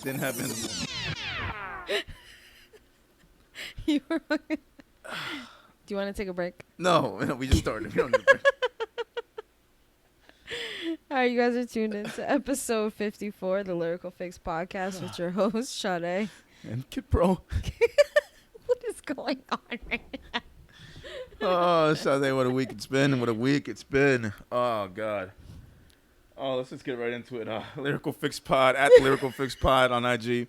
Didn't happen in the moment. You were. Do you want to take a break? No, we just started. We don't need a break. All right, you guys are tuned in to episode 54, the Lyrical Fix Podcast with your host, Sade. And Kid Pro. What is going on right now? Oh, Sade, what a week it's been. What a week it's been. Oh, God. Oh, let's just get right into it. Lyrical Fix Pod, at Lyrical Fix Pod on IG. You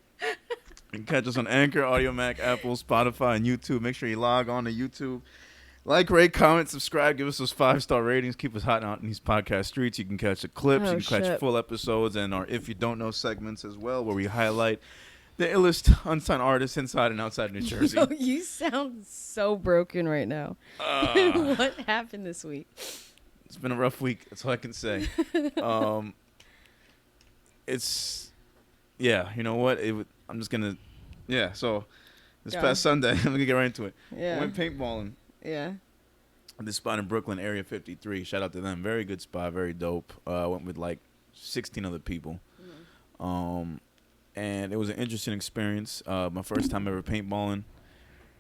can catch us on Anchor, Audio Mac, Apple, Spotify, and YouTube. Make sure you log on to YouTube. Like, rate, comment, subscribe. Give us those 5-star ratings. Keep us hot out in these podcast streets. You can catch the clips. You can catch full episodes and our If You Don't Know segments as well, where we highlight the illest unsigned artists inside and outside New Jersey. Yo, you sound so broken right now. What happened this week? It's been a rough week. That's all I can say. You know what? I'm just going to, so this past Sunday, I'm going to get right into it. Yeah. I went paintballing. Yeah. This spot in Brooklyn, Area 53. Shout out to them. Very good spot. Very dope. I went with like 16 other people. Mm-hmm. And it was an interesting experience. My first time ever paintballing.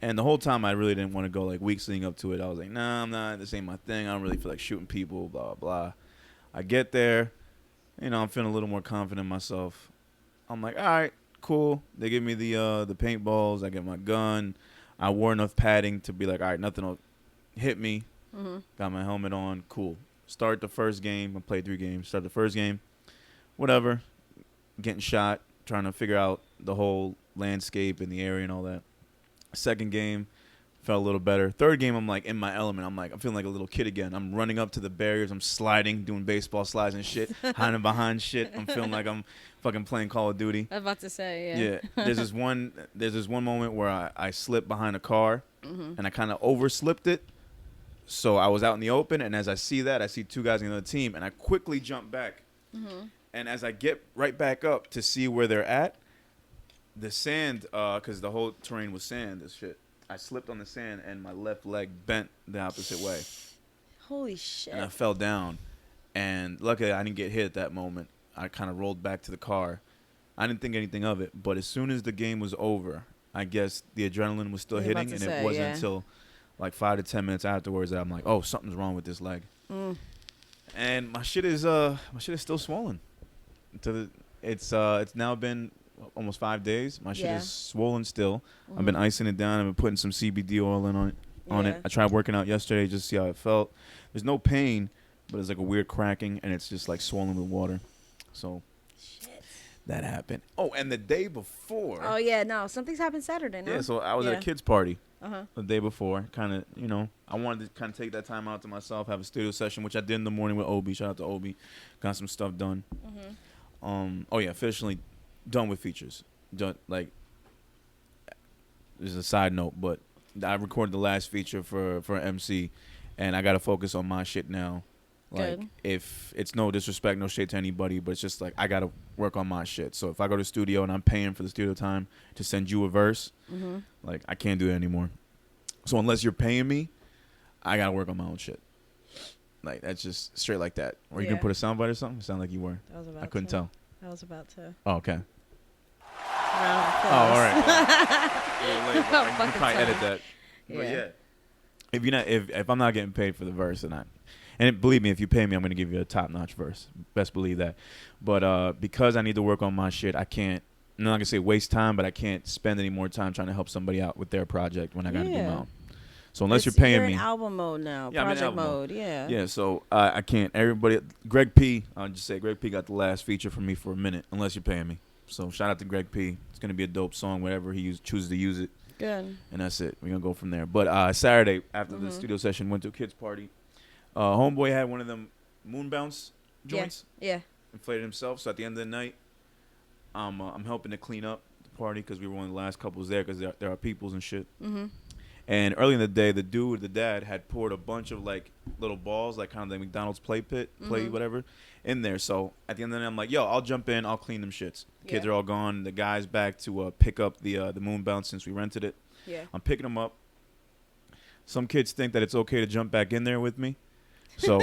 And the whole time I really didn't want to go, like weeks leading up to it. I was like, nah, I'm not. This ain't my thing. I don't really feel like shooting people, blah, blah. I get there. I'm feeling a little more confident in myself. I'm like, all right, cool. They give me the paintballs. I get my gun. I wore enough padding to be like, all right, nothing will hit me. Mm-hmm. Got my helmet on. Cool. Start the first game. I played 3 games. Start the first game. Whatever. Getting shot. Trying to figure out the whole landscape and the area and all that. Second game. Felt a little better. Third game, I'm like in my element. I'm feeling like a little kid again. I'm running up to the barriers. I'm sliding, doing baseball slides and shit. Hiding behind shit. I'm feeling like I'm fucking playing Call of Duty. I was about to say, yeah. Yeah. There's this one moment where I slipped behind a car, mm-hmm. and I kind of overslipped it. So I was out in the open, and as I see that, I see 2 guys in the other team, and I quickly jump back. Mm-hmm. And as I get right back up to see where they're at, the sand, because the whole terrain was sand, this shit. I slipped on the sand, and my left leg bent the opposite way. Holy shit. And I fell down. And luckily, I didn't get hit at that moment. I kind of rolled back to the car. I didn't think anything of it. But as soon as the game was over, I guess the adrenaline was still hitting. And it wasn't until like 5 to 10 minutes afterwards that I'm like, oh, something's wrong with this leg. Mm. And my shit is still swollen. It's now been almost 5 days. My shit is swollen still. Mm-hmm. I've been icing it down. I've been putting some CBD oil on it. I tried working out yesterday just to see how it felt. There's no pain, but it's like a weird cracking, and it's just like swollen with water. So that happened. Oh, and the day before. Oh, yeah, no. Something's happened Saturday, no? Yeah, so I was at a kid's party the day before. Kind of, I wanted to kind of take that time out to myself, have a studio session, which I did in the morning with Obi. Shout out to Obi. Got some stuff done. Mm-hmm. Officially done with features. Done, like, this is a side note, but I recorded the last feature for MC, and I got to focus on my shit now. Like, if it's no disrespect, no shade to anybody, but it's just like I got to work on my shit. So if I go to the studio and I'm paying for the studio time to send you a verse, mm-hmm. like, I can't do it anymore. So unless you're paying me, I got to work on my own shit. Like, that's just straight like that. Or you can put a soundbite or something? Sound like you were. I couldn't tell. I was about to. Oh, okay. Round of applause. Oh, all right. You can probably edit that. Yeah. But yeah. If I'm not getting paid for the verse, and believe me, if you pay me, I'm gonna give you a top-notch verse. Best believe that. But because I need to work on my shit, I can't. I'm not gonna say waste time, but I can't spend any more time trying to help somebody out with their project when I gotta do my own. So unless you're paying me, in album mode now, project mode, yeah. Yeah, so I can't. Everybody, Greg P. I'll just say Greg P. got the last feature for me for a minute, unless you're paying me. So shout out to Greg P. It's gonna be a dope song, whatever he chooses to use it. Good. And that's it. We're gonna go from there. But Saturday after the studio session, went to a kids party. Homeboy had one of them moon bounce joints. Yeah. Inflated himself. So at the end of the night, I'm helping to clean up the party because we were one of the last couples there because there are peoples and shit. Mm-hmm. And early in the day, the dad, had poured a bunch of like little balls, like kind of the McDonald's play whatever, in there. So at the end of the night, I'm like, yo, I'll jump in, I'll clean them shits. The kids are all gone. The guy's back to pick up the moon bounce since we rented it. Yeah. I'm picking them up. Some kids think that it's okay to jump back in there with me. So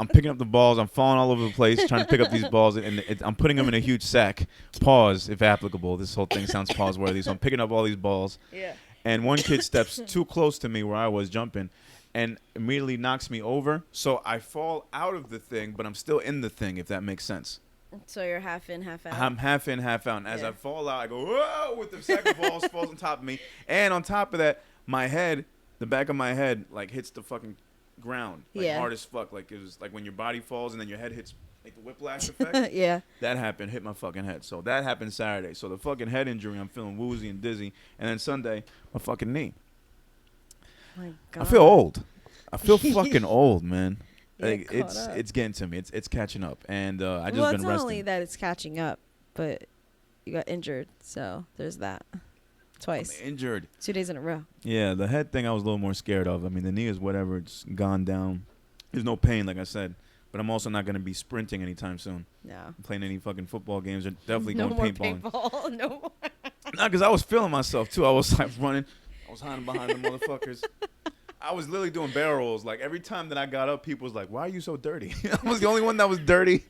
I'm picking up the balls. I'm falling all over the place trying to pick up these balls, and I'm putting them in a huge sack. Pause, if applicable. This whole thing sounds pause-worthy. So I'm picking up all these balls. Yeah. And one kid steps too close to me where I was jumping and immediately knocks me over. So I fall out of the thing, but I'm still in the thing, if that makes sense. So you're half in, half out. I'm half in, half out. And as I fall out, I go, whoa, with the sack of balls falls on top of me. And on top of that, my head, the back of my head, like, hits the fucking ground. Like, hard as fuck. Like, it was like when your body falls and then your head hits, like, the whiplash effect. Yeah. That happened, hit my fucking head. So that happened Saturday. So the fucking head injury, I'm feeling woozy and dizzy. And then Sunday, my fucking knee. My God. I feel old. I feel fucking old, man. Like, it's it's getting to me. It's catching up, and I just well, been it's resting. not only that it's catching up, but you got injured, so there's that. Twice. I'm injured. 2 days in a row. Yeah, the head thing I was a little more scared of. I mean, the knee is whatever. It's gone down. There's no pain, like I said, but I'm also not going to be sprinting anytime soon. No. Playing any fucking football games or definitely No going more paintballing. paintball. No more. Nah, because I was feeling myself too. I was like running. I was hiding behind the motherfuckers. I was literally doing barrel rolls. Like, every time that I got up, people was like, why are you so dirty? I was the only one that was dirty.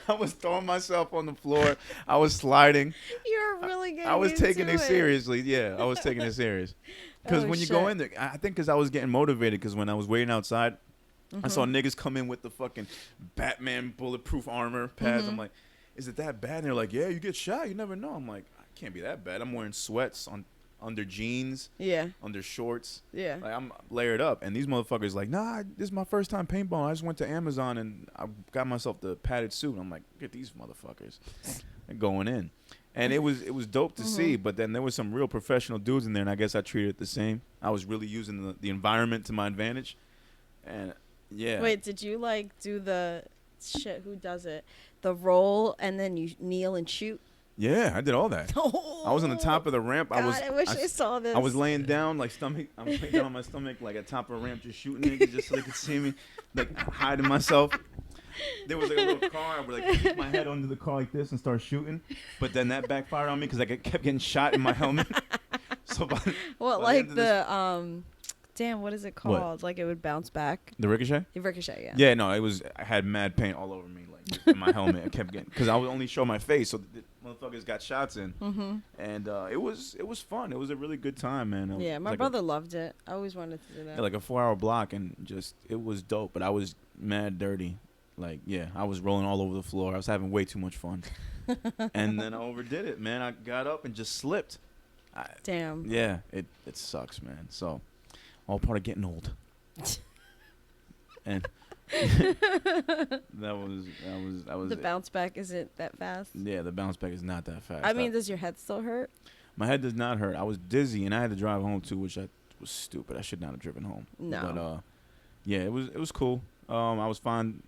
I was throwing myself on the floor. I was sliding. You're really getting I was into taking it seriously. Yeah, I was taking it serious. Because when you go in there, I think because I was getting motivated because when I was waiting outside, I saw niggas come in with the fucking Batman bulletproof armor pads. I'm like, is it that bad? And they're like, yeah, you get shot. You never know. I'm like, I can't be that bad. I'm wearing sweats under jeans, under shorts. Yeah. Like, I'm layered up. And these motherfuckers like, nah, this is my first time paintballing. I just went to Amazon and I got myself the padded suit. I'm like, look at these motherfuckers. They're going in. And it was dope to see, but then there was some real professional dudes in there, and I guess I treated it the same. I was really using the environment to my advantage. And, yeah. Wait, did you, like, do the shit, who does it? The roll, and then you kneel and shoot? Yeah, I did all that. Oh, I was on the top of the ramp. God, I wish I saw this. I was laying down, like, I was laying down on my stomach, like, at top of a ramp, just shooting niggas just so they could see me, like, hiding myself. There was, like, a little car. I would, like, keep my head under the car like this and start shooting. But then that backfired on me because I kept getting shot in my helmet. So damn, what is it called? What? Like, it would bounce back. The ricochet? The ricochet, yeah. Yeah, no, I had mad paint all over me, like, in my helmet. I kept getting, because I would only show my face, so the motherfuckers got shots in. And it was fun. It was a really good time, man. Yeah, my brother loved it. I always wanted to do that. Yeah, like a 4-hour block, and just, it was dope. But I was mad dirty. Like, yeah, I was rolling all over the floor. I was having way too much fun. And then I overdid it, man. I got up and just slipped. Damn. Yeah, it sucks, man. So, all part of getting old. And that was the bounce back isn't that fast. Yeah, the bounce back is not that fast. I mean, does your head still hurt? My head does not hurt. I was dizzy and I had to drive home too, which was stupid. I should not have driven home. No. But yeah, it was cool. I was fine.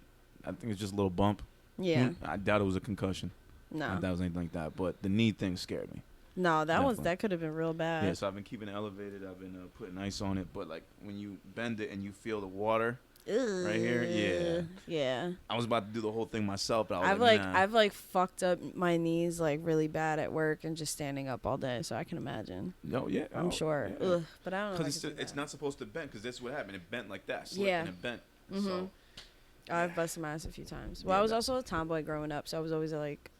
I think it's just a little bump. Yeah. I doubt it was a concussion. No. I doubt it was anything like that. But the knee thing scared me. No, that could have been real bad. Yeah, so I've been keeping it elevated. I've been putting ice on it. But like when you bend it and you feel the water right here, yeah. I was about to do the whole thing myself, but I was I've like fucked up my knees like really bad at work and just standing up all day, so I can imagine. No, yeah, I'm sure. Yeah. Ugh, but I don't know. Because it's not supposed to bend. Because that's what happened. It bent like that. Yeah. And it bent. So. I've busted my ass a few times. Well, I was also a tomboy growing up, so I was always like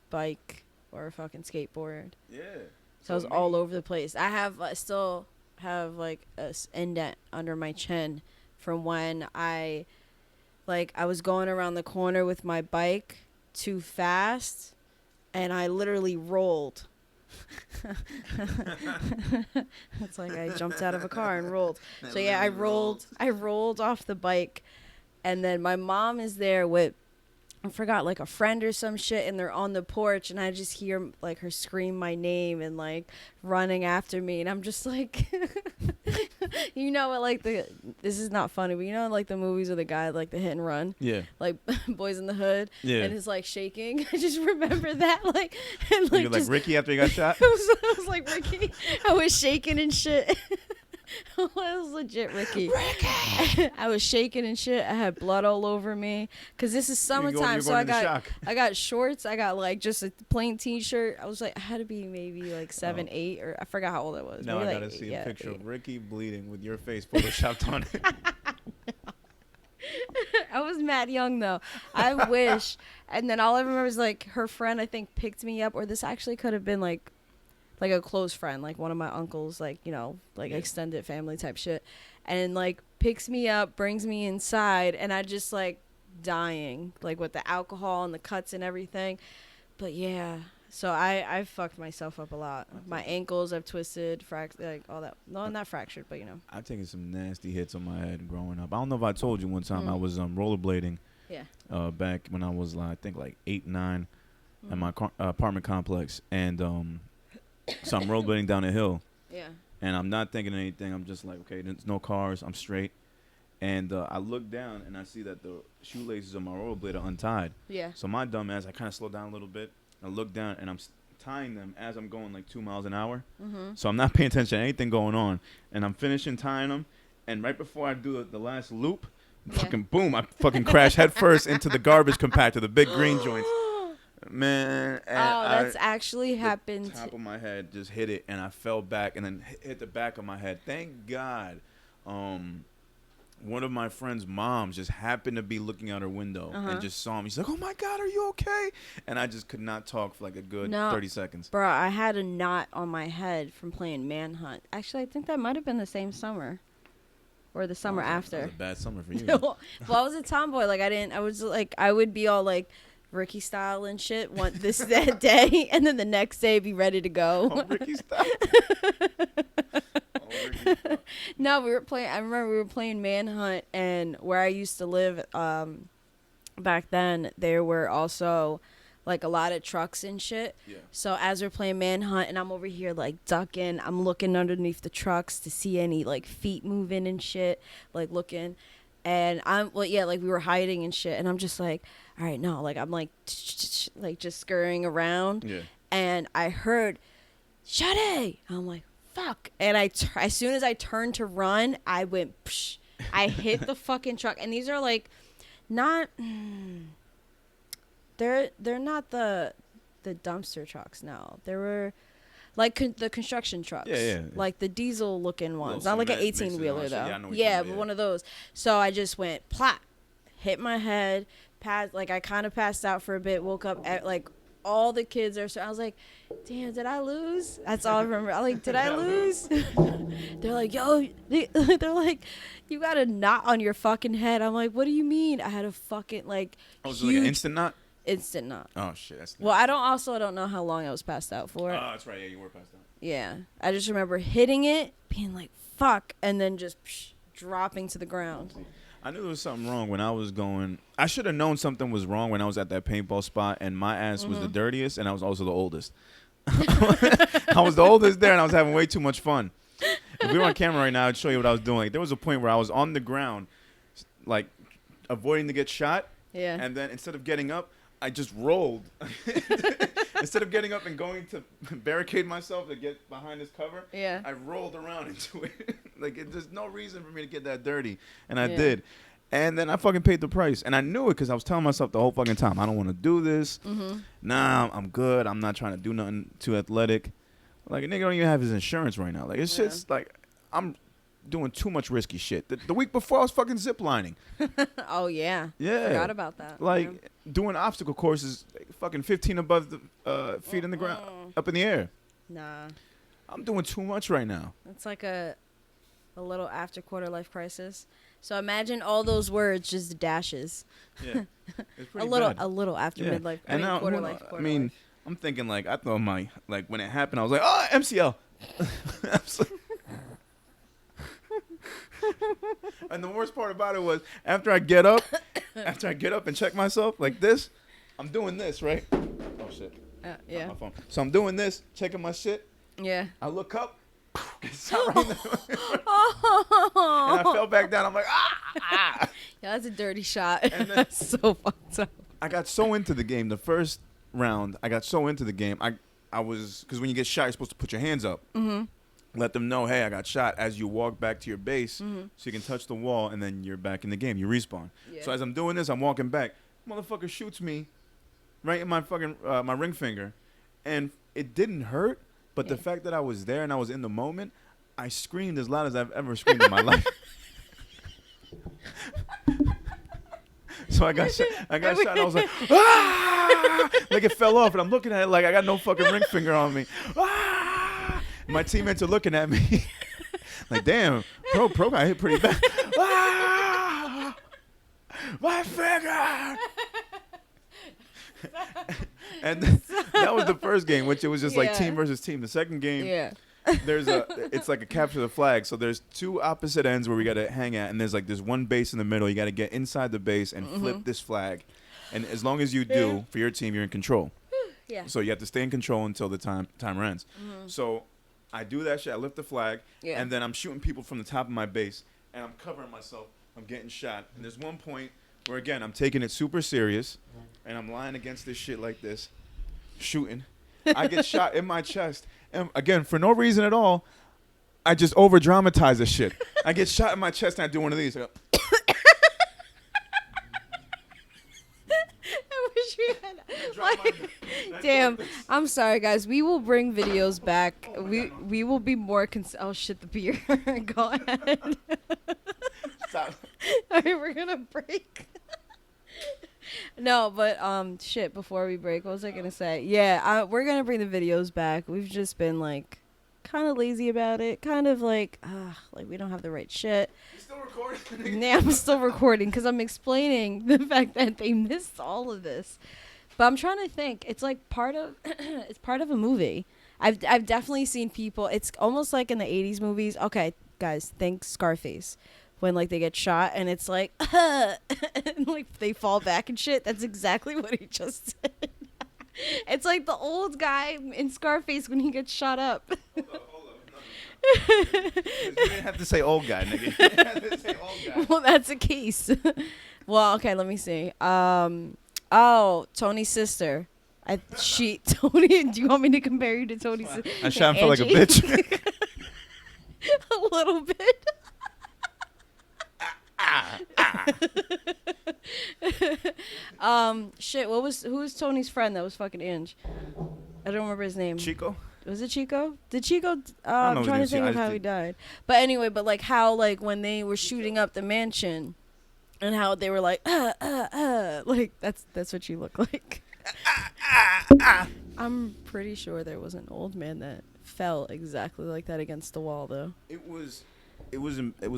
bike or a fucking skateboard. Yeah. So I was all over the place. I still have like a indent under my chin from when I was going around the corner with my bike too fast, and I literally rolled. It's like I jumped out of a car and rolled. So yeah, I rolled off the bike. And then my mom is there with, I forgot, like a friend or some shit, and they're on the porch, and I just hear like her scream my name and like running after me, and I'm just like, you know what, like this is not funny, but you know like the movies with the guy like the hit and run, like Boys in the Hood, and he's like shaking. I just remember that like, and like, you're like Ricky after he got shot. I was like Ricky. I was shaking and shit. I was legit Ricky. I was shaking and shit. I had blood all over me because this is summertime, so I got shorts. I got like just a plain t-shirt. I was like, I had to be maybe like 7, 8, or I forgot how old I was. Now maybe I gotta see a picture of Ricky bleeding with your face photoshopped on it. I was mad young though. I wish. And then all I remember is like her friend I think picked me up, or this actually could have been like a close friend, like one of my uncles, like, you know, like extended family type shit. And like picks me up, brings me inside, and I just like dying, like with the alcohol and the cuts and everything. But yeah, so I fucked myself up a lot. My ankles I've twisted, like all that. No, not fractured, but you know. I've taken some nasty hits on my head growing up. I don't know if I told you one time I was rollerblading. Yeah. Back when I was I think like 8, 9, in my apartment complex, and so I'm rollerblading down a hill. Yeah. And I'm not thinking anything. I'm just like, okay, there's no cars. I'm straight. And I look down and I see that the shoelaces on my rollerblade are untied. Yeah. So my dumb ass, I kind of slow down a little bit. I look down and I'm tying them as I'm going like 2 miles an hour. Mm-hmm. So I'm not paying attention to anything going on. And I'm finishing tying them. And right before I do the last loop, fucking boom, I fucking crash head first into the garbage compactor, the big green joints. Man, and that's actually happened. The top of my head just hit it, and I fell back, and then hit the back of my head. Thank God, one of my friend's moms just happened to be looking out her window and just saw me. She's like, "Oh my God, are you okay?" And I just could not talk for like a good 30 seconds. Bro, I had a knot on my head from playing Manhunt. Actually, I think that might have been the same summer. Or the summer after. That was a bad summer for you. Well, I was a tomboy. Like I would be all like Ricky style and shit that day, and then the next day be ready to go. Oh, Ricky style. No, I remember we were playing Manhunt, and where I used to live back then, there were also like a lot of trucks and shit. Yeah. So as we're playing Manhunt, and I'm over here like ducking, I'm looking underneath the trucks to see any like feet moving and shit, like looking. And like we were hiding and shit, and I'm just like, all right, no, like I'm like just scurrying around. Yeah. And I heard, Sade! I'm like, fuck. And as soon as I turned to run, I went, psh. I hit the fucking truck. And these are like, not, they're not the dumpster trucks, no. They were like the construction trucks. Yeah. Like the diesel looking ones. Not like an 18-wheeler though. Yeah, but one of those. So I just went plop, hit my head, like I kind of passed out for a bit, woke up at like all the kids are, so I was like, damn, did I lose? That's all I remember. I'm like, did I lose? They're like, yo, they're like, you got a knot on your fucking head. I'm like, what do you mean? I had a fucking like was it like an instant knot? Instant knot. Oh shit. That's well, I don't know how long I was passed out for. Oh, that's right. Yeah, you were passed out. Yeah, I just remember hitting it, being like, fuck, and then just dropping to the ground. I knew there was something wrong when I was going. I should have known something was wrong when I was at that paintball spot, and my ass was the dirtiest, and I was also the oldest. I was the oldest there, and I was having way too much fun. If we were on camera right now, I'd show you what I was doing. Like, there was a point where I was on the ground, like, avoiding to get shot. Yeah. And then instead of getting up, I just rolled. Instead of getting up and going to barricade myself to get behind this cover, yeah, I rolled around into it. Like, there's no reason for me to get that dirty. And I did. And then I fucking paid the price. And I knew it because I was telling myself the whole fucking time, I don't want to do this. Mm-hmm. Nah, I'm good. I'm not trying to do nothing too athletic. Like, a nigga don't even have his insurance right now. Like, it's just like, I'm doing too much risky shit. The week before, I was fucking ziplining. Oh, yeah. Yeah. Forgot about that. Like, doing obstacle courses, like, fucking 15 above the feet in the ground, up in the air. Nah. I'm doing too much right now. It's like a little after quarter life crisis. So imagine all those words just dashes. Yeah. It's pretty bad. A little after midlife. And now, quarter life. I'm thinking, like, I thought when it happened, I was like, oh, MCL. And the worst part about it was after I get up and check myself like this, I'm doing this, right? Oh shit. Yeah. My phone. So I'm doing this, checking my shit. Yeah. I look up, it's not right there. And I fell back down. I'm like, ah. Yeah, that's a dirty shot. And that's so fucked up. I got so into the game. The first round, I got so into the game. I was, because when you get shot, you're supposed to put your hands up. Mm-hmm. Let them know, hey, I got shot, as you walk back to your base, so you can touch the wall, and then you're back in the game. You respawn. Yeah. So as I'm doing this, I'm walking back. Motherfucker shoots me right in my fucking my ring finger, and it didn't hurt, but the fact that I was there and I was in the moment, I screamed as loud as I've ever screamed in my life. So I got shot. I was like, ah! Like it fell off, and I'm looking at it like I got no fucking ring finger on me. Ah! My teammates are looking at me like, damn, pro got hit pretty bad. Ah! My finger. And that was the first game, which it was just like team versus team. The second game, it's like a capture the flag. So there's two opposite ends where we got to hang at, and there's like this one base in the middle. You got to get inside the base and flip this flag. And as long as you do for your team, you're in control. Yeah. So you have to stay in control until the timer ends. So I do that shit. I lift the flag, and then I'm shooting people from the top of my base, and I'm covering myself. I'm getting shot. And there's one point where, again, I'm taking it super serious, and I'm lying against this shit like this, shooting. I get shot in my chest. And, again, for no reason at all, I just over-dramatize this shit. I get shot in my chest, and I do one of these. I go, I wish we had... Damn. I'm sorry, guys. We will bring videos back. We will be more... oh, shit, the beer. Go ahead. Stop. All right, we're going to break. No, but shit, before we break, what was I gonna say? Yeah, we're gonna bring the videos back. We've just been like kind of lazy about it, kind of like we don't have the right shit. You still recording? Yeah, I'm still recording because I'm explaining the fact that they missed all of this. But I'm trying to think. It's like part of it's part of a movie. I've definitely seen people. It's almost like in the 80s movies. Okay, guys, think Scarface. When, like, they get shot, and it's like, and, like, they fall back and shit. That's exactly what he just said. It's like the old guy in Scarface when he gets shot up. Hold up. You didn't have to say old guy, nigga. You didn't have to say old guy. Well, that's a case. Well, okay, let me see. Tony's sister. Tony, do you want me to compare you to Tony's sister? I shot him for like a bitch. A little bit. Shit, who was Tony's friend that was fucking Inge? I don't remember his name. Chico? Was it Chico? Did Chico I'm trying to think of how he died. But anyway, like how like when they were shooting up the mansion and how they were like like that's what you look like. I'm pretty sure there was an old man that fell exactly like that against the wall though. It was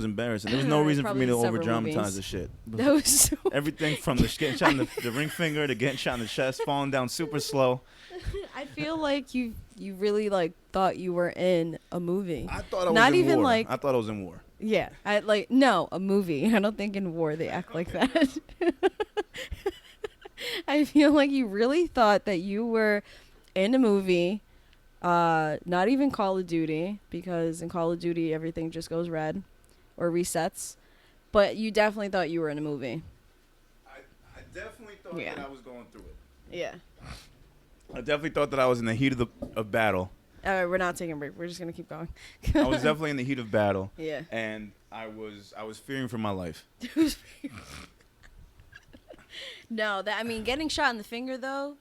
embarrassing. There was no reason for me to over-dramatize the shit. That was so everything from the getting shot in the ring finger to getting shot in the chest, falling down super slow. I feel like you really like thought you were in a movie. I thought I was Not in even war. like I thought I was in war. Yeah, a movie. I don't think in war they act like that. I feel like you really thought that you were in a movie. Not even Call of Duty, because in Call of Duty everything just goes red or resets. But you definitely thought you were in a movie. I definitely thought that I was going through it. Yeah. I definitely thought that I was in the heat of battle. We're not taking a break. We're just gonna keep going. I was definitely in the heat of battle. Yeah. And I was fearing for my life. No, getting shot in the finger though.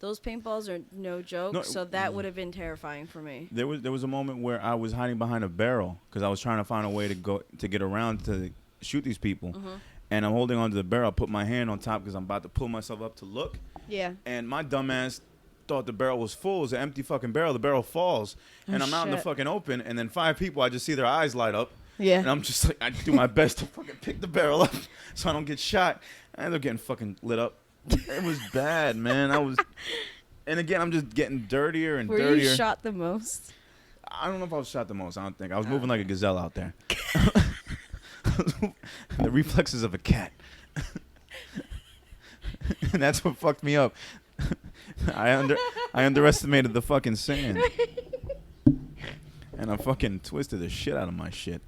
Those paintballs are no joke, so that would have been terrifying for me. There was a moment where I was hiding behind a barrel because I was trying to find a way to get around to shoot these people, and I'm holding onto the barrel. I put my hand on top because I'm about to pull myself up to look. Yeah. And my dumbass thought the barrel was full. It was an empty fucking barrel. The barrel falls, and I'm out in the fucking open, and then 5 people. I just see their eyes light up. Yeah. And I'm just like, I do my best to fucking pick the barrel up so I don't get shot. I end up getting fucking lit up. It was bad, man. And again, I'm just getting dirtier and dirtier. Were you shot the most? I don't know if I was shot the most. I don't think. I was moving like a gazelle out there. The reflexes of a cat. And that's what fucked me up. I underestimated the fucking sand. And I fucking twisted the shit out of my shit.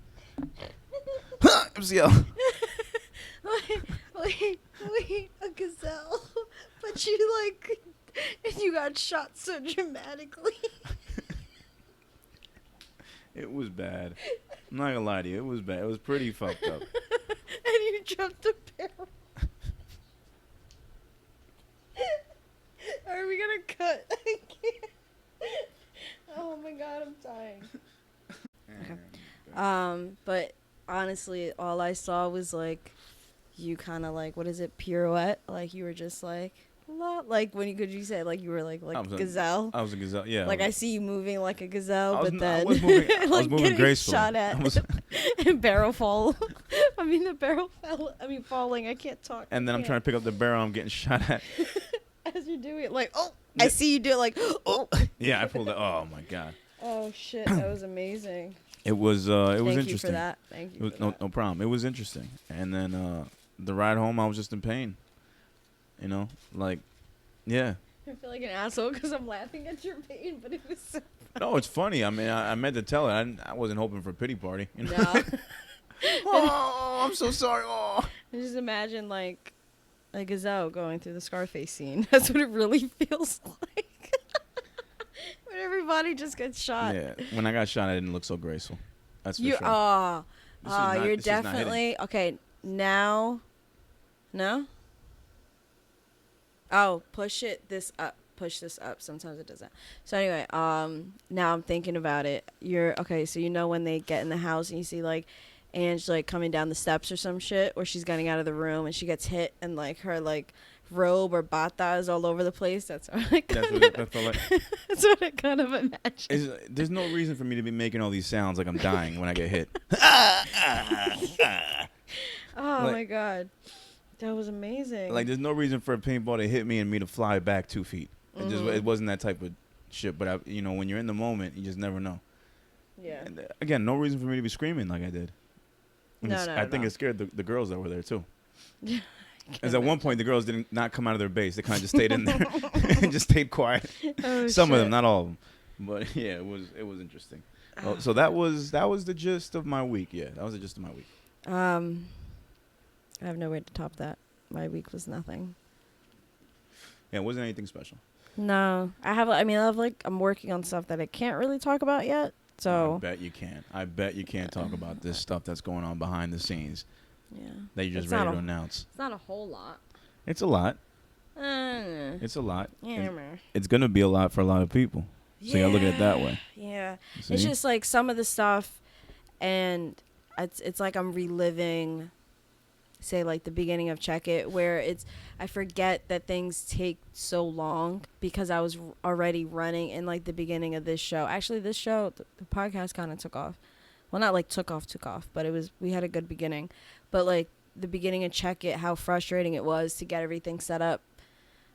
MCL. Wait, a gazelle. But you got shot so dramatically. It was bad. I'm not gonna lie to you. It was bad. It was pretty fucked up. And you jumped a barrel. Are we gonna cut? I can't. Oh my god, I'm dying. Okay. But honestly, all I saw was like you kind of like, what is it, pirouette? Like you were just like, like when you say like you were like a gazelle. I was a gazelle, yeah. Like I see you moving like a gazelle, but then I was moving, like I was moving getting gracefully. shot at and barrel fall. The barrel fell. Falling. I can't talk. And then I'm trying to pick up the barrel. I'm getting shot at. As you're doing it, like, oh, I see you do it, like, oh. Yeah, I pulled it. Oh my god. Oh shit, that was amazing. It was interesting. Thank you for that. Thank you. No problem. It was interesting. And then the ride home, I was just in pain. You know, like, yeah. I feel like an asshole because I'm laughing at your pain, but it was so funny. No, it's funny. I mean, I meant to tell her. I wasn't hoping for a pity party. You know? No. Oh, I'm so sorry. Oh. I just imagine like a gazelle going through the Scarface scene. That's what it really feels like. When everybody just gets shot. Yeah. When I got shot, I didn't look so graceful. That's for sure. You're definitely okay now. No. Oh, push this up. Sometimes it doesn't. So anyway, now I'm thinking about it. You're okay. So you know when they get in the house and you see like Ange like coming down the steps or some shit, or she's getting out of the room and she gets hit and like her like robe or bata is all over the place. That's what I that's what I kind of imagine. There's no reason for me to be making all these sounds like I'm dying when I get hit. Oh my god. That was amazing. Like, there's no reason for a paintball to hit me and me to fly back 2 feet. It wasn't that type of shit. But, when you're in the moment, you just never know. Yeah. And, again, no reason for me to be screaming like I did. I think it scared the girls that were there, too. As at one point, the girls did not come out of their base. They kind of just stayed in there and just stayed quiet. Oh, Some of them, not all of them. But, yeah, it was interesting. So that was the gist of my week. Yeah, that was the gist of my week. I have no way to top that. My week was nothing. Yeah, it wasn't anything special. No. I'm working on stuff that I can't really talk about yet. So I bet you can't. I bet you can't talk about this stuff that's going on behind the scenes. Yeah. That you're just ready to announce. It's not a whole lot. It's a lot. It's a lot. Yeah. It's going to be a lot for a lot of people. So you got to look at it that way. Yeah. It's just like some of the stuff, and it's like I'm reliving, say, like the beginning of Check It, where I forget that things take so long because I was already running in like the beginning of this show. Actually, this show, the podcast kind of took off. Well, not like took off, but we had a good beginning. But like the beginning of Check It, how frustrating it was to get everything set up.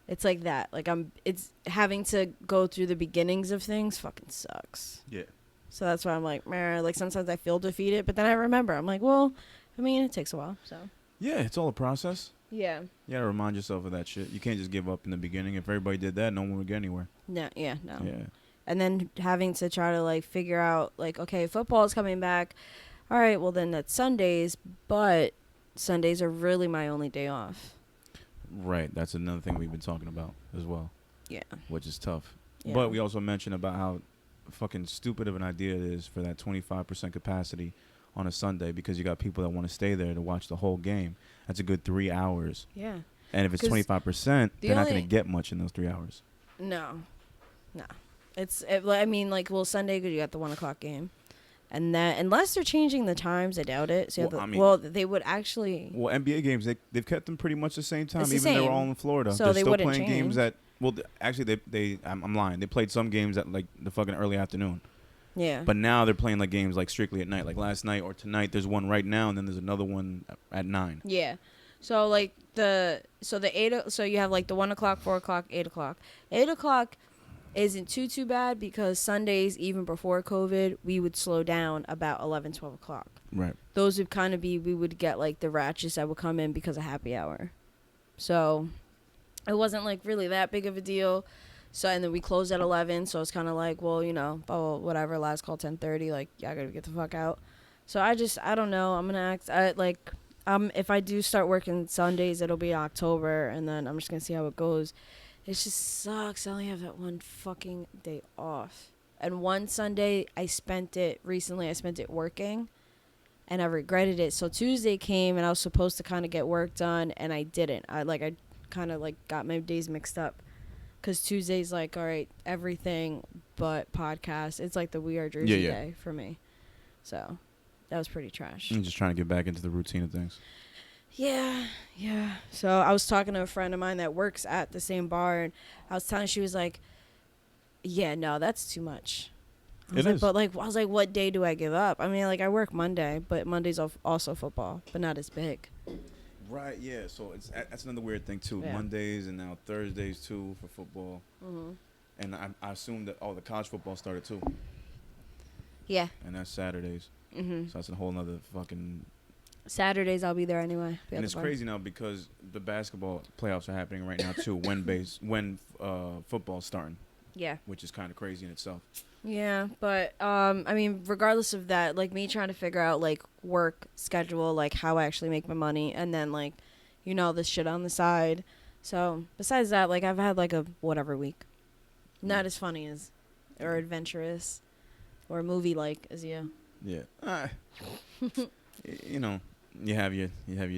It's like that. Like it's having to go through the beginnings of things fucking sucks. Yeah. So that's why I'm like, man, like sometimes I feel defeated, but then I remember, I'm like, well, I mean, it takes a while, so. Yeah, it's all a process. Yeah. You gotta remind yourself of that shit. You can't just give up in the beginning. If everybody did that, no one would get anywhere. No. Yeah. And then having to try to like figure out like, okay, football is coming back. All right, well then that's Sundays, but Sundays are really my only day off. Right. That's another thing we've been talking about as well. Yeah. Which is tough. Yeah. But we also mentioned about how fucking stupid of an idea it is for that 25% capacity on a Sunday, because you got people that want to stay there to watch the whole game. That's a good 3 hours. Yeah. And if it's 25%, they're not going to get much in those 3 hours. No. Well, Sunday, you got the 1 o'clock game. And that, unless they're changing the times, I doubt it. So they would actually. Well, NBA games, they've kept them pretty much the same time, even they were all in Florida. So they're they still wouldn't playing change. games at. Well, actually, I'm lying. They played some games at like the fucking early afternoon. Yeah. But now they're playing like games like strictly at night. Like last night or tonight, there's one right now, and then there's another one at 9. Yeah. So like so you have like the 1 o'clock, 4 o'clock, 8 o'clock. 8 o'clock isn't too bad because Sundays, even before COVID, we would slow down about 11, 12 o'clock. Right. Those would kind of we would get like the ratchets that would come in because of happy hour. So it wasn't like really that big of a deal. So, and then we closed at 11, so it's kind of like, well, whatever, last call 10:30, like, yeah, I gotta get the fuck out. So I don't know, I'm gonna if I do start working Sundays, it'll be October, and then I'm just gonna see how it goes. It just sucks, I only have that one fucking day off. And one Sunday, I spent it working, and I regretted it. So Tuesday came, and I was supposed to kind of get work done, and I didn't. I kind of, got my days mixed up. Because Tuesday's like, all right, everything but podcast. It's like the We Are Jersey day for me. So that was pretty trash. I'm just trying to get back into the routine of things. Yeah, yeah. So I was talking to a friend of mine that works at the same bar, and I was telling her, she was like, yeah, no, that's too much. I was It like, is. but like, I was like, what day do I give up? I mean, like, I work Monday, but Monday's also football, but not as big. Right, yeah. So that's another weird thing too. Yeah. Mondays and now Thursdays too for football. Mm-hmm. And I assume that the college football started too. Yeah. And that's Saturdays. Mm-hmm. So that's a whole nother fucking. Saturdays I'll be there anyway. And it's crazy now because the basketball playoffs are happening right now too. when football's starting. Yeah. Which is kind of crazy in itself. Yeah, but I mean, regardless of that, like me trying to figure out like work schedule, like how I actually make my money, and then like, this shit on the side. So besides that, like I've had like a whatever week, not as funny as, or adventurous, or movie like as you. Yeah. You know, you have your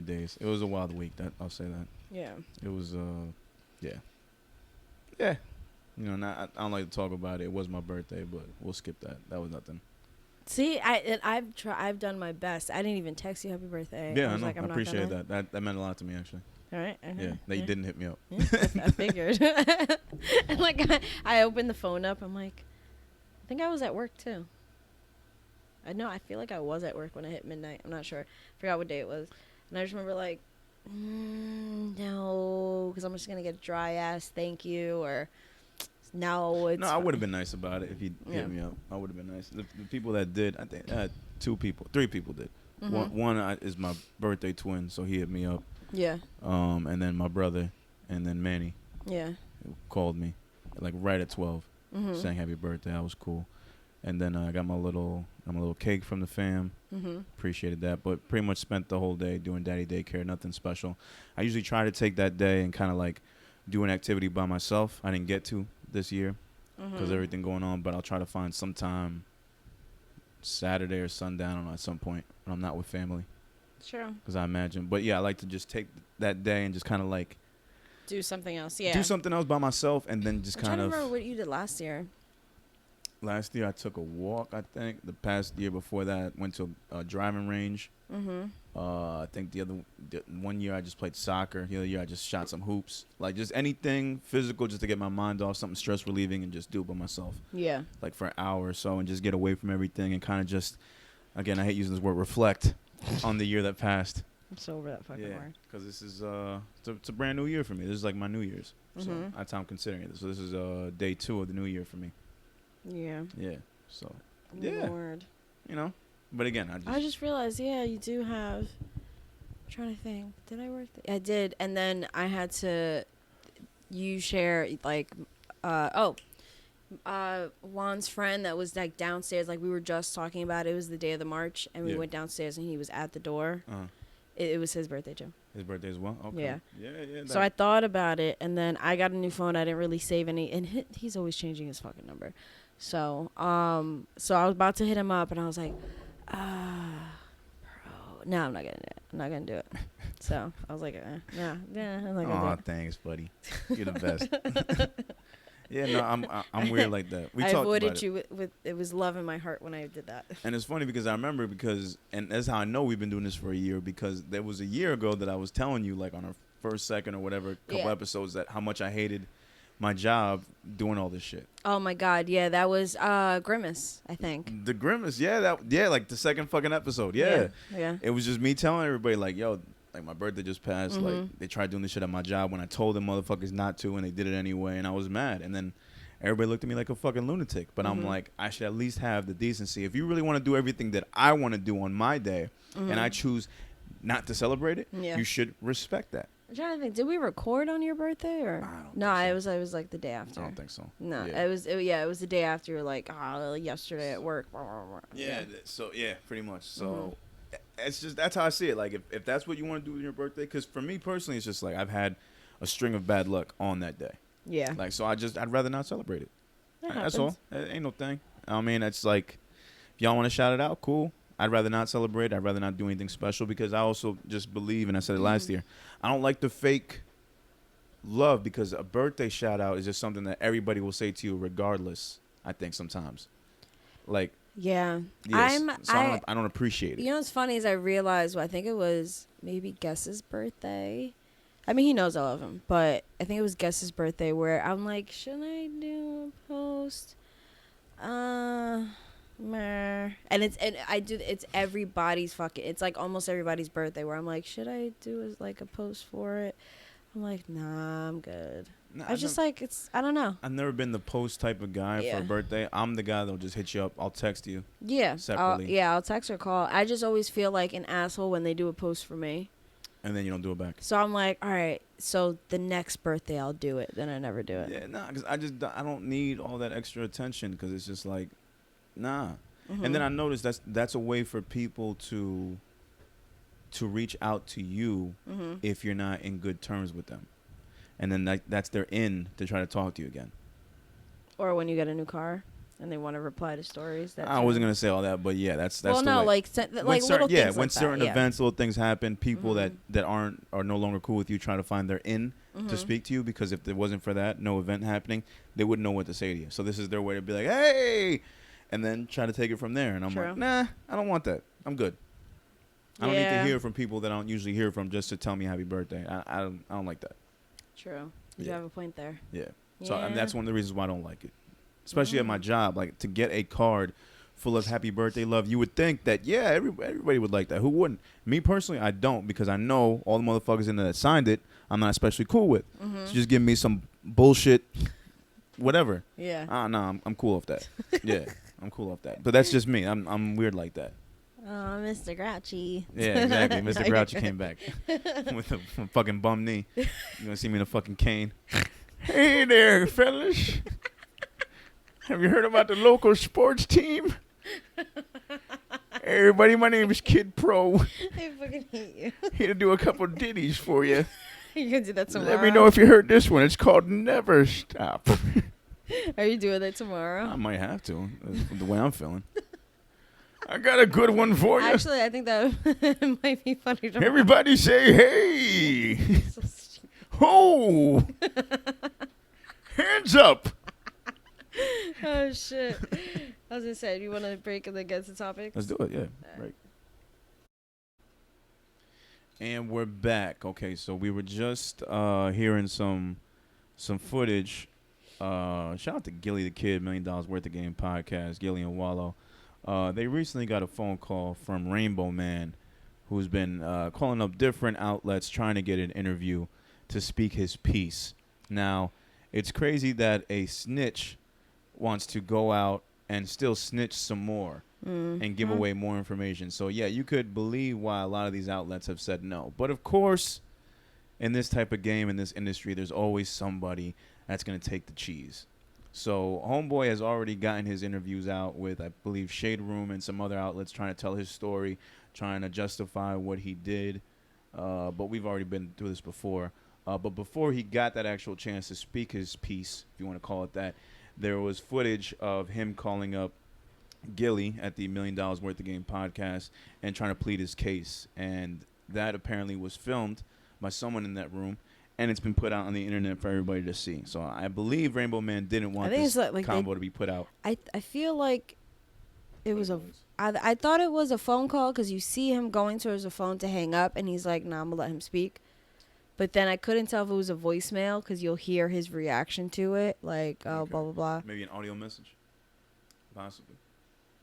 days. It was a wild week. That I'll say that. Yeah. It was yeah. Yeah. I don't like to talk about it. It was my birthday, but we'll skip that. That was nothing. See, I've done my best. I didn't even text you happy birthday. Yeah, I was know. like, I appreciate that. That meant a lot to me, actually. All right. Yeah, that you didn't hit me up. Yeah, I figured. And like I opened the phone up. I'm like, I think I was at work too. I know. I feel like I was at work when it hit midnight. I'm not sure. Forgot what day it was. And I just remember like, no, because I'm just gonna get a dry ass thank you, or no. It's I would have been nice about it if you hit me up. I would have been nice. The people that did, I think, 3 people did. Mm-hmm. One is my birthday twin, so he hit me up. Yeah. And then my brother, and then Manny. Yeah. Called me, like right at 12, saying happy birthday. That was cool. And then I got my little cake from the fam. Mm-hmm. Appreciated that, but pretty much spent the whole day doing daddy daycare. Nothing special. I usually try to take that day and kind of like do an activity by myself. I didn't get to this year because of everything going on, but I'll try to find some time Saturday or sundown, I don't know, at some point when I'm not with family. Sure. Because I imagine. But yeah, I like to just take that day and just kind of like do something else. Yeah. do something else by myself, and then just kind of. I remember what you did last year. Last year I took a walk. I think the past year before that went to a driving range. Mm-hmm. I think the 1 year I just played soccer. The other year I just shot some hoops. Like just anything physical, just to get my mind off, something stress relieving, and just do it by myself. Yeah. Like for an hour or so, and just get away from everything, and kind of just, again, I hate using this word, reflect on the year that passed. I'm so over that fucking word. Because this is it's a brand new year for me. This is like my New Year's. So that's how I'm considering it. So this is day 2 of the new year for me. Yeah. Yeah. So. Yeah. Lord. But again, I just realized, yeah, you do have. I'm trying to think. Did I work? I did, and then I had to. You share like, Juan's friend that was like downstairs. Like we were just talking about. It was the day of the march, and we went downstairs, and he was at the door. It was his birthday too. His birthday as well. Okay. Yeah. Yeah. So I thought about it, and then I got a new phone. I didn't really save any, and he's always changing his fucking number. So I was about to hit him up, and I was like, bro, no, I'm not gonna do it. I'm not gonna do it. So I was like, I'm not gonna do it. Aw, thanks, buddy. You're the best. Yeah, no, I'm weird like that. I avoided you with it was love in my heart when I did that. And it's funny because I remember and that's how I know we've been doing this for a year, because there was a year ago that I was telling you, like on our first, second, or whatever couple episodes, that how much I hated my job doing all this shit. Oh my God, yeah, that was Grimace, I think. The Grimace, like the second fucking episode, yeah. It was just me telling everybody like, yo, like my birthday just passed, like they tried doing this shit at my job when I told them motherfuckers not to, and they did it anyway, and I was mad, and then everybody looked at me like a fucking lunatic. But I'm like, I should at least have the decency. If you really want to do everything that I want to do on my day, and I choose not to celebrate it, you should respect that. I'm trying to think. Did we record on your birthday or no? It was like the day after. I don't think so. No, it was the day after. You're like, yesterday at work. Yeah. So yeah, pretty much. So it's just, that's how I see it. Like if that's what you want to do with your birthday, because for me personally, it's just like I've had a string of bad luck on that day. Yeah. Like so, I'd rather not celebrate it. That's all. It ain't no thing. I mean, it's like if y'all want to shout it out, cool. I'd rather not celebrate. I'd rather not do anything special, because I also just believe, and I said it last year, I don't like the fake love, because a birthday shout out is just something that everybody will say to you regardless, I think sometimes. Like, Yeah. yes. I don't appreciate it. You know what's funny is I realized, I think it was maybe Guess's birthday. I mean, he knows I love him, but I think it was Guess's birthday where I'm like, should I do a post? Meh. And it's everybody's it's like almost everybody's birthday where I'm like, should I do like a post for it? I'm like, nah, I'm good. Nah, I just like, I don't know. I've never been the post type of guy for a birthday. I'm the guy that'll just hit you up. I'll text you. Yeah. Separately. I'll text or call. I just always feel like an asshole when they do a post for me. And then you don't do it back. So I'm like, all right, so the next birthday I'll do it. Then I never do it. Yeah, nah, because I don't need all that extra attention because it's just like, nah. Mm-hmm. And then I noticed that's a way for people to reach out to you if you're not in good terms with them. And then that's their in to try to talk to you again. Or when you get a new car and they want to reply to stories. I wasn't going to say all that, but yeah, that's the way. Like little things when certain events, little things happen, people that are no longer cool with you try to find their in to speak to you, because if it wasn't for that, no event happening, they wouldn't know what to say to you. So this is their way to be like, hey, and then try to take it from there. And I'm like, nah, I don't want that. I'm good. I don't need to hear from people that I don't usually hear from just to tell me happy birthday. I don't like that. True. You have a point there. Yeah. So I mean, that's one of the reasons why I don't like it. Especially at my job, like to get a card full of happy birthday love, you would think that, everybody would like that. Who wouldn't? Me personally, I don't, because I know all the motherfuckers in there that signed it, I'm not especially cool with. So just give me some bullshit, whatever. Yeah. No, I'm cool off that. Yeah, I'm cool off that. But that's just me. I'm weird like that. Oh, Mr. Grouchy. Yeah, exactly. Mr. Grouchy came back with a fucking bum knee. You gonna see me in a fucking cane. Hey there, fellas. Have you heard about the local sports team? Everybody, my name is Kid Pro. I fucking hate you. Here to do a couple ditties for you. You're gonna do that tomorrow? Let me know if you heard this one. It's called Never Stop. Are you doing that tomorrow? I might have to, the way I'm feeling. I got a good one for you. Actually, I think that might be funny tomorrow. Everybody say, hey. So stupid. Ho. Hands up. Oh, shit. I was going to say, do you want to break and then get to topics? Let's do it, yeah. Right. And we're back. Okay, so we were just hearing some footage. Shout out to Gillie Da Kid, $1 Million Worth of Game podcast, Gillie and Wallow. They recently got a phone call from Rainbow Man, who's been calling up different outlets trying to get an interview to speak his piece. Now, it's crazy that a snitch wants to go out and still snitch some more and give away more information. So, yeah, you could believe why a lot of these outlets have said no. But, of course, in this type of game, in this industry, there's always somebody that's going to take the cheese. So Homeboy has already gotten his interviews out with, I believe, Shade Room and some other outlets trying to tell his story, trying to justify what he did. But we've already been through this before. But before he got that actual chance to speak his piece, if you want to call it that, there was footage of him calling up Gillie at the $1 Million Worth of Game podcast and trying to plead his case. And that apparently was filmed by someone in that room. And it's been put out on the internet for everybody to see. So I believe Rainbow Man didn't want this combo to be put out. I feel like it was I thought it was a phone call because you see him going towards the phone to hang up. And he's like, nah, I'm going to let him speak. But then I couldn't tell if it was a voicemail because you'll hear his reaction to it. Like, blah, blah, blah. Maybe an audio message. Possibly.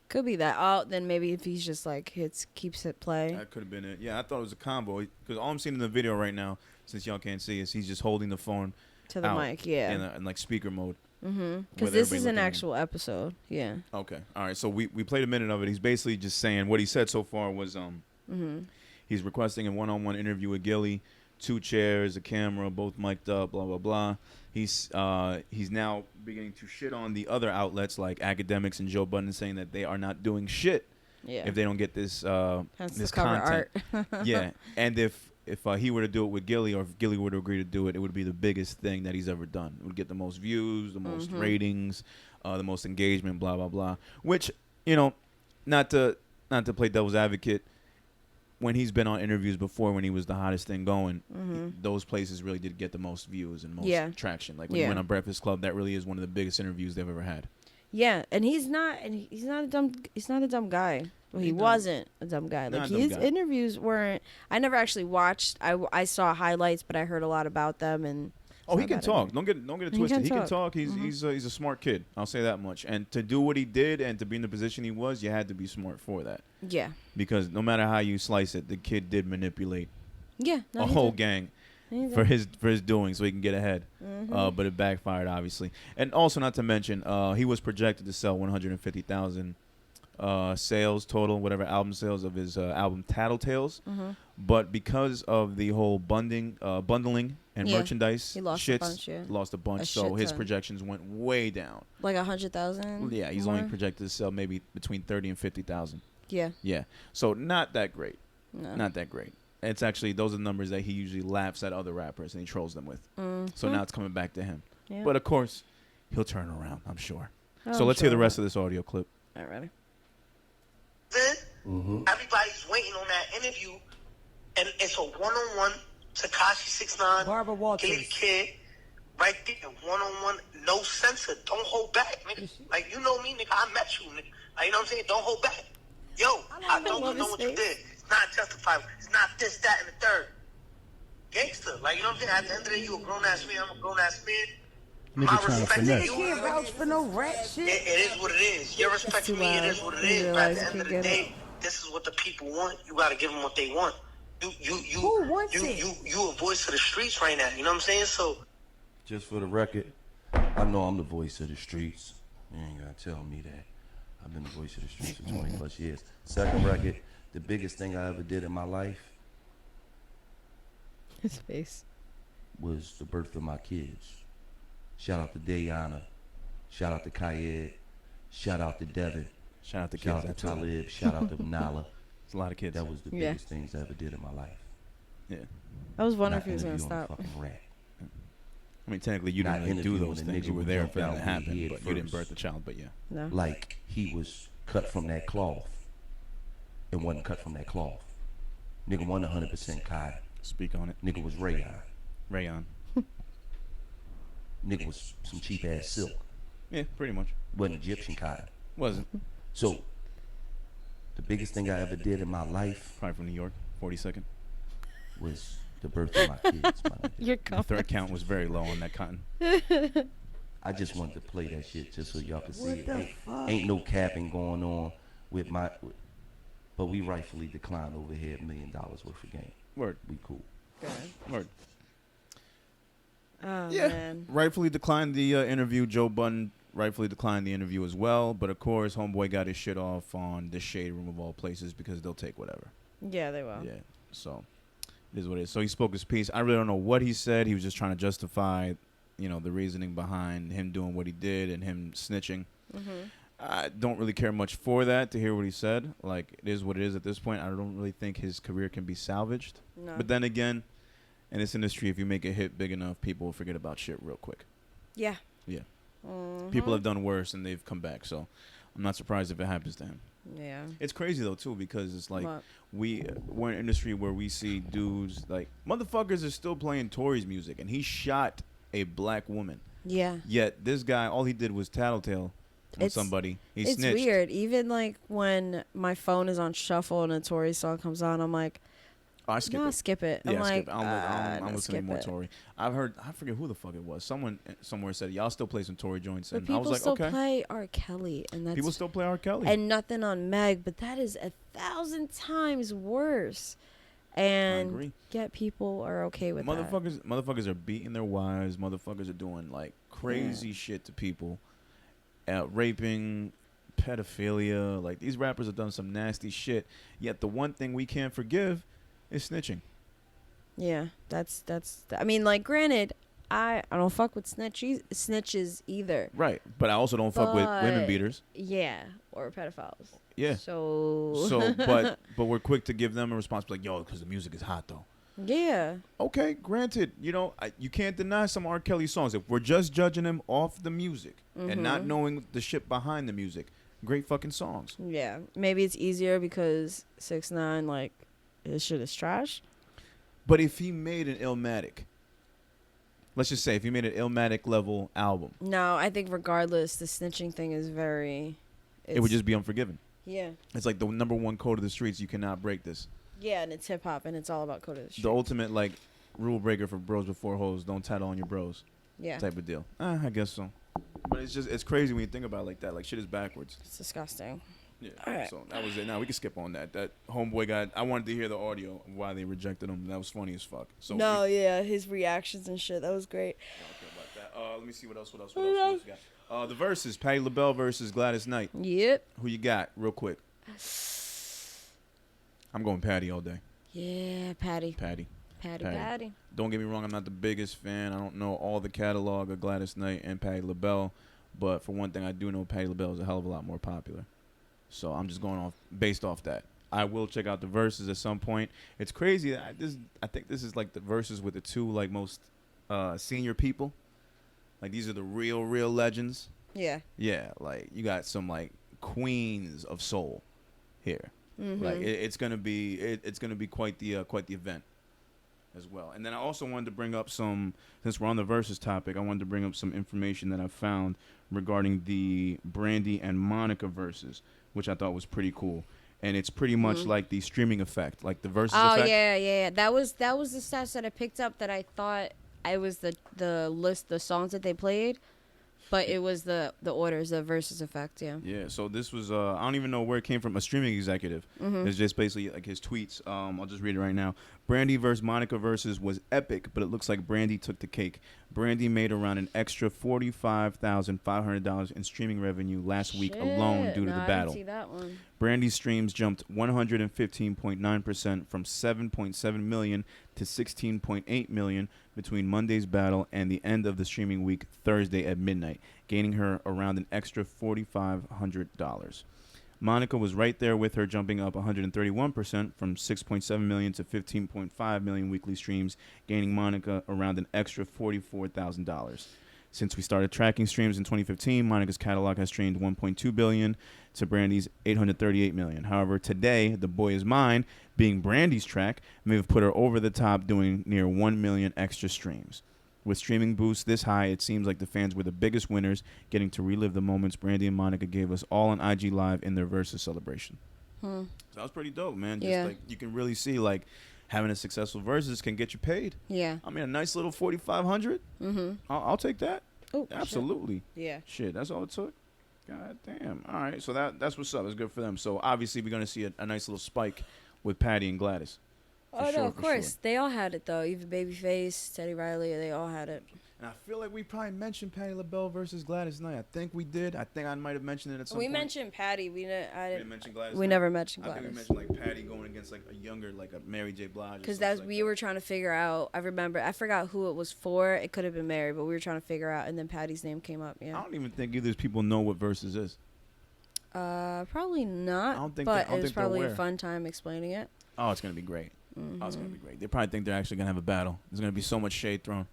Could be that. Oh, then maybe if he's just like keeps it play. That could have been it. Yeah, I thought it was a combo. Because all I'm seeing in the video right now, since y'all can't see, is he's just holding the phone to the mic, yeah. In like speaker mode. Because this is an actual episode, yeah. Okay. All right, so we played a minute of it. He's basically just saying, what he said so far was he's requesting a one-on-one interview with Gillie, 2 chairs, a camera, both mic'd up, blah, blah, blah. He's now beginning to shit on the other outlets like Academics and Joe Budden, saying that they are not doing shit if they don't get this this content. Art. Yeah, and if he were to do it with Gillie, or if Gillie were to agree to do it, it would be the biggest thing that he's ever done. It would get the most views, the most ratings, the most engagement, blah, blah, blah. Which, not to play devil's advocate, when he's been on interviews before, when he was the hottest thing going, those places really did get the most views and most traction. Like when he went on Breakfast Club, that really is one of the biggest interviews they've ever had. Yeah, and he's not a dumb guy. Well, he wasn't a dumb guy. Like his interviews weren't. I never actually watched. I saw highlights, but I heard a lot about them. And he can talk. Don't get it twisted. He can talk. He's a smart kid. I'll say that much. And to do what he did and to be in the position he was, you had to be smart for that. Yeah. Because no matter how you slice it, the kid did manipulate. Yeah. A whole gang. For his doing, so he can get ahead, but it backfired obviously. And also, not to mention, he was projected to sell 150,000 sales total, whatever album sales of his album Tattletales. But because of the whole bundling and merchandise, he lost a bunch. Yeah. Lost a bunch. So his projections went way down. Like 100,000. Yeah, he's only projected to sell maybe between 30 and 50,000. Yeah. Yeah. So not that great. No. Not that great. It's actually, those are the numbers that he usually laughs at other rappers and he trolls them with. So now it's coming back to him. Yeah. But of course, he'll turn around, I'm sure. So let's hear the rest of this audio clip. All right, ready? Everybody's waiting on that interview, and it's a one-on-one. Tekashi 6ix9ine, Barbara Walters, Gillie Da Kid, right there, one-on-one, no censor. Don't hold back, nigga. Like, you know me, nigga. I met you, nigga. Like, you know what I'm saying? Don't hold back. Yo, I know you know what you did. It's not justifiable. It's not this, that, and the third. Gangster. Like, you know what I'm saying? At the end of the day, you a grown-ass man. I'm a grown-ass man. My respect to you. Can't vouch for no rat shit. It is what it is. Your respect to me, it is what it is. But at the end of the day, this is what the people want. You got to give them what they want. You a voice of the streets right now. You know what I'm saying? So, just for the record, I know I'm the voice of the streets. You ain't gotta tell me that. I've been the voice of the streets for 20 plus years. Second record, the biggest thing I ever did in my life. His face. Was the birth of my kids. Shout out to Dayana. Shout out to Kayed. Shout out to Devin. Shout out to kids. Shout out to Talib. Shout out to Nala. It's a lot of kids. That was the biggest things I ever did in my life. Yeah. I was wondering if he was going to stop. I mean, technically, you didn't really do those things. You were there for that to happen, but you didn't birth the child, but yeah. No. Like, he was cut from that cloth and wasn't cut from that cloth. Nigga wasn't 100% cotton. Speak on it. Nigga was rayon. Rayon. Nigga was some cheap-ass silk. Yeah, pretty much. Wasn't Egyptian cotton. Wasn't. So, the biggest thing I ever did in my life... Probably from New York, 42nd. ...was the birth of my kids. The third count was very low on that cotton. I just wanted to play that shit just so y'all could see it. Ain't no capping going on with my... But we rightfully declined over here $1 million worth of game. Word. We cool. Word. Oh, yeah. Man. Rightfully declined the interview. Joe Budden rightfully declined the interview as well. But of course, homeboy got his shit off on the Shade Room of all places because they'll take whatever. Yeah, they will. Yeah. So it is what it is. So he spoke his piece. I really don't know what he said. He was just trying to justify, the reasoning behind him doing what he did and him snitching. I don't really care much for that, to hear what he said. Like, it is what it is at this point. I don't really think his career can be salvaged. No. But then again, in this industry, if you make a hit big enough, people will forget about shit real quick. Yeah. Yeah. People have done worse and they've come back. So I'm not surprised if it happens to him. Yeah. It's crazy, though, too, because it's like we're in an industry where we see dudes, like, motherfuckers are still playing Tory's music, and he shot a black woman. Yeah. Yet this guy, all he did was tattletale on somebody. He snitched. It's weird. Even, like, when my phone is on shuffle and a Tory song comes on, I'm like, I skip it. Skip it. Yeah, I'm like, skip it. I'm listening more Tory. I've heard, I forget who the fuck it was. Someone somewhere said, y'all still play some Tory joints. But and I was like, people still play R. Kelly. And that's people still play R. Kelly. And nothing on Meg, but that is 1,000 times worse. And yet people are okay with that. Motherfuckers are beating their wives. Motherfuckers are doing, like, crazy shit to people. Raping, pedophilia. Like, these rappers have done some nasty shit. Yet the one thing we can't forgive is snitching. Yeah, that's. I mean, like, granted, I don't fuck with snitches either. Right, but I also don't fuck with women beaters. Yeah, or pedophiles. Yeah. So but we're quick to give them a response, like, yo, because the music is hot though. Yeah. Okay, granted, you can't deny some R. Kelly songs. If we're just judging him off the music and not knowing the shit behind the music, great fucking songs. Yeah, maybe it's easier because 6ix9ine, like, his shit is trash. But if he made an Illmatic, let's just say if you made an Illmatic level album, No, I think regardless, the snitching thing is very. it would just be Unforgiven. Yeah. It's like the number one code of the streets. You cannot break this. Yeah, and it's hip hop, and it's all about code of the street. The ultimate like rule breaker for bros before hoes. Don't tattle on your bros. Yeah. Type of deal. I guess so. But it's crazy when you think about it like that. Like shit is backwards. It's disgusting. Yeah. All right. So that was it. Now we can skip on that. That homeboy got. I wanted to hear the audio of why they rejected him. That was funny as fuck. So No, yeah, his reactions and shit. That was great. I don't care about that. Let me see what else we got. The verses. Patti LaBelle versus Gladys Knight. Yep. Who you got? Real quick. I'm going Patty all day. Yeah, Patty. Patty. Don't get me wrong, I'm not the biggest fan. I don't know all the catalog of Gladys Knight and Patti LaBelle, but for one thing, I do know Patti LaBelle is a hell of a lot more popular. So I'm just going based off that. I will check out the verses at some point. It's crazy. I think this is like the verses with the two like most senior people. Like these are the real legends. Yeah. Yeah, like you got some like queens of soul here. Mm-hmm. Like it's gonna be quite the event as well. And then I also wanted to bring up some, since we're on the versus topic, I wanted to bring up some information that I found regarding the Brandy and Monica versus, which I thought was pretty cool. And it's pretty much like the streaming effect, like the versus effect. Oh yeah. That was the stats that I picked up that I thought I was the list, the songs that they played. But it was the orders, the versus effect, yeah. Yeah, so this was, I don't even know where it came from, a streaming executive. It's just basically like his tweets. I'll just read it right now. Brandy versus Monica versus was epic, but it looks like Brandy took the cake. Brandy made around an extra $45,500 in streaming revenue last week alone due to the battle. I didn't see that one. Brandy's streams jumped 115.9% from 7.7 million to 16.8 million between Monday's battle and the end of the streaming week Thursday at midnight, gaining her around an extra $4,500. Monica was right there with her, jumping up 131% from 6.7 million to 15.5 million weekly streams, gaining Monica around an extra $44,000. Since we started tracking streams in 2015, Monica's catalog has streamed 1.2 billion to Brandy's 838 million. However, today, The Boy Is Mine, being Brandy's track, may have put her over the top, doing near 1 million extra streams. With streaming boosts this high, it seems like the fans were the biggest winners, getting to relive the moments Brandy and Monica gave us all on IG Live in their Versus celebration. So that was pretty dope, man. Just like you can really see, like, having a successful Versus can get you paid. Yeah. I mean, a nice little 4,500. I'll take that. Oh, absolutely. Shit. Yeah. Shit, that's all it took. God damn. All right, so that's what's up. It's good for them. So obviously we're gonna see a nice little spike with Patty and Gladys. Oh no, of course they all had it though. Even Babyface, Teddy Riley, they all had it. And I feel like we probably mentioned Patti LaBelle versus Gladys Knight. I think we did. I think I might have mentioned it at some point. We mentioned Patty. We didn't mention Gladys. We never mentioned Gladys. I think we mentioned like Patty going against like a younger, like a Mary J. Blige. Because we were trying to figure out. I forgot who it was for. It could have been Mary, but we were trying to figure out. And then Patty's name came up. Yeah. I don't even think either people know what Versus is. Probably not. I don't think. But it was probably a fun time explaining it. Oh, it's gonna be great. Oh, it's gonna be great. They probably think they're actually gonna have a battle. There's gonna be so much shade thrown.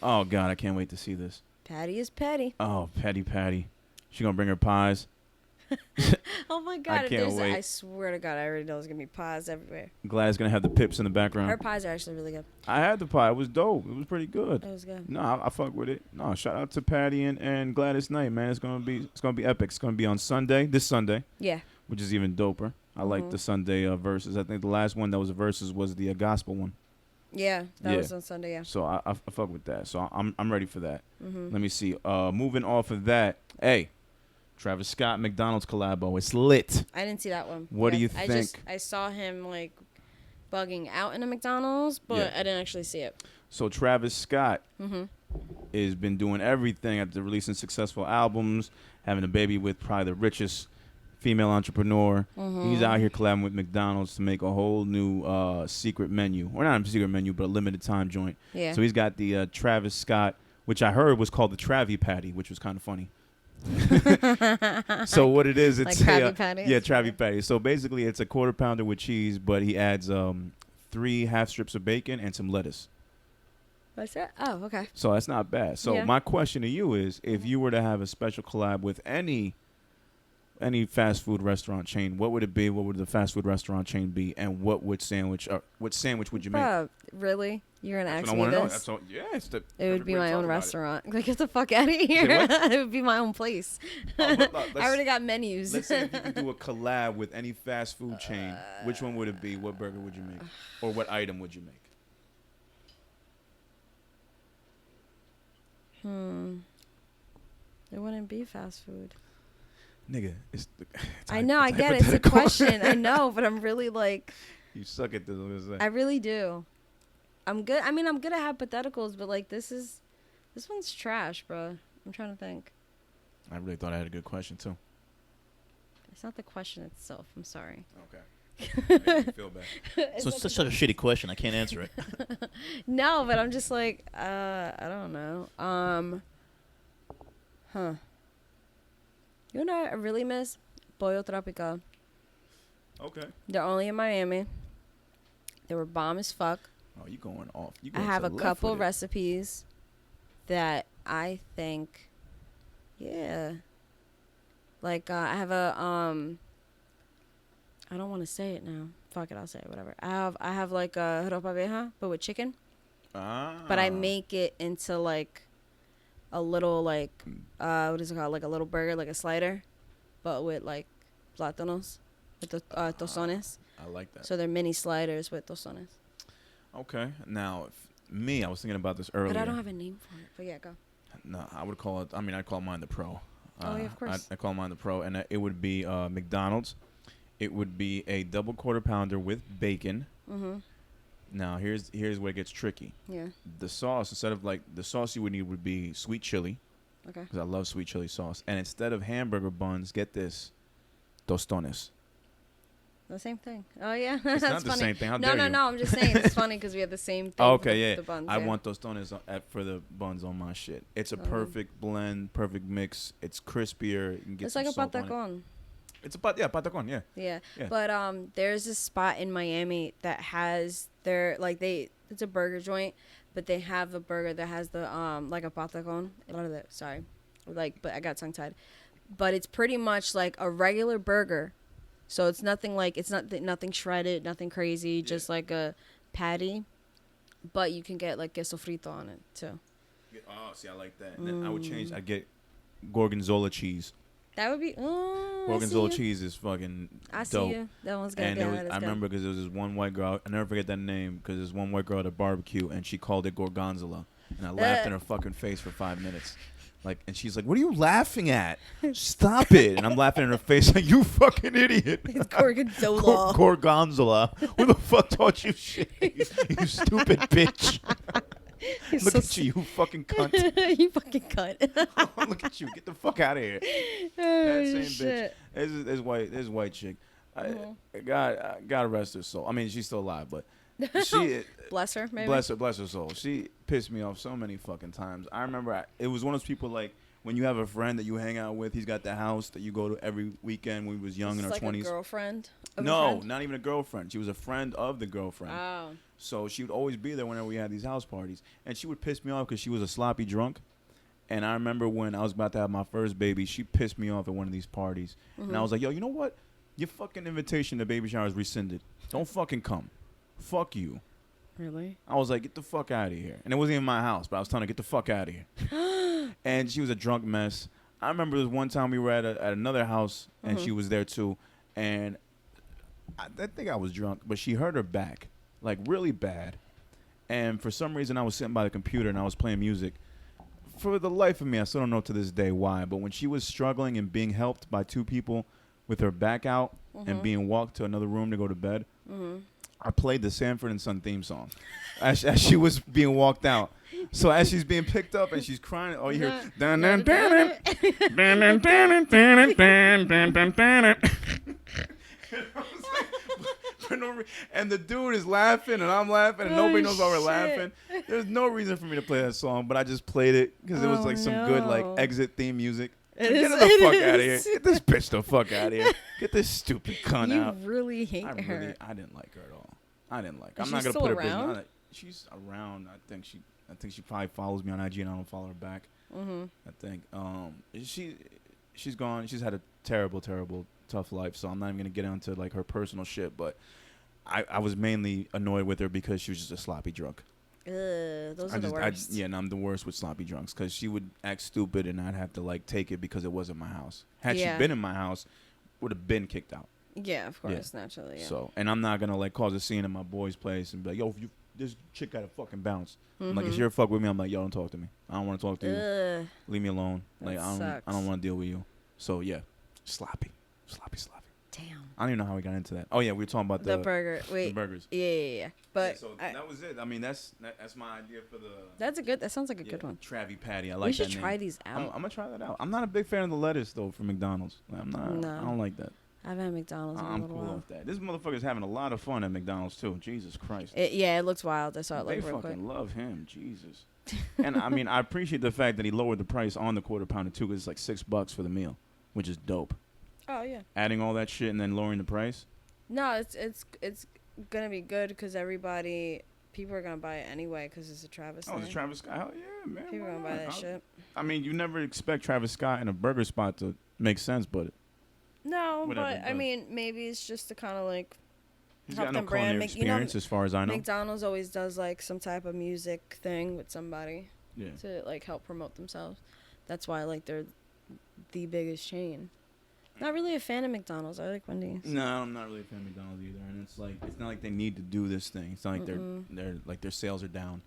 Oh God, I can't wait to see this. Patty is petty. Oh, Patty. She gonna bring her pies. Oh my God! I can't wait. I swear to God, I already know there's gonna be pies everywhere. Gladys gonna have the pips in the background. Her pies are actually really good. I had the pie. It was dope. It was pretty good. It was good. No, I fuck with it. No, shout out to Patty and Gladys Knight, man. It's gonna be epic. It's gonna be on Sunday. This Sunday. Yeah. Which is even doper. I like the Sunday verses. I think the last one that was a verses was the gospel one. Yeah, that was on Sunday. Yeah. So I fuck with that. So I'm ready for that. Let me see. Moving off of that, hey, Travis Scott McDonald's collabo. It's lit. I didn't see that one. What do you think? I saw him like bugging out in a McDonald's, but I didn't actually see it. So Travis Scott has been doing everything after releasing successful albums, having a baby with probably the richest female entrepreneur. He's out here collabing with McDonald's to make a whole new secret menu, or not a secret menu, but a limited time joint. Yeah. So he's got the Travis Scott, which I heard was called the Travie Patty, which was kind of funny. So what it is, it's like Krabby Patty. Yeah, Travie Patty. So basically, it's a quarter pounder with cheese, but he adds 3 half strips of bacon and some lettuce. What's that? Oh, okay. So that's not bad. So my question to you is, if you were to have a special collab with any any fast food restaurant chain, what would it be? What would the fast food restaurant chain be? And what sandwich would you make? Bruh, really? You're gonna That's ask what I me want to know. this? That's all, yeah, it's the It would be perfect way to my talk own about it. restaurant. Like, get the fuck out of here. what? It would be my own place. I already got menus. Let's say if you could do a collab with any fast food chain, which one would it be? What burger would you make? Or what item would you make? It wouldn't be fast food. Nigga, I know, I get it. It's a hypothetical. question. I know, but I'm really like, You suck at this. I'm gonna say. I really do. I'm good. I mean, I'm good at hypotheticals, but like, this one's trash, bro. I'm trying to think. I really thought I had a good question too. It's not the question itself. I'm sorry. Okay. Made me feel bad. So it's such a shitty question. I can't answer it. No, but I'm just like, I don't know. You know what I really miss? Pollo Tropical. Okay. They're only in Miami. They were bomb as fuck. Oh, you going off? You I going have to a the left couple with it. recipes that I think, yeah. Like, I have a, I don't want to say it now. Fuck it, I'll say it, whatever. I have like a ropa vieja, but with chicken. Ah. But I make it into like a little like, what is it called? Like a little burger, like a slider, but with like plátanos, with the tostones. I like that. So they're mini sliders with tostones. Okay. Now, I was thinking about this earlier. But I don't have a name for it. But yeah, go. No, I would call it. I mean, I'd call mine the Pro. Oh, yeah, of course. I call mine the Pro, and it would be McDonald's. It would be a double quarter pounder with bacon. Mm-hmm. Now, here's where it gets tricky. Yeah. The sauce, instead of like the sauce you would need would be sweet chili, Okay. because I love sweet chili sauce. And instead of hamburger buns, get this, tostones. The same thing. Oh yeah, It's that's not the funny. same thing. How no, dare no, you? no. I'm just saying it's funny because we have the same thing. Oh, for okay, yeah. The buns, I yeah. want tostones for the buns on my shit. It's a Oh. perfect blend, perfect mix. It's crispier. You can get It's some like a salt on it. patacon. It's a patacon, yeah. Yeah. Yeah. But there's this spot in Miami that has it's a burger joint, but they have a burger that has the like a patacon. Sorry, like, but I got tongue tied. But it's pretty much like a regular burger. So it's nothing like, it's not nothing shredded, nothing crazy, just like a patty. But you can get like queso frito on it too. Oh, see, I like that. And then I would change. I'd get gorgonzola cheese. That would be. Oh, Gorgonzola cheese is fucking I see dope. you. That one's good. And Yeah, it was, that is I good. remember because there was this one white girl. I never forget that name because there's one white girl at a barbecue and she called it gorgonzola, and I laughed in her fucking face for 5 minutes. Like, and she's like, "What are you laughing at? Stop it!" And I'm laughing in her face like, "You fucking idiot!" It's gorgonzola. Gorgonzola. Who the fuck taught you shit? You stupid bitch. Look at you, you fucking cunt. You fucking cunt. Look at you. Get the fuck out of here. That same bitch. This white chick. God rest her soul. I mean, she's still alive, but she Bless her, maybe. bless her soul. She pissed me off so many fucking times. I remember it was one of those people like when you have a friend that you hang out with. He's got the house that you go to every weekend when we was young in our like 20s. A girlfriend. Of a No, friend? not even a girlfriend. She was a friend of the girlfriend. Oh. So she would always be there whenever we had these house parties. And she would piss me off because she was a sloppy drunk. And I remember when I was about to have my first baby, she pissed me off at one of these parties. And I was like, yo, you know what? Your fucking invitation to baby shower is rescinded. Don't fucking come. Fuck you. Really? I was like, get the fuck out of here. And it wasn't even my house, but I was telling her, get the fuck out of here. And she was a drunk mess. I remember there was one time we were at another house, and she was there too. And I think I was drunk, but she hurt her back, like really bad. And for some reason, I was sitting by the computer, and I was playing music. For the life of me, I still don't know to this day why, but when she was struggling and being helped by two people with her back out and being walked to another room to go to bed, I played the Sanford and Son theme song as she was being walked out. So as she's being picked up and she's crying, all you hear, dun dun dun dun dun dun dun dun dun dun. And the dude is laughing and I'm laughing and nobody knows why we're laughing. There's no reason for me to play that song, but I just played it because it was like some good like exit theme music. Get her the fuck out of here. Get this bitch the fuck out of here. Get this stupid cunt out. You really hate I her. didn't like her at all. I didn't like her. Is I'm not she gonna still put her around? business on it. She's around. I think she probably follows me on IG and I don't follow her back. I think she's gone. She's had a terrible, tough life. So I'm not even gonna get into like her personal shit. But I was mainly annoyed with her because she was just a sloppy drunk. Those are the worst. And I'm the worst with sloppy drunks because she would act stupid and I'd have to like take it because it wasn't my house. Had she been in my house, would have been kicked out. Yeah, of course, naturally. Yeah. So, and I'm not gonna like cause a scene in my boy's place and be like, yo, this chick gotta fucking bounce. I'm like, if you're fuck with me, I'm like, yo, don't talk to me. I don't want to talk to you. Leave me alone. Like, I don't want to deal with you. So yeah, sloppy. Damn. I don't even know how we got into that. Oh yeah, we were talking about the burger. Wait, the burgers. Yeah. But so that was it. I mean, that's my idea for the. That sounds like a good one. Travie Patty. I like. We should that try name. these out. I'm gonna try that out. I'm not a big fan of the lettuce though from McDonald's. I'm not. No. I don't like that. I've had McDonald's in a I'm little cool while. off that. This motherfucker's having a lot of fun at McDonald's too. Jesus Christ. It looks wild. I saw it They like real quick. fucking love him. Jesus. And I mean, I appreciate the fact that he lowered the price on the quarter pounder too, because it's like $6 for the meal, which is dope. Oh yeah. Adding all that shit and then lowering the price. No, it's gonna be good because people are gonna buy it anyway because it's a Travis. Oh, it's a Travis Scott. Hell yeah, man. People are gonna buy that shit. I mean, you never expect Travis Scott in a burger spot to make sense, but No, whatever, but I mean, maybe it's just to kind of like he's help got no them brand. culinary experience as far as I know. McDonald's always does like some type of music thing with somebody Yeah. to like help promote themselves. That's why like they're the biggest chain. Not really a fan of McDonald's. I like Wendy's. No, I'm not really a fan of McDonald's either, and it's not like they need to do this thing. It's not like they're like their sales are down.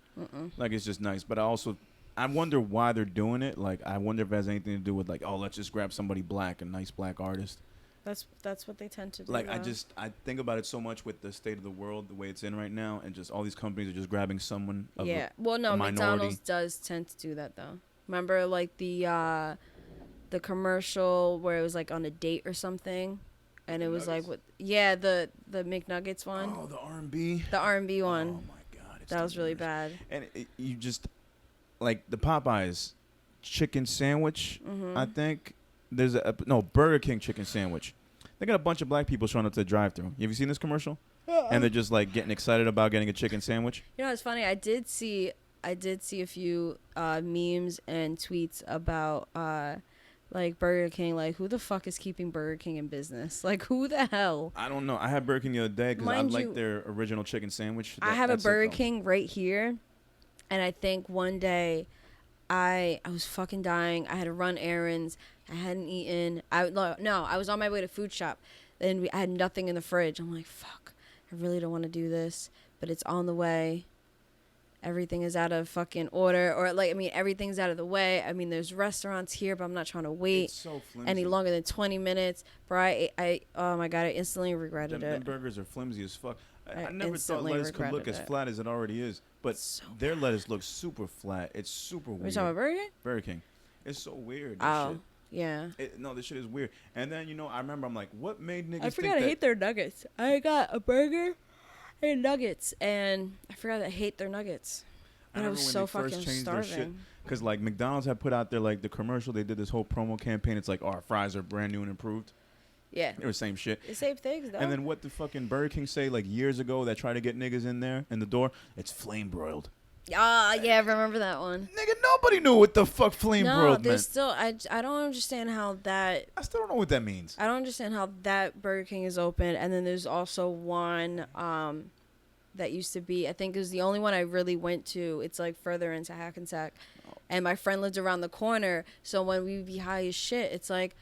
Like it's just nice, but I wonder why they're doing it. Like I wonder if it has anything to do with like, oh, let's just grab somebody black, a nice black artist. That's what they tend to do. Like I think about it so much with the state of the world, the way it's in right now, and just all these companies are just grabbing someone. Well, no, McDonald's does tend to do that though. Remember, like the commercial where it was like on a date or something, and it was like the McNuggets one. Oh, the R&B. The R&B one. Oh my God, that was really bad. And you just like the Popeyes chicken sandwich. I think there's Burger King chicken sandwich. They got a bunch of black people showing up to the drive-thru. Have you seen this commercial? And they're just like getting excited about getting a chicken sandwich. You know, it's funny. I did see a few memes and tweets about like Burger King. Like, who the fuck is keeping Burger King in business? Like, who the hell? I don't know. I had Burger King the other day because I like their original chicken sandwich. I have a Burger King right here, and I think one day I was fucking dying. I had to run errands. I hadn't eaten. I was on my way to food shop, and I had nothing in the fridge. I'm like, fuck. I really don't want to do this, but it's on the way. Everything is out of fucking order, or like, I mean, everything's out of the way. I mean, there's restaurants here, but I'm not trying to wait any longer than 20 minutes. Bro, oh my God, I instantly regretted it. Them burgers are flimsy as fuck. I never thought lettuce could look as flat as it already is, but their lettuce looks super flat. It's super weird. Are you talking about Burger King? Burger King. It's so weird. Oh, yeah. This shit is weird. And then, I remember I'm like, what made niggas I forgot I hate their nuggets. I got a burger and nuggets, and I forgot I hate their nuggets. And I was so fucking starving. Because, like, McDonald's had put out there, like, the commercial. They did this whole promo campaign. It's like, our fries are brand new and improved. Yeah. It was the same shit. The same things, though. And then what the fucking Burger King say, like, years ago that tried to get niggas in there, in the door? It's flame broiled. Ah, yeah, I remember that one. Nigga, nobody knew what the fuck flame broiled meant. Still, I don't understand how that... I still don't know what that means. I don't understand how that Burger King is open. And then there's also one that used to be, I think it was the only one I really went to. It's like further into Hackensack. Oh. And my friend lived around the corner. So when we would be high as shit, it's like,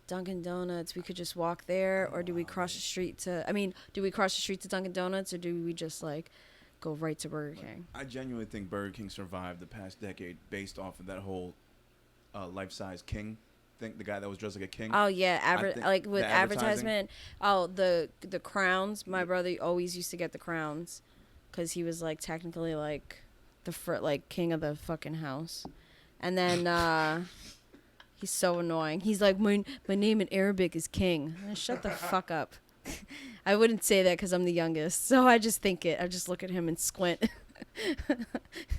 Dunkin' Donuts, we could just walk there. Or do we cross the street to... I mean, do we cross the street to Dunkin' Donuts? Or do we just like... go right to Burger King? I genuinely think Burger King survived the past decade based off of that whole life-size king thing, the guy that was dressed like a king. Oh yeah, like with advertisement. Oh, the crowns. My brother always used to get the crowns because he was like technically like the king of the fucking house. And then he's so annoying. He's like, my name in Arabic is King. Shut the fuck up. I wouldn't say that because I'm the youngest, so I just think it. I just look at him and squint.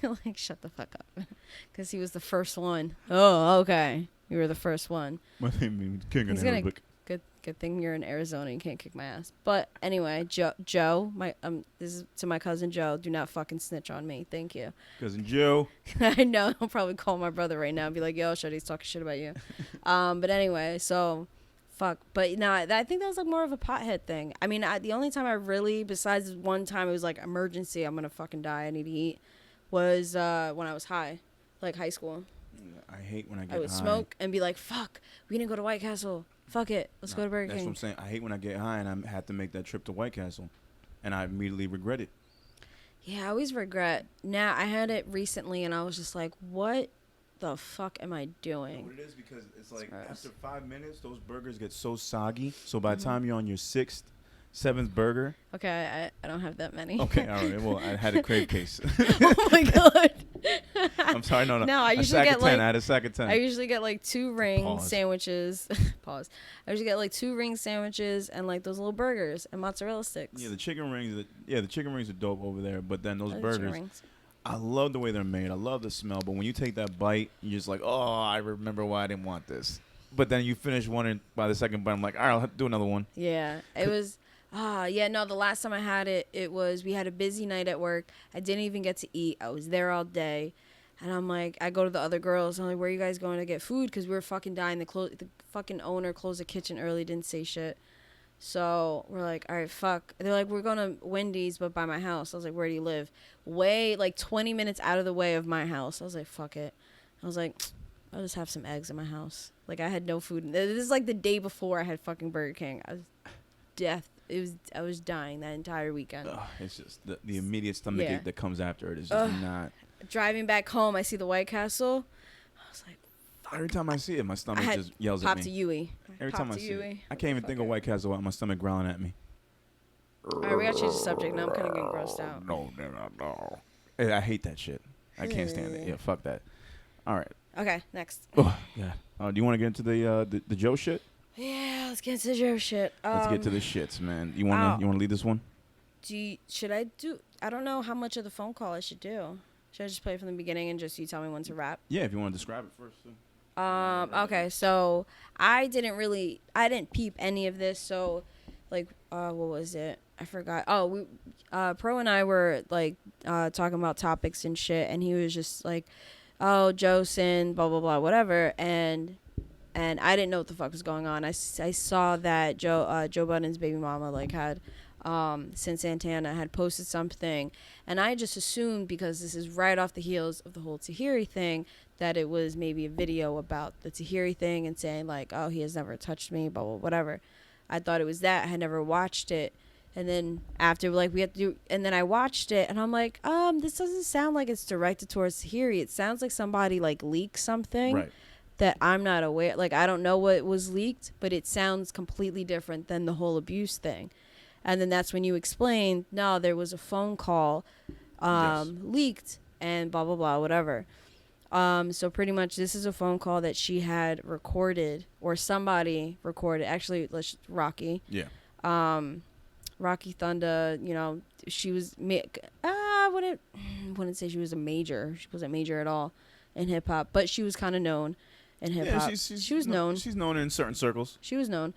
Like, shut the fuck up. Because he was the first one. Oh, okay. You were the first one. My name is King in Arabic. Good thing you're in Arizona. You can't kick my ass. But anyway, Joe, this is to my cousin Joe. Do not fucking snitch on me. Thank you. Cousin Joe. I know. I'll probably call my brother right now and be like, yo, Shuddy's talking shit about you. But anyway, so fuck. But no, I think that was like more of a pothead thing. I mean, the only time I really, besides one time it was like emergency, I'm gonna fucking die, I need to eat, was when I was high, like high school. I hate when I get high. I would smoke and be like, fuck, we didn't go to White Castle. Fuck it. Let's go to Burger King. That's what I'm saying. I hate when I get high and I have to make that trip to White Castle. And I immediately regret it. Yeah, I always regret. Now, I had it recently and I was just like, what the fuck am I doing? What it is, because it's like after 5 minutes, those burgers get so soggy. So by the time you're on your 7th burger. Okay, I don't have that many. Okay, all right. Well, I had a crave case. Oh my God. I'm sorry, no. No, I usually get I had a sack of 10. I usually get like 2 ring sandwiches. Pause. I usually get like 2 ring sandwiches and like those little burgers and mozzarella sticks. Yeah, the chicken rings. The chicken rings are dope over there. But then those burgers, I love the way they're made. I love the smell. But when you take that bite, you're just like, oh, I remember why I didn't want this. But then you finish one, and by the second bite, I'm like, all right, I'll have to do another one. Yeah, it was. The last time I had it was, we had a busy night at work. I didn't even get to eat. I was there all day. And I'm like, I go to the other girls. I'm like, where are you guys going to get food? Because we were fucking dying. The fucking owner closed the kitchen early, didn't say shit. So we're like, all right, fuck. They're like, we're going to Wendy's, but by my house. I was like, where do you live? Way, like 20 minutes out of the way of my house. I was like, fuck it. I was like, I'll just have some eggs in my house. Like, I had no food. This is like the day before I had fucking Burger King. I was I was dying that entire weekend. It's just the immediate stomach ache that comes after it is just not. Driving back home, I see the White Castle. I was like, fuck. Every time I see it, my stomach just yells at me. Pop to Yui. Every time I see it, I can't even think of White Castle without my stomach growling at me. All right, we got to change the subject. Now I'm kind of getting grossed out. No. I hate that shit. I can't stand it. Yeah, fuck that. All right. Okay, next. Oh, yeah. Do you want to get into the Joe shit? Yeah, let's get into the Joe shit. Let's get to the shits, man. You wanna lead this one? Should I do? I don't know how much of the phone call I should do. Should I just play it from the beginning and just you tell me when to wrap? Yeah, if you want to describe it first. Okay, so I didn't peep any of this. So, like, what was it? I forgot. Oh, Pro and I were like talking about topics and shit, and he was just like, "Oh, Joe sinned, blah blah blah, whatever," and I didn't know what the fuck was going on. I saw that Joe Budden's baby mama like had since Santana had posted something, and I just assumed, because this is right off the heels of the whole Tahiri thing, that it was maybe a video about the Tahiri thing and saying like, oh, he has never touched me, blah blah whatever. I thought it was that. I had never watched it, and then after like we had to do, and then I watched it, and I'm like, this doesn't sound like it's directed towards Tahiri. It sounds like somebody like leaked something. Right. That I'm not aware, like I don't know what was leaked, but it sounds completely different than the whole abuse thing. And then that's when you explained, no, there was a phone call leaked and blah, blah, blah, whatever. So pretty much this is a phone call that she had recorded, or somebody recorded. Actually, Rocky. Yeah. Rocky Thunder, she was, I wouldn't say she was a major. She wasn't major at all in hip hop, but she was kind of known in hip hop. Yeah, she was known. She's known in certain circles. She was known.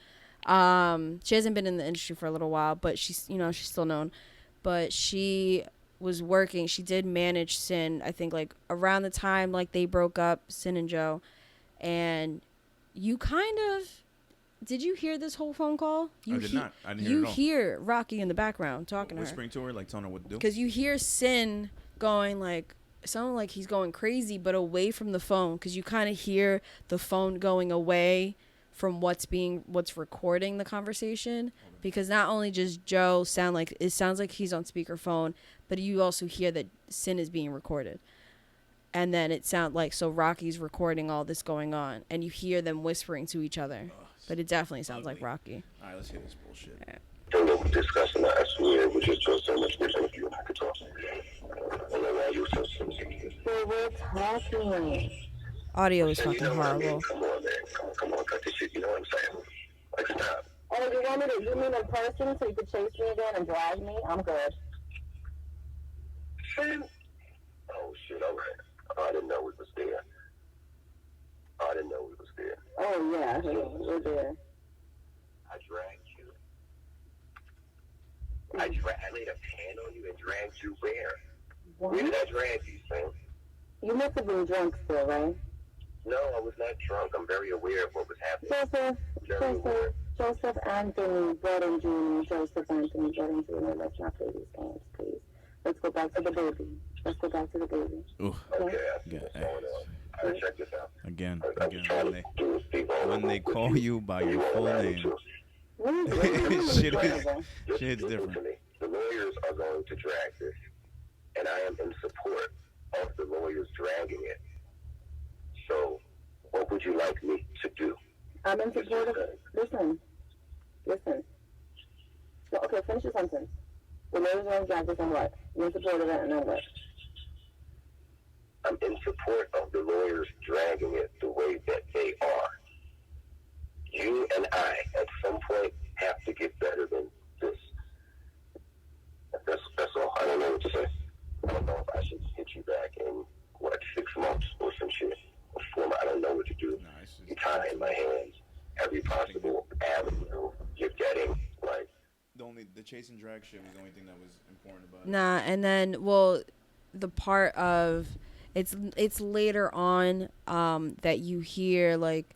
She hasn't been in the industry for a little while, but she's still known. But she was working. She did manage Sin, I think, like around the time like they broke up, Sin and Joe. And you kind of, did you hear this whole phone call? I did not. I didn't hear it at all. You hear Rocky in the background talking to her. Whispering to her, like telling her what to do? Because you hear Sin going like, sounding like he's going crazy, but away from the phone, because you kind of hear the phone going away from what's recording the conversation. Because not only does Joe sound like, it sounds like he's on speakerphone, but you also hear that Sin is being recorded. And then it sounds like, so Rocky's recording all this going on, and you hear them whispering to each other. But it definitely sounds like Rocky. All right, let's hear this bullshit. Yeah. Thing that we're discussing, I swear it would just feel so much different if you and I could talk. We're talking. Audio is fucking horrible. Come on, man. Come on, cut this shit. You know what I'm saying? Like, stop. Oh, you want me to, you mean in person so you could chase me again and drag me? I'm good. Sin? Oh, shit, all right. I didn't know it was there. Oh, yeah, we're there. I laid a pan on you and dragged you where? What? Where did I drag you, son? You must have been drunk still, right? No, I was not drunk. I'm very aware of what was happening. Joseph Anthony Budden Jr. Joseph Anthony Budden Jr. Let's not play these games, please. Let's go back to the baby. Ooh. Okay, I see what's going on. All right, check this out. Again, I'm trying to do this thing all when over they with call you by your full name, shit's different. Listen to me. The lawyers are going to drag this, and I am in support of the lawyers dragging it. So, what would you like me to do? I'm in support of it. Listen. No, okay, finish your sentence. The lawyers are going to drag this and what? You're in support of it and then what? I'm in support of the lawyers dragging it the way that they are. You and I, at some point, have to get better than this. That's all. I don't know what to say. I don't know if I should hit you back in, 6 months or some shit. Or 4 months. I don't know what to do. You're tying my hands. Every possible avenue you're getting, like... The chase and drag shit was the only thing that was important about it. Nah, and then, the part of... It's later on that you hear, like,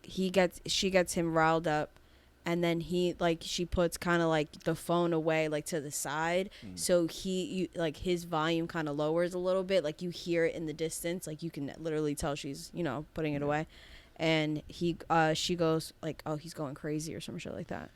she gets him riled up, and then she puts kind of like the phone away, like to the side, so his volume kind of lowers a little bit, like you hear it in the distance, like you can literally tell she's putting it away, and she goes like, oh, he's going crazy or some shit like that,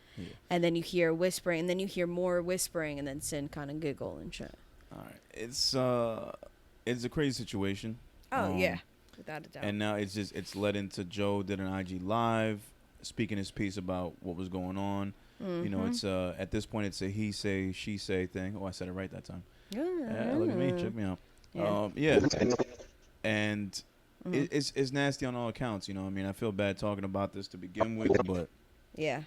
and then you hear whispering, and then you hear more whispering, and then Sin kind of giggle and shit. All right, it's a crazy situation. Oh yeah, without a doubt. And now it's led into Joe did an IG live speaking his piece about what was going on. Mm-hmm. It's at this point it's a he say she say thing. Oh, I said it right that time. Yeah, look at me, check me out. And it's nasty on all accounts. I mean, I feel bad talking about this to begin with, but yeah,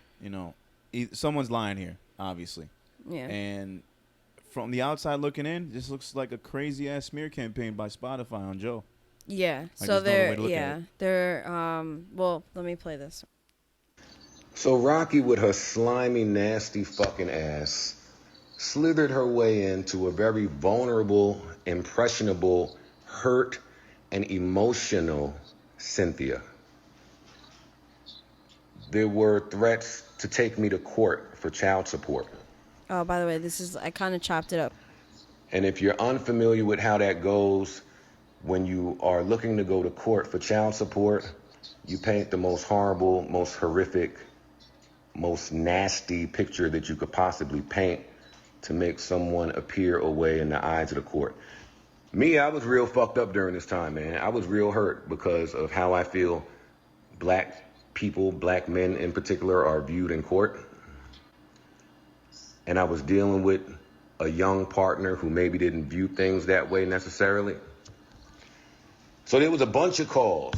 someone's lying here, obviously. Yeah, and from the outside looking in, this looks like a crazy ass smear campaign by Spotify on Joe. Yeah. Like, so they're well, let me play this. So Rocky, with her slimy, nasty fucking ass, slithered her way into a very vulnerable, impressionable, hurt, and emotional Cynthia. There were threats to take me to court for child support. Oh, by the way, I kind of chopped it up. And if you're unfamiliar with how that goes, when you are looking to go to court for child support, you paint the most horrible, most horrific, most nasty picture that you could possibly paint to make someone appear away in the eyes of the court. Me, I was real fucked up during this time, man. I was real hurt because of how I feel black people, black men in particular, are viewed in court. And I was dealing with a young partner who maybe didn't view things that way necessarily. So there was a bunch of calls.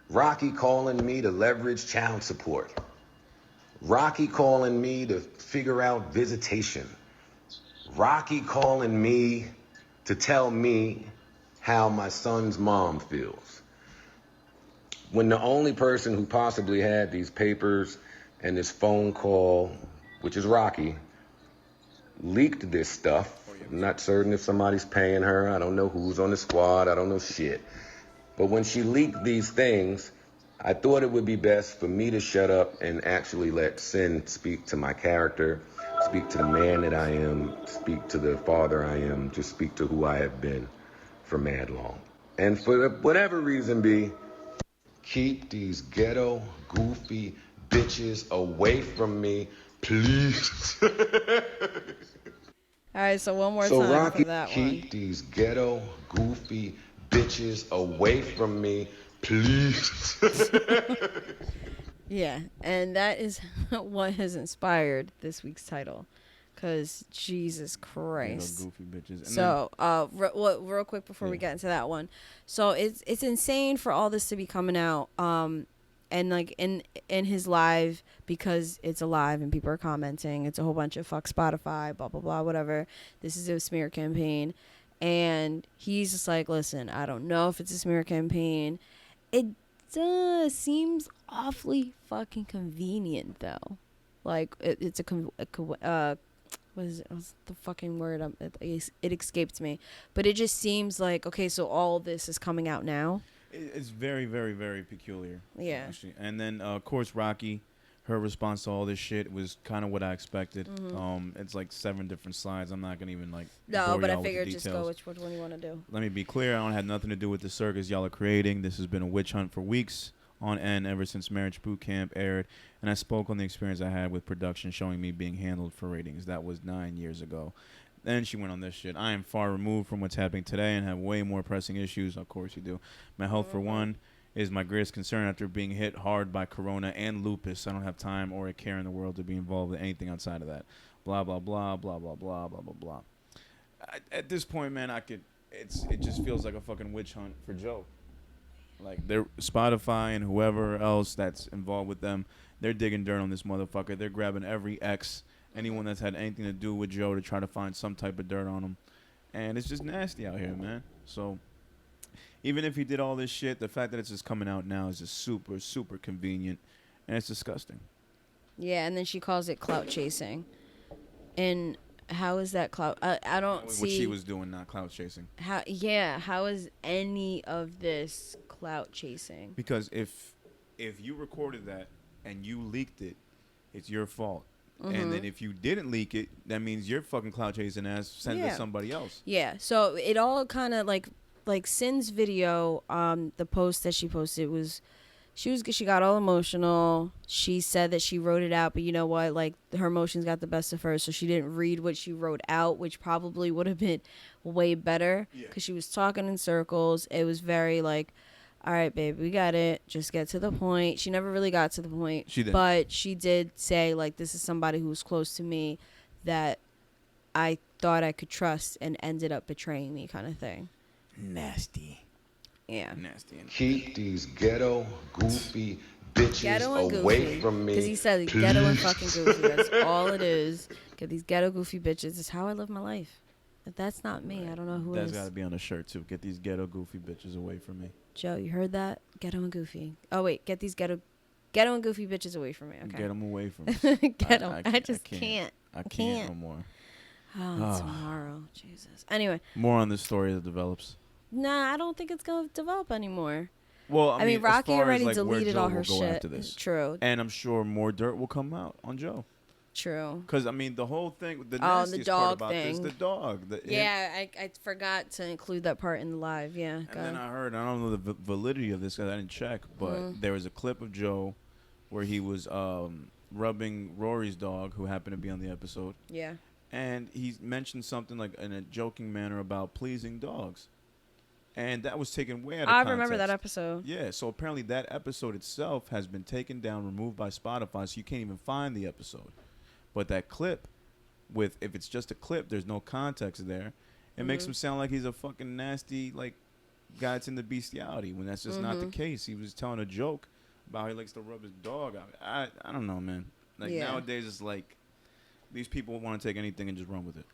Rocky calling me to leverage child support. Rocky calling me to figure out visitation. Rocky calling me to tell me how my son's mom feels. When the only person who possibly had these papers and this phone call, which is Rocky, leaked this stuff. I'm not certain if somebody's paying her. I don't know who's on the squad. I don't know shit. But when she leaked these things, I thought it would be best for me to shut up and actually let Sin speak to my character, speak to the man that I am, speak to the father I am, just speak to who I have been for mad long. And for whatever reason be, keep these ghetto, goofy bitches away from me, please. All right, so one more so time Rocky, for that keep one. these ghetto, goofy bitches away from me, please. Yeah, and that is what has inspired this week's title, because Jesus Christ. Goofy bitches. And so, real quick before we get into that one, so it's insane for all this to be coming out, and like in his live, because it's a live and people are commenting. It's a whole bunch of fuck Spotify, blah blah blah, whatever. This is a smear campaign, and he's just like, listen, I don't know if it's a smear campaign. It seems awfully fucking convenient though. Like it's a what's the fucking word? It escaped me. But it just seems like, okay, so all this is coming out now. It's very, very, very peculiar. Yeah. Actually. And then, of course, Rocky, her response to all this shit was kind of what I expected. It's like 7 different slides. I'm not going to even, like, no, but I figured figured just go which one you want to do. Let me be clear. I don't have nothing to do with the circus y'all are creating. This has been a witch hunt for weeks on end ever since Marriage Boot Camp aired. And I spoke on the experience I had with production showing me being handled for ratings. That was 9 years ago. Then she went on this shit. I am far removed from what's happening today and have way more pressing issues. Of course you do. My health, for one, is my greatest concern after being hit hard by corona and lupus. I don't have time or a care in the world to be involved with anything outside of that. Blah, blah, blah, blah, blah, blah, blah, blah, blah. At this point, man, it just feels like a fucking witch hunt for Joe. Like, they're Spotify and whoever else that's involved with them, they're digging dirt on this motherfucker. They're grabbing every ex, anyone that's had anything to do with Joe, to try to find some type of dirt on him. And it's just nasty out here, man. So even if he did all this shit, the fact that it's just coming out now is just super, super convenient. And it's disgusting. Yeah, and then she calls it clout chasing. And how is that clout? I don't see... What she was doing, not clout chasing. How is any of this clout chasing? Because if you recorded that and you leaked it, it's your fault. And then if you didn't leak it, that means you're fucking clout chasing ass sent to somebody else. Yeah, so it all kind of like Sin's video, the post that she posted was she got all emotional. She said that she wrote it out, but you know what? Like, her emotions got the best of her, so she didn't read what she wrote out, which probably would have been way better because she was talking in circles. It was very like, all right, babe, we got it. Just get to the point. She never really got to the point. She did. But she did say, like, this is somebody who was close to me that I thought I could trust and ended up betraying me, kind of thing. Nasty. Yeah. Nasty. Keep these ghetto, goofy bitches Ghetto and away goofy. from me. Because he said ghetto and fucking goofy. That's all it is. Get these ghetto, goofy bitches. It's how I live my life. If that's not me, I don't know who That's is. got to be on the shirt, too. Get these ghetto, goofy bitches away from me. Joe, you heard that? Ghetto and goofy. Oh, wait. Get these ghetto and goofy bitches away from me. Okay. Get them away from me. Get them. I just can't. I can't no more. Oh, tomorrow. Jesus. Anyway. More on this story as it develops. Nah, I don't think it's going to develop anymore. Well, I mean, Rocky already deleted all her shit. After this. True. And I'm sure more dirt will come out on Joe. True. Because, I mean, the whole thing, the nastiest part about this, the dog. I forgot to include that part in the live. Yeah. And then I heard, I don't know the validity of this because I didn't check, but there was a clip of Joe where he was rubbing Rory's dog, who happened to be on the episode. Yeah. And he mentioned something like in a joking manner about pleasing dogs. And that was taken way out of context. I remember that episode. Yeah, so apparently that episode itself has been taken down, removed by Spotify, so you can't even find the episode. But that clip, if it's just a clip, there's no context there. It makes him sound like he's a fucking nasty, like, guy that's into bestiality, when that's just not the case. He was telling a joke about how he likes to rub his dog out. I don't know, man. Like, nowadays it's like these people want to take anything and just run with it.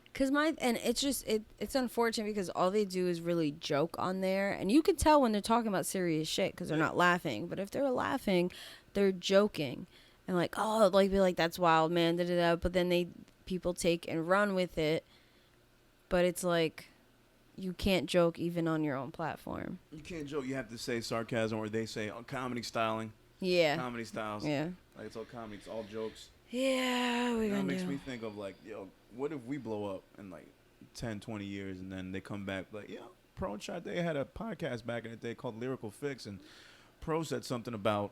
And it's just it's unfortunate because all they do is really joke on there, and you can tell when they're talking about serious shit because they're not laughing. But if they're laughing, they're joking, and like, oh, like be like, that's wild, man, da da da. But then people take and run with it. But it's like, you can't joke even on your own platform. You can't joke. You have to say sarcasm, or they say comedy styling. Yeah. Comedy styles. Yeah. Like, it's all comedy. It's all jokes. Yeah, That makes me think of, like, yo, what if we blow up in, like, 10, 20 years, and then they come back, like, yo, Pro and Sade had a podcast back in the day called Lyrical Fix, and Pro said something about,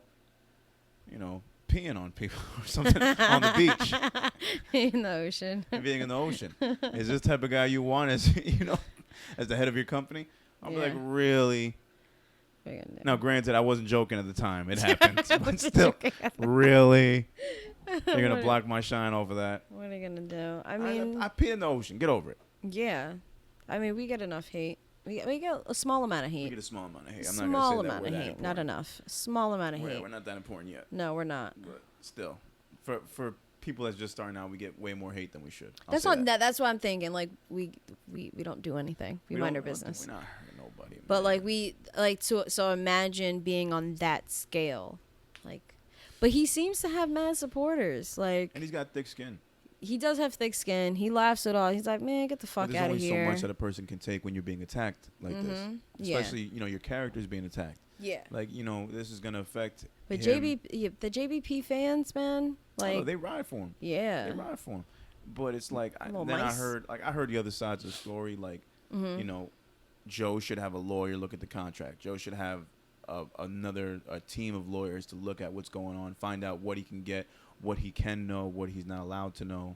you know, peeing on people or something on the beach. In the ocean. Being in the ocean. Is this the type of guy you want as, you know, as the head of your company? I'll be like, really? Now, granted, I wasn't joking at the time. It happened. But still, really? You're going to block my shine over that? What are you going to do? I mean, I pee in the ocean. Get over it. Yeah. I mean, we get enough hate. We get a small amount of hate. We get a small amount of hate. I'm small not going to say amount of hate. Not enough. Small amount of hate. We're not that important yet. No, we're not. But still, for people that's just starting out, we get way more hate than we should. That's what I'm thinking. Like, we don't do anything. We mind our business. We're not hurting nobody. Man. But like so imagine being on that scale, like. But he seems to have mad supporters, like. And he's got thick skin. he does have thick skin. He laughs it all. He's like, man, get the fuck out of here. There's only so much that a person can take when you're being attacked like this. Especially, your character's being attacked. Yeah. Like, this is going to affect But him. the JBP fans, man, like, they ride for him. Yeah. They ride for him. But it's like, I mice. heard the other sides of the story. Like, Joe should have a lawyer look at the contract. Joe should have a team of lawyers to look at what's going on, find out what he can get, what he can know, what he's not allowed to know.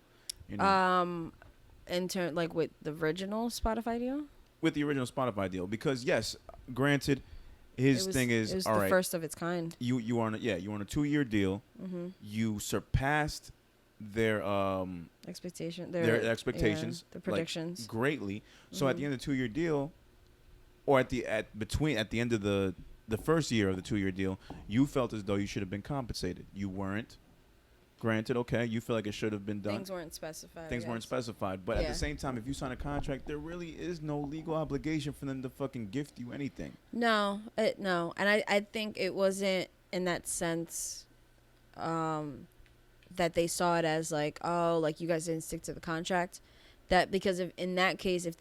In turn, like with the original Spotify deal. With the original Spotify deal, because yes, granted, his thing is it was all the right. First of its kind. You are on a 2-year deal. Mm-hmm. You surpassed their expectations, the predictions, like, greatly. So at the end of the 2-year deal, or at the end of the first year of the 2-year deal, you felt as though you should have been compensated. You weren't. Granted, okay, you feel like it should have been done. Things weren't specified. Weren't specified, but at the same time, if you sign a contract, there really is no legal obligation for them to fucking gift you anything. No, and I think it wasn't in that sense that they saw it as like, oh, like you guys didn't stick to the contract. That because in that case, if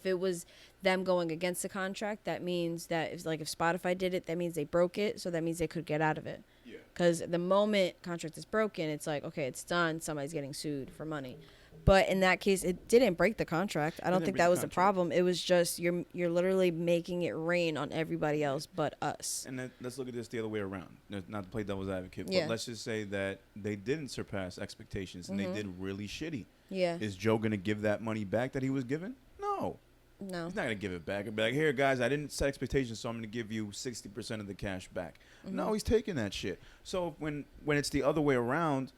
it was them going against the contract, that means that if Spotify did it, that means they broke it, so that means they could get out of it. Yeah. Because the moment contract is broken, it's like, okay, it's done. Somebody's getting sued for money. But in that case, it didn't break the contract. I don't think that was the problem. It was just you're literally making it rain on everybody else but us. And let's look at this the other way around. Not to play devil's advocate, but let's just say that they didn't surpass expectations and they did really shitty. Yeah. Is Joe going to give that money back that he was given? No. He's not going to give it back and be like, here, guys, I didn't set expectations, so I'm going to give you 60% of the cash back. No, he's taking that shit. So when it's the other way around,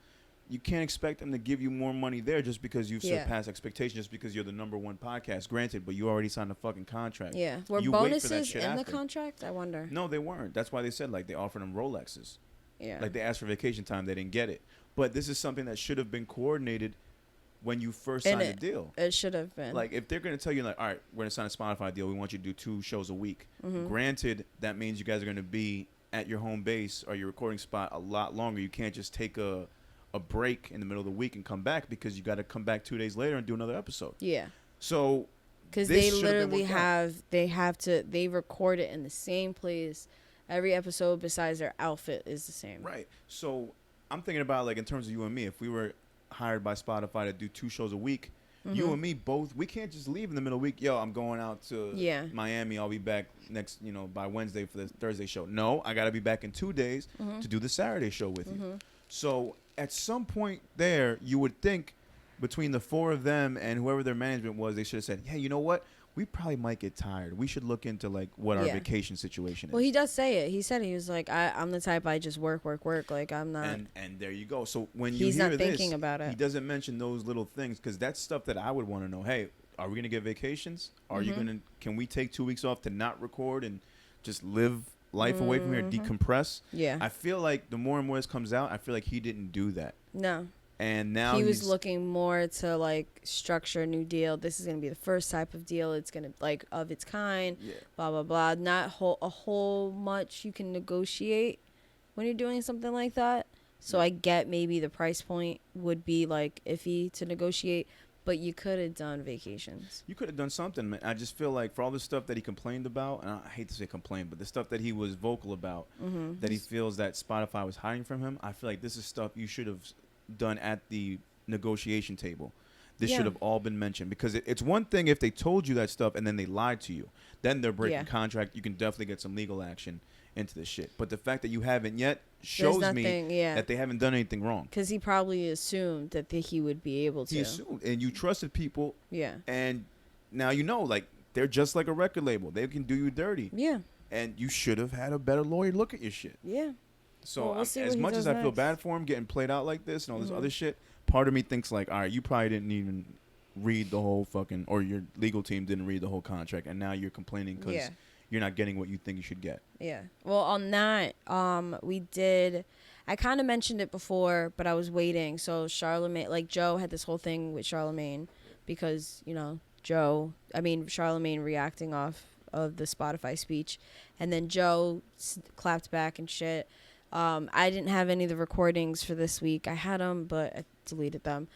you can't expect them to give you more money there just because you've surpassed expectations, just because you're the #1 podcast. Granted, but you already signed a fucking contract. Yeah. Were bonuses in the contract? I wonder. No, they weren't. That's why they said, like, they offered them Rolexes. Yeah. Like, they asked for vacation time. They didn't get it. But this is something that should have been coordinated when you first signed the deal. It should have been. Like, if they're going to tell you, like, all right, we're going to sign a Spotify deal. We want you to do 2 shows a week. Granted, that means you guys are going to be at your home base or your recording spot a lot longer. You can't just take a break in the middle of the week and come back, because you got to come back 2 days later and do another episode. Yeah. So, because they literally they record it in the same place. Every episode besides their outfit is the same. Right. So I'm thinking about, like, in terms of you and me, if we were hired by Spotify to do 2 shows a week, you and me both, we can't just leave in the middle of the week. Yo, I'm going out to Miami. I'll be back next, by Wednesday for the Thursday show. No, I got to be back in 2 days to do the Saturday show with you. So at some point there, you would think between the 4 of them and whoever their management was, they should have said, hey, you know what? We probably might get tired. We should look into, like, what our vacation situation is. Well, he does say it. He said he was like, I'm the type, I just work. Like, I'm not. And there you go. So when he's not thinking about it. He doesn't mention those little things, because that's stuff that I would want to know. Hey, are we going to get vacations? Are you going to, can we take 2 weeks off to not record and just live life away from here, decompress? Yeah. I feel like the more and more this comes out, I feel like he didn't do that. No. And now he was looking more to, like, structure a new deal. This is going to be the first type of deal. It's going to, like, of its kind, blah, blah, blah. Not a whole much you can negotiate when you're doing something like that. So I get maybe the price point would be, like, iffy to negotiate, but you could have done vacations. You could have done something, man. I just feel like for all the stuff that he complained about, and I hate to say complain, but the stuff that he was vocal about, that he feels that Spotify was hiding from him, I feel like this is stuff you should have done at the negotiation table. This should have all been mentioned, because it's one thing if they told you that stuff and then they lied to you. Then they're breaking contract. You can definitely get some legal action into this shit. But the fact that you haven't yet shows me that they haven't done anything wrong. Because he probably assumed that he would be able to. He assumed. And you trusted people. Yeah. And now like, they're just like a record label. They can do you dirty. Yeah. And you should have had a better lawyer look at your shit. Yeah. So as much as I feel bad for him getting played out like this and all this other shit, part of me thinks, like, all right, you probably didn't even read the whole fucking, or your legal team didn't read the whole contract, and now you're complaining because you're not getting what you think you should get. Yeah. Well, on that, I kind of mentioned it before, but I was waiting. So Charlemagne, like, Joe had this whole thing with Charlemagne because, Charlemagne reacting off of the Spotify speech, and then Joe clapped back and shit. I didn't have any of the recordings for this week. I had them, but I deleted them.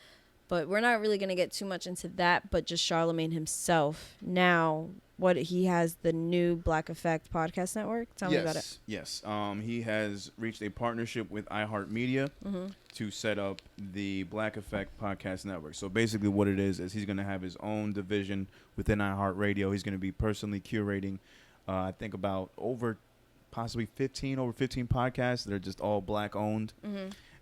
But we're not really going to get too much into that, but just Charlemagne himself. Now, what he has the new Black Effect podcast network. Tell me about it. Yes. He has reached a partnership with iHeartMedia to set up the Black Effect podcast network. So basically what it is he's going to have his own division within iHeartRadio. He's going to be personally curating, I think about over 15 podcasts that are just all Black owned.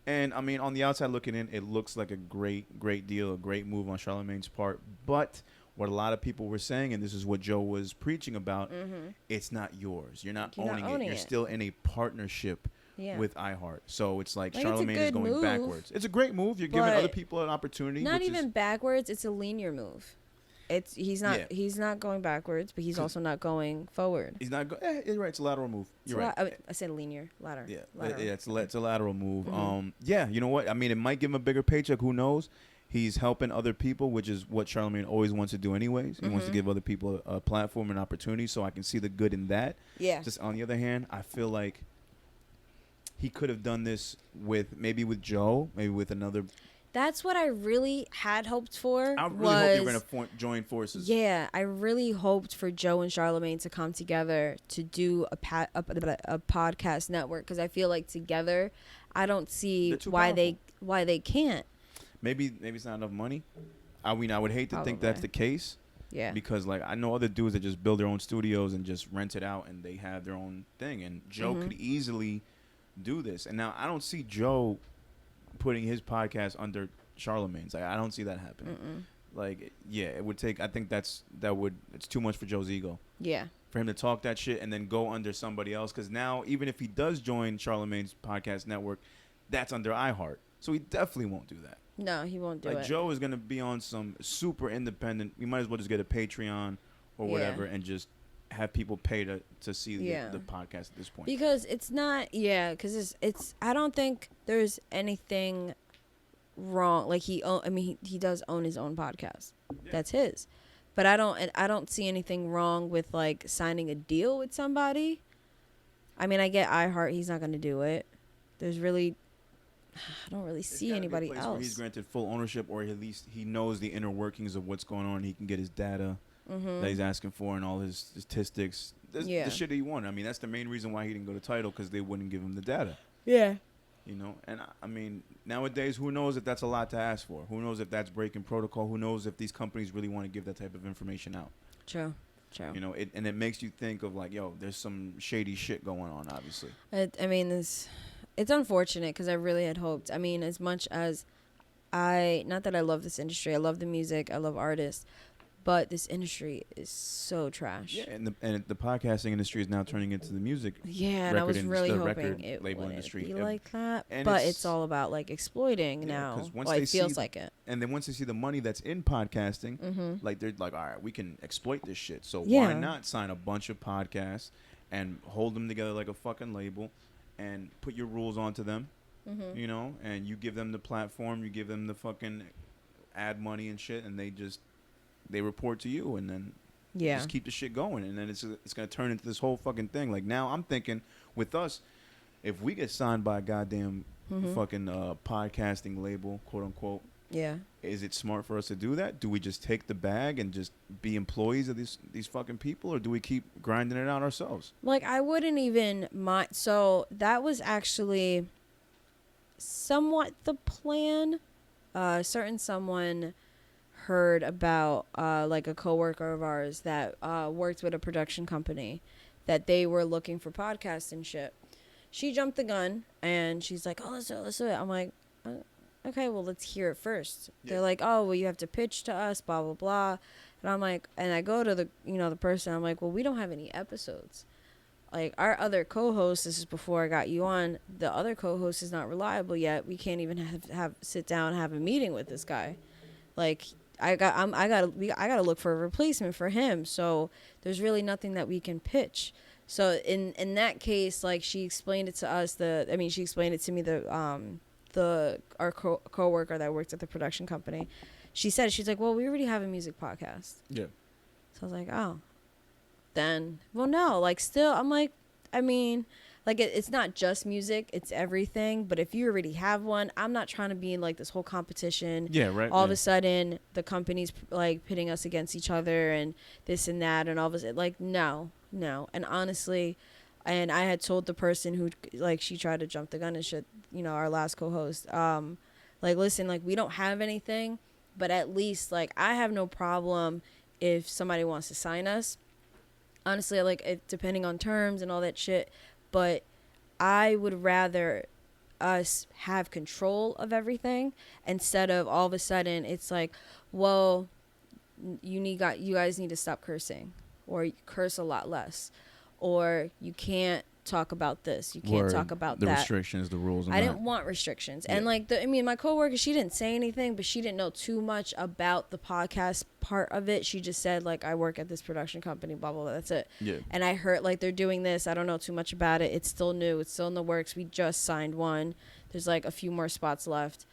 And, I mean, on the outside looking in, it looks like a great deal, a great move on Charlemagne's part. But what a lot of people were saying, and this is what Joe was preaching about, it's not yours. You're not owning it. You're still in a partnership with iHeart. So it's like Charlemagne is going backwards. It's a great move. You're giving other people an opportunity. Not even backwards. It's a linear move. He's not going backwards, but he's also not going forward. He's not going. You're right. It's a lateral move. You're right. I said linear, ladder. Yeah, lateral. it's a lateral move. Yeah, you know what? I mean, it might give him a bigger paycheck. Who knows? He's helping other people, which is what Charlemagne always wants to do anyways. He wants to give other people a platform and opportunity, so I can see the good in that. Yeah. Just on the other hand, I feel like he could have done this with Joe, maybe with another. That's what I really had hoped for. I really hope they were going to join forces. Yeah, I really hoped for Joe and Charlemagne to come together to do a podcast network, because I feel like together, I don't see why they can't. Maybe it's not enough money. I mean, I would hate to think that's the case. Yeah. Because like I know other dudes that just build their own studios and just rent it out and they have their own thing. And Joe could easily do this. And now I don't see Joe putting his podcast under Charlemagne's. Like I don't see that happening. Like it would take. I think it's too much for Joe's ego. Yeah. For him to talk that shit and then go under somebody else. Because now even if he does join Charlemagne's podcast network, that's under iHeart. So he definitely won't do that. No, he won't do it. Like Joe is gonna be on some super independent. We might as well just get a Patreon or whatever and just have people pay to see the podcast at this point. Because it's not, because it's. I don't think there's anything wrong. Like he does own his own podcast. Yeah. That's his. But I don't see anything wrong with like signing a deal with somebody. I mean, I get iHeart. He's not gonna do it. There's really. I don't really see anybody else. Where he's granted full ownership, or at least he knows the inner workings of what's going on. He can get his data that he's asking for and all his statistics. The shit that he wanted. I mean, that's the main reason why he didn't go to Tidal, because they wouldn't give him the data. Yeah. You know, and I mean, nowadays, who knows if that's a lot to ask for? Who knows if that's breaking protocol? Who knows if these companies really want to give that type of information out? True. You know, it makes you think of like, yo, there's some shady shit going on, obviously. It's unfortunate because I really had hoped. I mean, as much as not that I love this industry, I love the music, I love artists, but this industry is so trash. Yeah, and the podcasting industry is now turning into the music. Yeah, and I was really hoping it wouldn't be like that. But it's all about like exploiting now. It feels like it. And then once they see the money that's in podcasting, like they're like, all right, we can exploit this shit. So why not sign a bunch of podcasts and hold them together like a fucking label? And put your rules onto them, you know, and you give them the platform, you give them the fucking ad money and shit, and they report to you, and then just keep the shit going, and then it's gonna turn into this whole fucking thing. Like now, I'm thinking with us, if we get signed by a goddamn fucking podcasting label, quote unquote, is it smart for us to do that? Do we just take the bag and just be employees of these fucking people, or do we keep grinding it out ourselves? Like, I wouldn't even mind. So that was actually somewhat the plan. Someone heard about like a coworker of ours that worked with a production company that they were looking for podcasts and shit. She jumped the gun and she's like, "Oh, let's do it." I'm like, okay, well, let's hear it first. Yeah. They're like, "Oh, well, you have to pitch to us, blah, blah, blah." And I'm like, and I go to the person, I'm like, "Well, we don't have any episodes. Like, our other co-host, this is before I got you on, the other co-host is not reliable yet. We can't even have sit down and have a meeting with this guy. Like, I gotta look for a replacement for him. So there's really nothing that we can pitch." So in that case, like, she explained it to us. She explained it to me, our co-worker that worked at the production company. She's like, "Well, we already have a music podcast." Yeah. So I was like, "Oh, then, well, no, like, still," I'm like, I mean, like it's not just music, it's everything. But if you already have one, I'm not trying to be in like this whole competition. Yeah, right. All of a sudden, the company's like pitting us against each other and this and that, and all of a sudden, like no. And honestly, and I had told the person who like she tried to jump the gun and shit, you know, our last co-host, like listen, like we don't have anything, but at least like I have no problem if somebody wants to sign us. Honestly, like depending on terms and all that shit, but I would rather us have control of everything instead of all of a sudden it's like, well, you guys need to stop cursing, or you curse a lot less, or you can't talk about this, you can't talk about the that. Restrictions, the rules. I didn't want restrictions. And like my coworker, she didn't say anything, but she didn't know too much about the podcast part of it. She just said like, I work at this production company, blah blah blah. That's it. Yeah. And I heard like they're doing this. I don't know too much about it. It's still new. It's still in the works. We just signed one. There's like a few more spots left,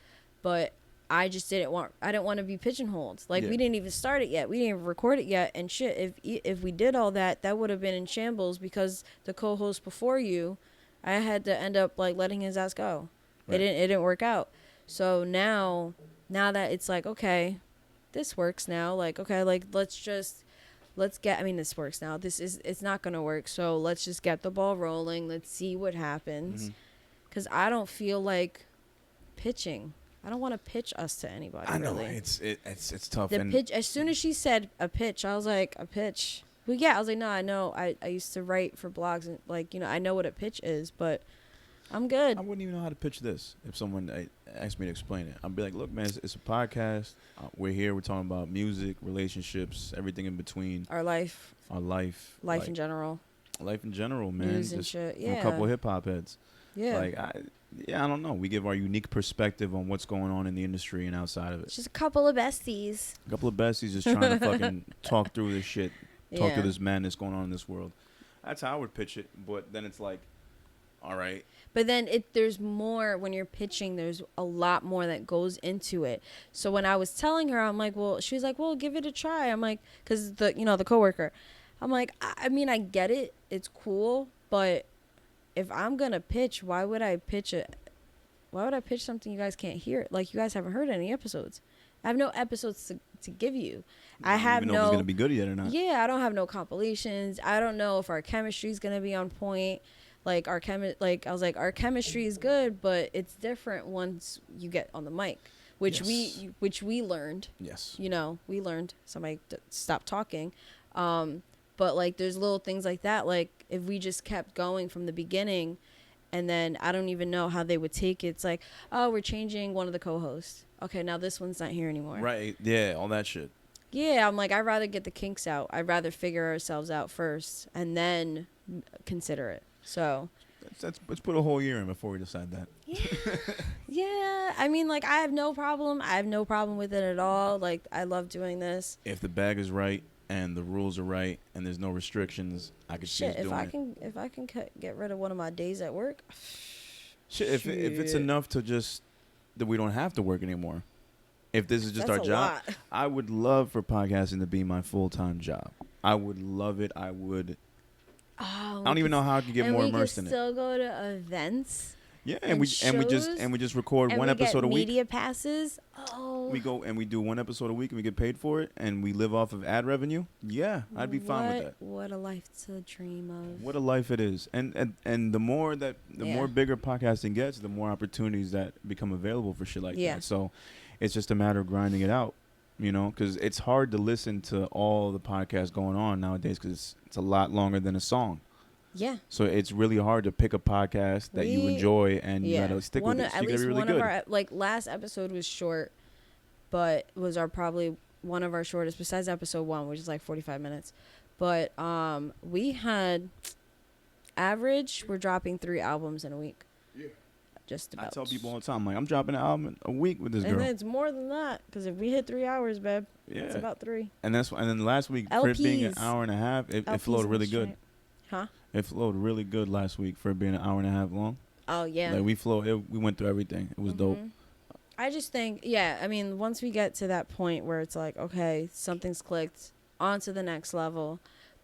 but I just didn't want to be pigeonholed. Like we didn't even start it yet. We didn't even record it yet. And shit, if we did all that, that would have been in shambles because the co-host before you, I had to end up like letting his ass go. Right. It didn't work out. So now that it's like, okay, this works now. Like, okay, like this works now. It's not going to work. So let's just get the ball rolling. Let's see what happens. Cause I don't feel like pitching. I don't want to pitch us to anybody. I know really. it's tough. The pitch. As soon as she said a pitch, I was like, a pitch. Well, yeah, I was like, no, I know. I used to write for blogs and like, you know, I know what a pitch is, but I'm good. I wouldn't even know how to pitch this if someone asked me to explain it. I'd be like, look, man, it's a podcast. We're here. We're talking about music, relationships, everything in between. Our life. Life like, in general. Life in general, man. News and shit. Yeah. A couple of hip hop heads. Yeah. Like I don't know. We give our unique perspective on what's going on in the industry and outside of it. Just a couple of besties. A couple of besties just trying to fucking talk through this shit, talk through this madness going on in this world. That's how I would pitch it. But then it's like, all right. But then there's more when you're pitching. There's a lot more that goes into it. So when I was telling her, I'm like, well, she was like, well, give it a try. I'm like, because the coworker, I'm like, I mean, I get it. It's cool, but if I'm gonna pitch, why would I pitch something you guys can't hear? Like, you guys haven't heard any episodes. I have no episodes to give you. I have even know if it's gonna be good yet or not. Yeah, I don't have no compilations. I don't know if our chemistry is gonna be on point. Like I was like, our chemistry is good, but it's different once you get on the mic, which we learned. Yes. You know, we learned. Somebody stopped talking. But like, there's little things like that. Like, if we just kept going from the beginning, and then I don't even know how they would take it. It's like, oh, we're changing one of the co-hosts. Okay, now this one's not here anymore. Right. Yeah. All that shit. Yeah, I'm like, I'd rather get the kinks out. I'd rather figure ourselves out first and then consider it. So let's put a whole year in before we decide that. Yeah. Yeah. I mean, like, I have no problem. I have no problem with it at all. Like, I love doing this. If the bag is right and the rules are right and there's no restrictions, I could choose doing it. If I can get rid of one of my days at work. Shit, if it's enough to just that we don't have to work anymore. If this is just our job, I would love for podcasting to be my full-time job. I would love it. I would. I don't even know how I could get more immersed in it. We could still go to events. Yeah, and we just record one episode a week. Media passes. Oh. We go and we do one episode a week and we get paid for it and we live off of ad revenue. Yeah, I'd be fine with that. What a life to dream of. What a life it is. And the more bigger podcasting gets, the more opportunities that become available for shit like that. So it's just a matter of grinding it out, you know, because it's hard to listen to all the podcasts going on nowadays because it's a lot longer than a song. Yeah. So it's really hard to pick a podcast that you enjoy and you gotta stick with it. At least one of our last episode was short, but was probably one of our shortest besides episode 1, which is like 45 minutes. But we had average. We're dropping 3 albums in a week. Yeah. Just about. I tell people all the time, like, I'm dropping an album a week with this girl. And it's more than that because if we hit 3 hours, babe, it's about 3. And then last week, for it being an hour and a half, it flowed really good. Huh? It flowed really good last week for it being an hour and a half long. Oh, yeah. Like, we went through everything. It was dope. I just think, I mean, once we get to that point where it's like, okay, something's clicked, on to the next level.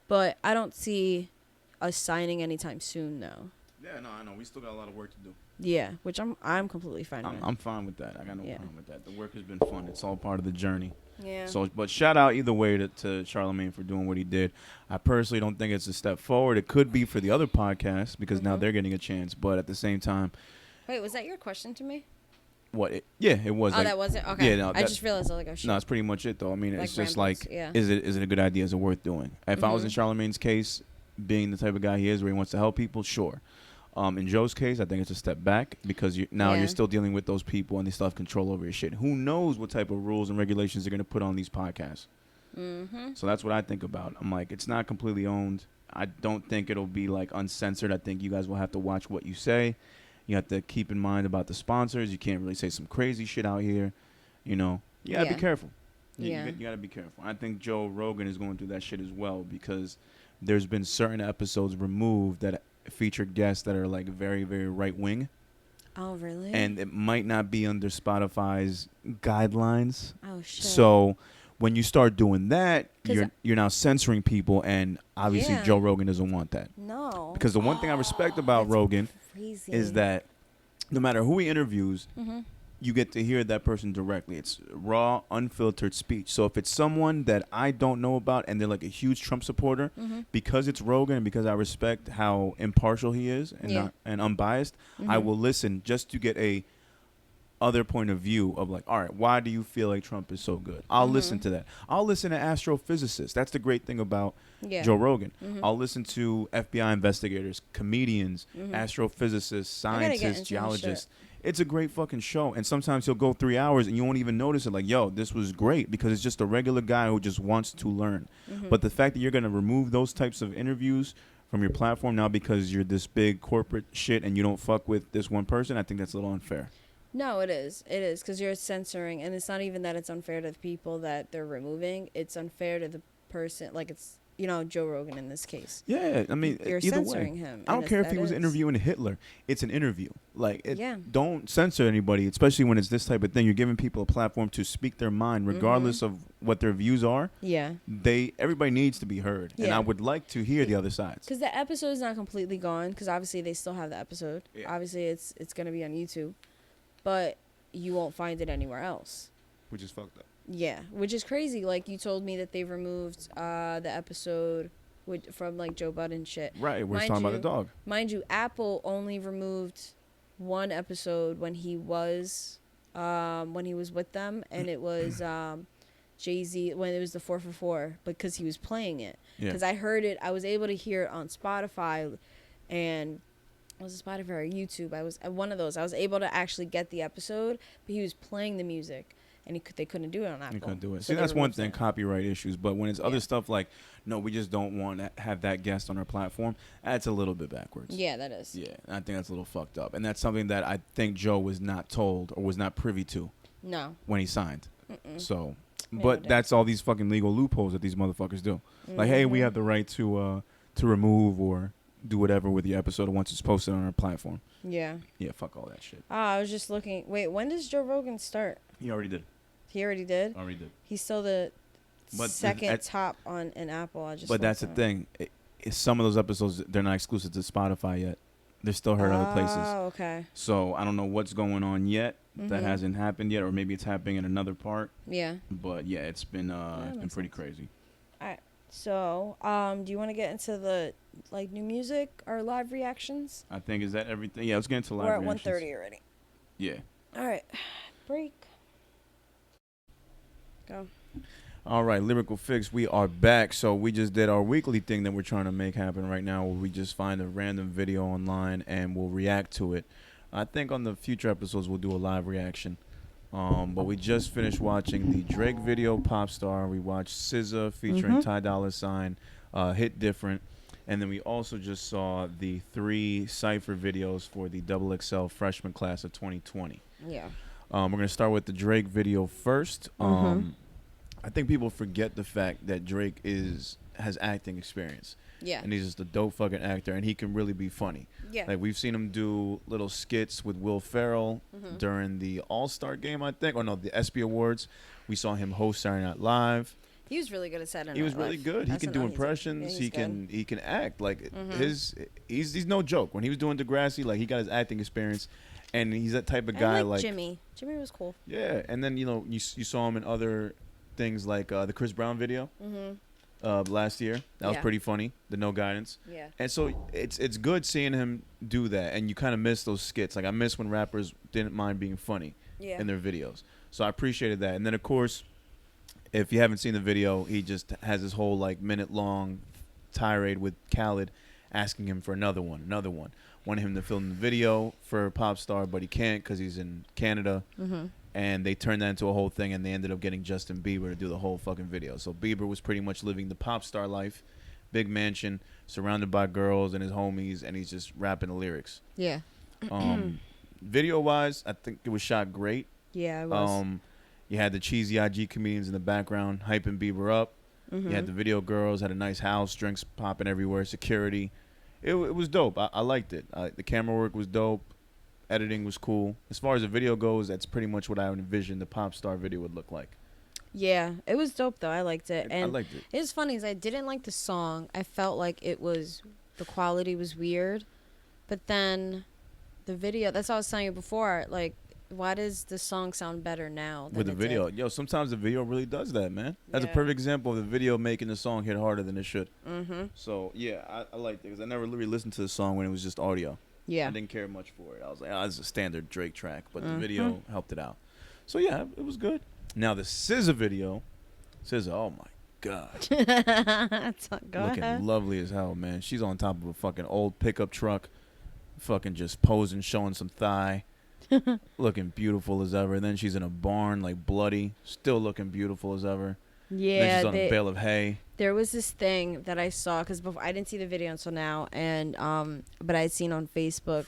But I don't see us signing anytime soon, though. Yeah, no, I know. We still got a lot of work to do. Yeah, which I'm completely fine with. I'm fine with that. I got no problem with that. The work has been fun. It's all part of the journey. Yeah. So, but shout out either way to Charlamagne for doing what he did. I personally don't think it's a step forward. It could be for the other podcasts because now they're getting a chance. But at the same time, wait, was that your question to me? what? It was. Oh, like, that was it. Okay. Yeah, no, I just realized like, oh shit. No, that's pretty much it though. I mean, Like it's just ramblings, like, yeah. is it a good idea? Is it worth doing? If I was in Charlamagne's case, being the type of guy he is, where he wants to help people, sure. In Joe's case, I think it's a step back because you're still dealing with those people and they still have control over your shit. Who knows what type of rules and regulations they're going to put on these podcasts? So that's what I think about. I'm like, it's not completely owned. I don't think it'll be like uncensored. I think you guys will have to watch what you say. You have to keep in mind about the sponsors. You can't really say some crazy shit out here. You know, you got to be careful. You got to be careful. I think Joe Rogan is going through that shit as well because there's been certain episodes removed that feature guests that are like very, very right wing. Oh, really? And it might not be under Spotify's guidelines. Oh shit. So when you start doing that, you're now censoring people, and obviously Joe Rogan doesn't want that. No. Because the one thing I respect about Rogan is that no matter who he interviews, you get to hear that person directly. It's raw, unfiltered speech. So if it's someone that I don't know about and they're like a huge Trump supporter, because it's Rogan and because I respect how impartial he is and unbiased, I will listen just to get a other point of view of like, all right, why do you feel like Trump is so good? I'll listen to that. I'll listen to astrophysicists. That's the great thing about Joe Rogan. I'll listen to FBI investigators, comedians, astrophysicists, scientists, geologists. It's a great fucking show. And sometimes he'll go 3 hours and you won't even notice it. Like, yo, this was great because it's just a regular guy who just wants to learn. But the fact that you're going to remove those types of interviews from your platform now because you're this big corporate shit and you don't fuck with this one person, I think that's a little unfair. No, it is. It is because you're censoring. And it's not even that it's unfair to the people that they're removing. It's unfair to the person. Like it's, you know, Joe Rogan in this case. Yeah, I mean, you're either censoring way. him. I don't care if he was interviewing Hitler. It's an interview. Like, Yeah. don't censor anybody, especially when it's this type of thing. You're giving people a platform to speak their mind, regardless of what their views are. Yeah. Everybody needs to be heard, and Yeah. I would like to hear the other sides. Because the episode is not completely gone. Because obviously they still have the episode. Yeah. Obviously it's gonna be on YouTube, but you won't find it anywhere else. Which is fucked up. Yeah, which is crazy. Like you told me that they removed the episode from like Joe Budden shit. Right, we're talking about the dog. Mind you, Apple only removed one episode when he was with them, and it was Jay-Z when it was the 4 for 4 because he was playing it. Because I heard it, I was able to hear it on Spotify, and was it Spotify or YouTube? I was at one of those. I was able to actually get the episode, but he was playing the music. And they couldn't do it on Apple. They couldn't do it. So See, that's one thing, copyright issues. But when it's other stuff like, no, we just don't want to have that guest on our platform, that's a little bit backwards. Yeah, that is. Yeah, I think that's a little fucked up. And that's something that I think Joe was not told or was not privy to. No. When he signed. So, but that's all these fucking legal loopholes that these motherfuckers do. Like, hey, we have the right to remove or do whatever with your episode once it's posted on our platform. Yeah. Yeah, fuck all that shit. I was just looking. Wait, when does Joe Rogan start? He already did. He already did? Already did. He's still the second top in Apple. But that's the thing. Some of those episodes, they're not exclusive to Spotify yet. They're still heard other places. Oh, okay. So I don't know what's going on yet. That hasn't happened yet, or maybe it's happening in another part. Yeah. But yeah, it's been pretty crazy. All right. So, do you want to get into the like new music or live reactions? I think is that everything. Yeah, let's get into live We're at reactions. 1:30 already. Yeah. All right. Break. Go. All right, Lyrical Fix, we are back. So we just did our weekly thing that we're trying to make happen right now, where we just find a random video online and we'll react to it. I think on the future episodes we'll do a live reaction. But we just finished watching the Drake video, Popstar. We watched SZA featuring Ty Dolla $ign, Hit Different. And then we also just saw the 3 Cypher videos for the XXL Freshman class of 2020. Yeah. We're going to start with the Drake video first. I think people forget the fact that Drake has acting experience. Yeah. And he's just a dope fucking actor, and he can really be funny. Yeah. Like, we've seen him do little skits with Will Ferrell during the All-Star game, I think. Or no, the ESPY Awards. We saw him host Saturday Night Live. He was really good at Saturday Night He was really Live. good. He can do SNL, impressions. he's good. He can act. Like he's no joke. When he was doing Degrassi, like he got his acting experience, and he's that type of guy. I like Jimmy. Jimmy was cool. Yeah, and then you saw him in other things like the Chris Brown video last year. That was pretty funny. The No Guidance. Yeah. And so it's good seeing him do that, and you kind of miss those skits. Like I miss when rappers didn't mind being funny in their videos. So I appreciated that. And then of course, if you haven't seen the video, he just has this whole like minute-long tirade with Khaled, asking him for another one. Wanted him to film the video for Popstar, but he can't because he's in Canada. And they turned that into a whole thing, and they ended up getting Justin Bieber to do the whole fucking video. So Bieber was pretty much living the Popstar life, big mansion, surrounded by girls and his homies, and he's just rapping the lyrics. Yeah. Video-wise, I think it was shot great. Yeah, it was. You had the cheesy IG comedians in the background hyping Bieber up. You had the video girls, had a nice house, drinks popping everywhere, security. It was dope. I liked it. The camera work was dope. Editing was cool. As far as the video goes, that's pretty much what I envisioned the Popstar video would look like. Yeah, it was dope though. I liked it. And I liked it. It's funny is I didn't like the song. I felt like the quality was weird. But then the video, that's what I was telling you before, like, why does the song sound better now than with the it video? did? Yo, sometimes the video really does that, man. That's a Yeah. perfect example of the video making the song hit harder than it should. So, yeah, I liked it because I never really listened to the song when it was just audio. Yeah. I didn't care much for it. I was like, oh, this is a standard Drake track, but the video helped it out. So, yeah, it was good. Now, the SZA video, SZA, oh, my God. Go Looking ahead. lovely as hell, man. She's on top of a fucking old pickup truck, fucking just posing, showing some thigh. Looking beautiful as ever. And then she's in a barn, like bloody, still looking beautiful as ever. Yeah, then she's on a bale of hay. There was this thing that I saw because I didn't see the video until now, and but I'd seen on Facebook.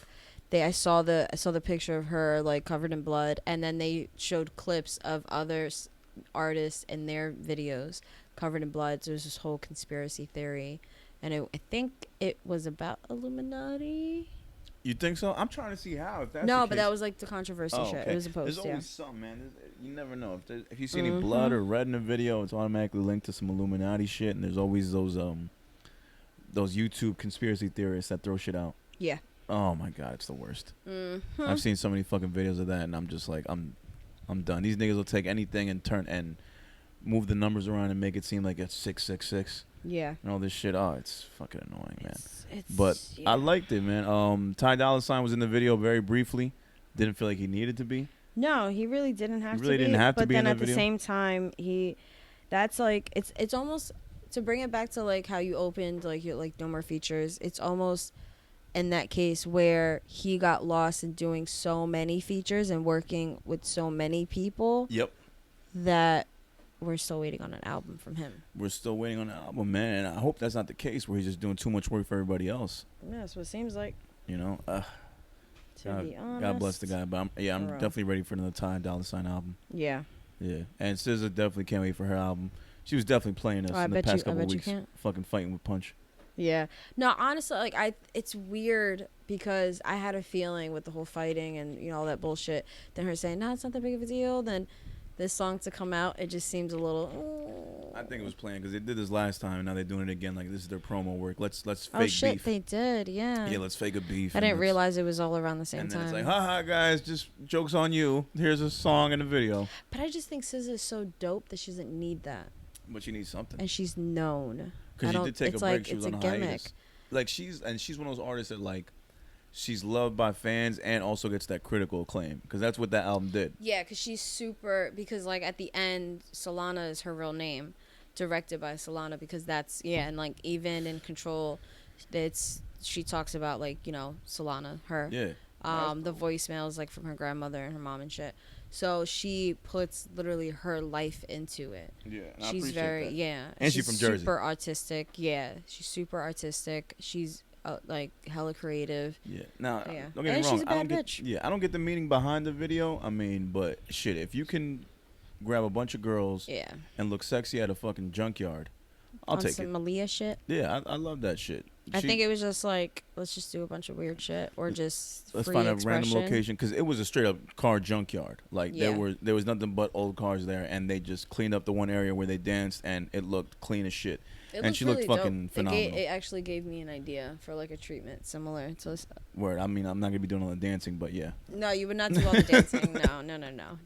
I saw the picture of her like covered in blood, and then they showed clips of other artists in their videos covered in blood. So there's this whole conspiracy theory, and I think it was about Illuminati. You think so? I'm trying to see how. If that's No, the but case. that was like the controversy shit. Okay. It was a post. There's Yeah. always something, man. You never know. If you see any blood or red in a video, it's automatically linked to some Illuminati shit. And there's always those YouTube conspiracy theorists that throw shit out. Yeah. Oh my God, it's the worst. I've seen so many fucking videos of that, and I'm just like, I'm done. These niggas will take anything and move the numbers around and make it seem like it's 666. Yeah. And all this shit. Oh, it's fucking annoying, man. It's But yeah. I liked it, man. Ty Dolla $ign was in the video very briefly. Didn't feel like he needed to be. No, he really didn't have to. He really didn't have to but be in then that at the video. same time, that's like it's almost to bring it back to like how you opened like your like No More Features. It's almost in that case where he got lost in doing so many features and working with so many people. Yep. That we're still waiting on an album from him. We're still waiting on the album, man. And I hope that's not the case where he's just doing too much work for everybody else. Yeah, that's what it seems like. You know? To be honest. God bless the guy. But I'm For real. definitely ready for another Ty Dolla $ign album. Yeah. Yeah. And SZA definitely can't wait for her album. She was definitely playing us Oh, I in the bet past you- I couple bet you weeks. can't. Fucking fighting with Punch. Yeah. No, honestly, like it's weird because I had a feeling with the whole fighting and all that bullshit. Then her saying, "No, it's not that big of a deal." Then this song to come out, it just seems a little. I think it was playing because they did this last time and now they're doing it again. Like, this is their promo work. Let's fake Oh shit, beef. they did, yeah. Yeah, let's fake a beef. I and didn't let's- realize it was all around the same And then time. it's like, haha, guys, just joke's on you. Here's a song and a video. But I just think SZA is so dope that she doesn't need that, But you need something. and she's known. Because she did take a it's break. like, She was it's on a a gimmick. hiatus. Like, she's one of those artists that, like, she's loved by fans and also gets that critical acclaim. Because that's what that album did. Yeah, because she's super. Because like at the end, Solana is her real name, directed by Solana. Because that's and like even in Control, she talks about like Solana, her. Yeah. The voicemails like from her grandmother and her mom and shit. So she puts literally her life into it. Yeah. And She's very And she's from Jersey. super artistic. Yeah, she's super artistic. She's like hella creative. Yeah. Now, Yeah. don't get And me wrong. she's a I don't bad get. bitch. Yeah, I don't get the meaning behind the video. I mean, but shit, if you can grab a bunch of girls Yeah. and look sexy at a fucking junkyard, I'll On take some it. Malia shit. Yeah, I love that shit. I think it was just like, let's just do a bunch of weird shit, or just let's free find expression. a random location, because it was a straight up car junkyard. Like Yeah. there was nothing but old cars there, and they just cleaned up the one area where they danced, and it looked clean as shit. And she looked fucking phenomenal. It actually gave me an idea for like a treatment similar to. Word. I mean, I'm not gonna be doing all the dancing, but yeah. No, you would not do all the dancing.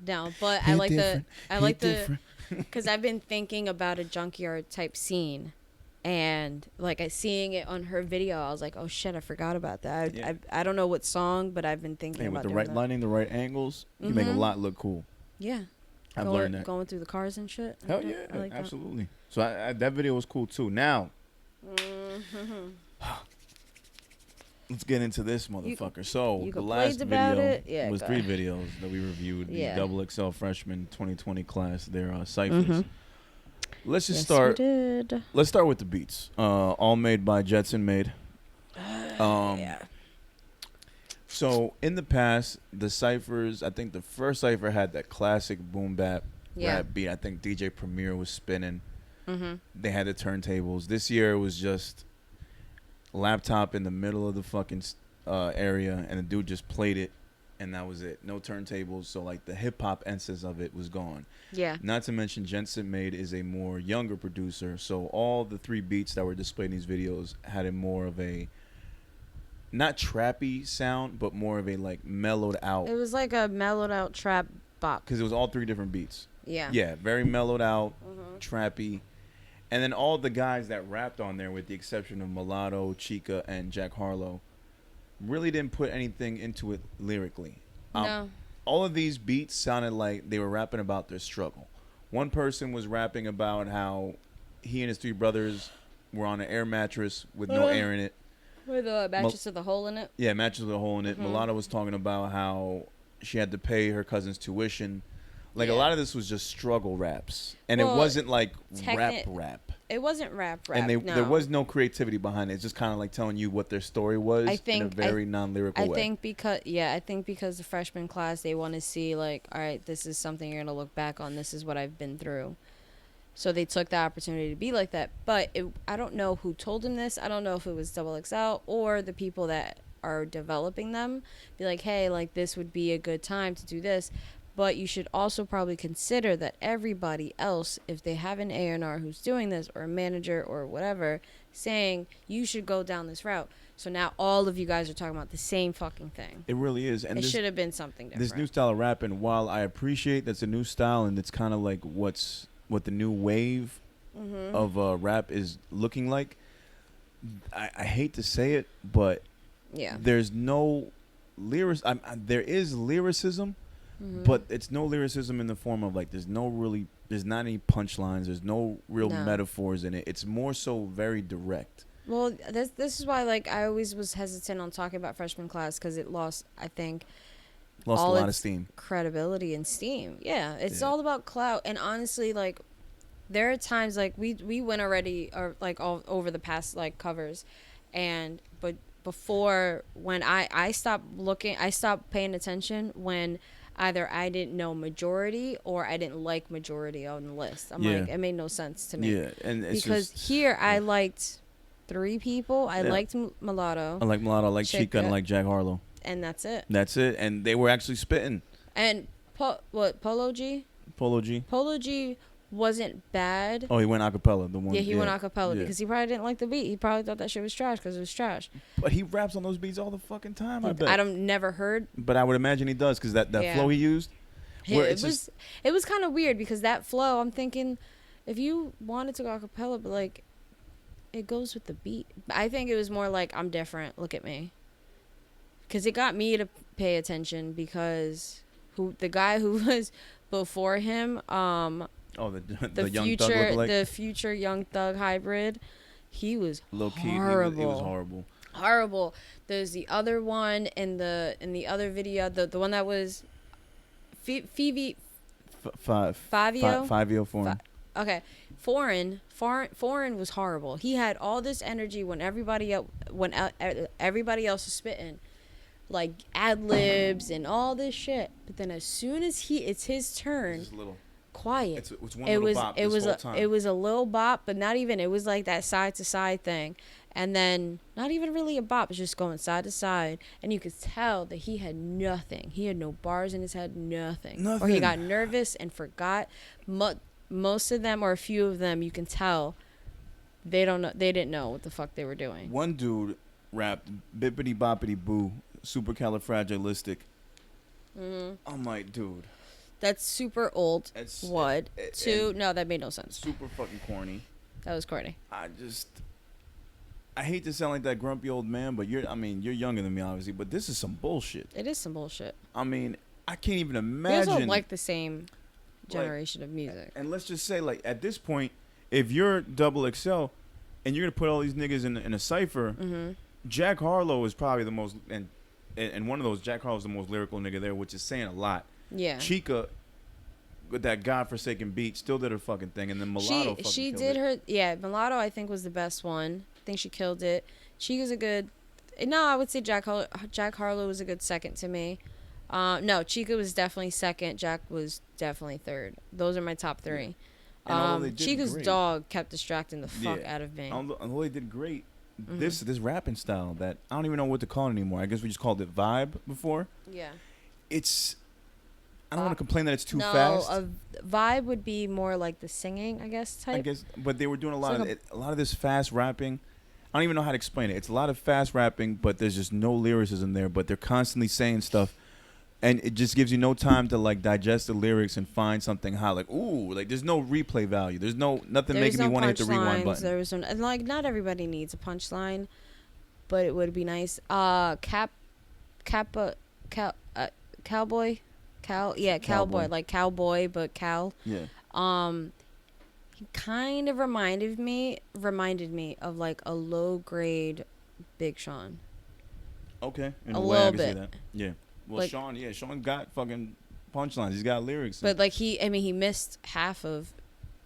No. But I like the, because I've been thinking about a junkyard type scene, and like seeing it on her video, I was like, oh shit, I forgot about that. Yeah. I don't know what song, but I've been thinking about with the doing right that. lighting, the right angles, you make a lot look cool. Yeah. I've learned that. Going through the cars and shit. Hell yeah, I like absolutely. That. So that video was cool too. Now, let's get into this motherfucker. So the last video was 3 videos that we reviewed. The XXL Freshmen 2020 class, their ciphers. Let's just start. Let's start with the beats. All made by Jetson Made. Yeah. So in the past, the ciphers, I think the first cipher had that classic boom bap rap beat. I think DJ Premier was spinning. They had the turntables. This year it was just laptop in the middle of the fucking area, and the dude just played it, and that was it. No turntables, so like the hip hop essence of it was gone. Yeah. Not to mention Jensen Made is a more younger producer, so all the 3 beats that were displayed in these videos had a more of a not trappy sound, but more of a like mellowed out. It was like a mellowed out trap bop. Because it was all 3 different beats. Yeah. Yeah, very mellowed out, trappy. And then all the guys that rapped on there, with the exception of Mulatto, Chica, and Jack Harlow, really didn't put anything into it lyrically. No. All of these beats sounded like they were rapping about their struggle. One person was rapping about how he and his 3 brothers were on an air mattress with no air in it. With a mattress with a hole in it? Yeah, mattress with a hole in it. Mulatto was talking about how she had to pay her cousin's tuition. Like, a lot of this was just struggle raps. And it wasn't like rap. It wasn't rap. And there was no creativity behind it. It's just kind of like telling you what their story was in a very non-lyrical way. I think because the freshman class, they want to see like, all right, this is something you're going to look back on. This is what I've been through. So they took the opportunity to be like that. But I don't know who told him this. I don't know if it was XXL or the people that are developing them. Be like, hey, like this would be a good time to do this. But you should also probably consider that everybody else, if they have an A&R who's doing this, or a manager or whatever, saying you should go down this route. So now all of you guys are talking about the same fucking thing. It really is. And it should have been something different. This new style of rapping, while I appreciate that's a new style and it's kind of like what the new wave of rap is looking like, I hate to say it, but there's no there is lyricism. But it's no lyricism in the form of like there's not any punchlines, there's no real metaphors in it. It's more so very direct. Well, this is why like I always was hesitant on talking about freshman class, because it lost a lot of steam, credibility and steam. Yeah, it's all about clout. And honestly, like there are times like we went already, or like all over the past like covers, but before, when I stopped paying attention when either I didn't know majority or I didn't like majority on the list. I'm like, it made no sense to me. Yeah, and it's because here I liked 3 people. I liked Mulatto. I like Mulatto. I like Chica, and I like Jack Harlow. And that's it. And they were actually spitting. And Polo G? Polo G wasn't bad. Oh, he went acapella. He went acapella because he probably didn't like the beat. He probably thought that shit was trash because it was trash. But he raps on those beats all the fucking time. I bet. Never heard. But I would imagine he does, because that flow he used. It was kind of weird, because that flow, I'm thinking, if you wanted to go acapella, but like, it goes with the beat. I think it was more like, I'm different. Look at me. Because it got me to pay attention, because the guy who was before him, the young Thug lookalike? The future Young Thug hybrid, he was horrible. He was horrible. Horrible. There's the other one in the other video, the one that was Fivio Foreign. Okay, Foreign was horrible. He had all this energy when everybody else was spitting, like ad libs and all this shit. But then as soon as it's his turn. Quiet. It's one little bop. It was a little bop, but not even. It was like that side to side thing, And then, not even really a bop, it's just going side to side. And you could tell that he had nothing. He had no bars in his head, nothing. Or he got nervous and forgot. Most of them, or a few of them, you can tell they didn't know what the fuck they were doing. One dude rapped bippity boppity boo, supercalifragilistic. I'm like, dude. That's super old. What? Two? No, that made no sense. Super fucking corny. That was corny. I hate to sound like that grumpy old man, but you're younger than me, obviously, but this is some bullshit. It is some bullshit. I mean, I can't even imagine. We also like the same generation of music. And let's just say, like, at this point, if you're XXL and you're going to put all these niggas in a cypher, Jack Harlow is probably the most, and one of those, Jack Harlow's the most lyrical nigga there, which is saying a lot. Yeah. Chica, with that godforsaken beat, still did her fucking thing, and then Mulatto she did her. Yeah, Mulatto I think was the best one. I think she killed it. Chica's a good. No, I would say Jack Harlow was a good second to me. No, Chica was definitely second. Jack was definitely third. Those are my top three. Chica's great. Dog kept distracting the fuck out of me. Although they did great. This rapping style that I don't even know what to call it anymore. I guess we just called it vibe before. Yeah. I don't want to complain that it's too fast. No, a vibe would be more like the singing, I guess, type. I guess, but they were doing a lot of this fast rapping. I don't even know how to explain it. It's a lot of fast rapping, but there's just no lyricism there. But they're constantly saying stuff, and it just gives you no time to like digest the lyrics and find something high. Like, ooh, like there's no replay value. There's nothing making me want to hit the rewind button. There was and like not everybody needs a punchline, but it would be nice. Cowboy. Cowboy, like cowboy, but Cal. Yeah. He kind of reminded me of like a low grade Big Sean. Okay. In a way, little bit. See that. Yeah. Well, like, Sean got fucking punchlines. He's got lyrics. But like he missed half of,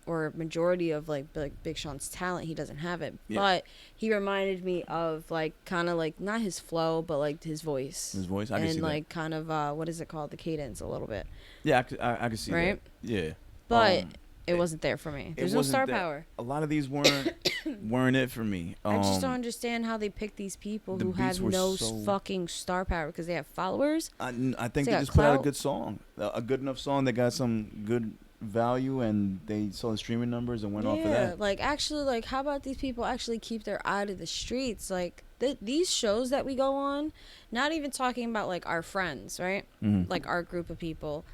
or majority of like Big Sean's talent. He doesn't have it. Yeah. But he reminded me of like kind of like not his flow, but like his voice. His voice, I can see that. And like kind of what is it called? The cadence a little bit. Yeah, I can see that. Yeah. But it wasn't there for me. There's no star power. A lot of these weren't it for me. I just don't understand how they pick these people who have no fucking star power because they have followers. I think they just put out a good song, a good enough song that got some good value, and they saw the streaming numbers and went off of that. Like actually, like how about these people actually keep their eye to the streets? Like these shows that we go on, not even talking about like our friends, right? Like our group of people,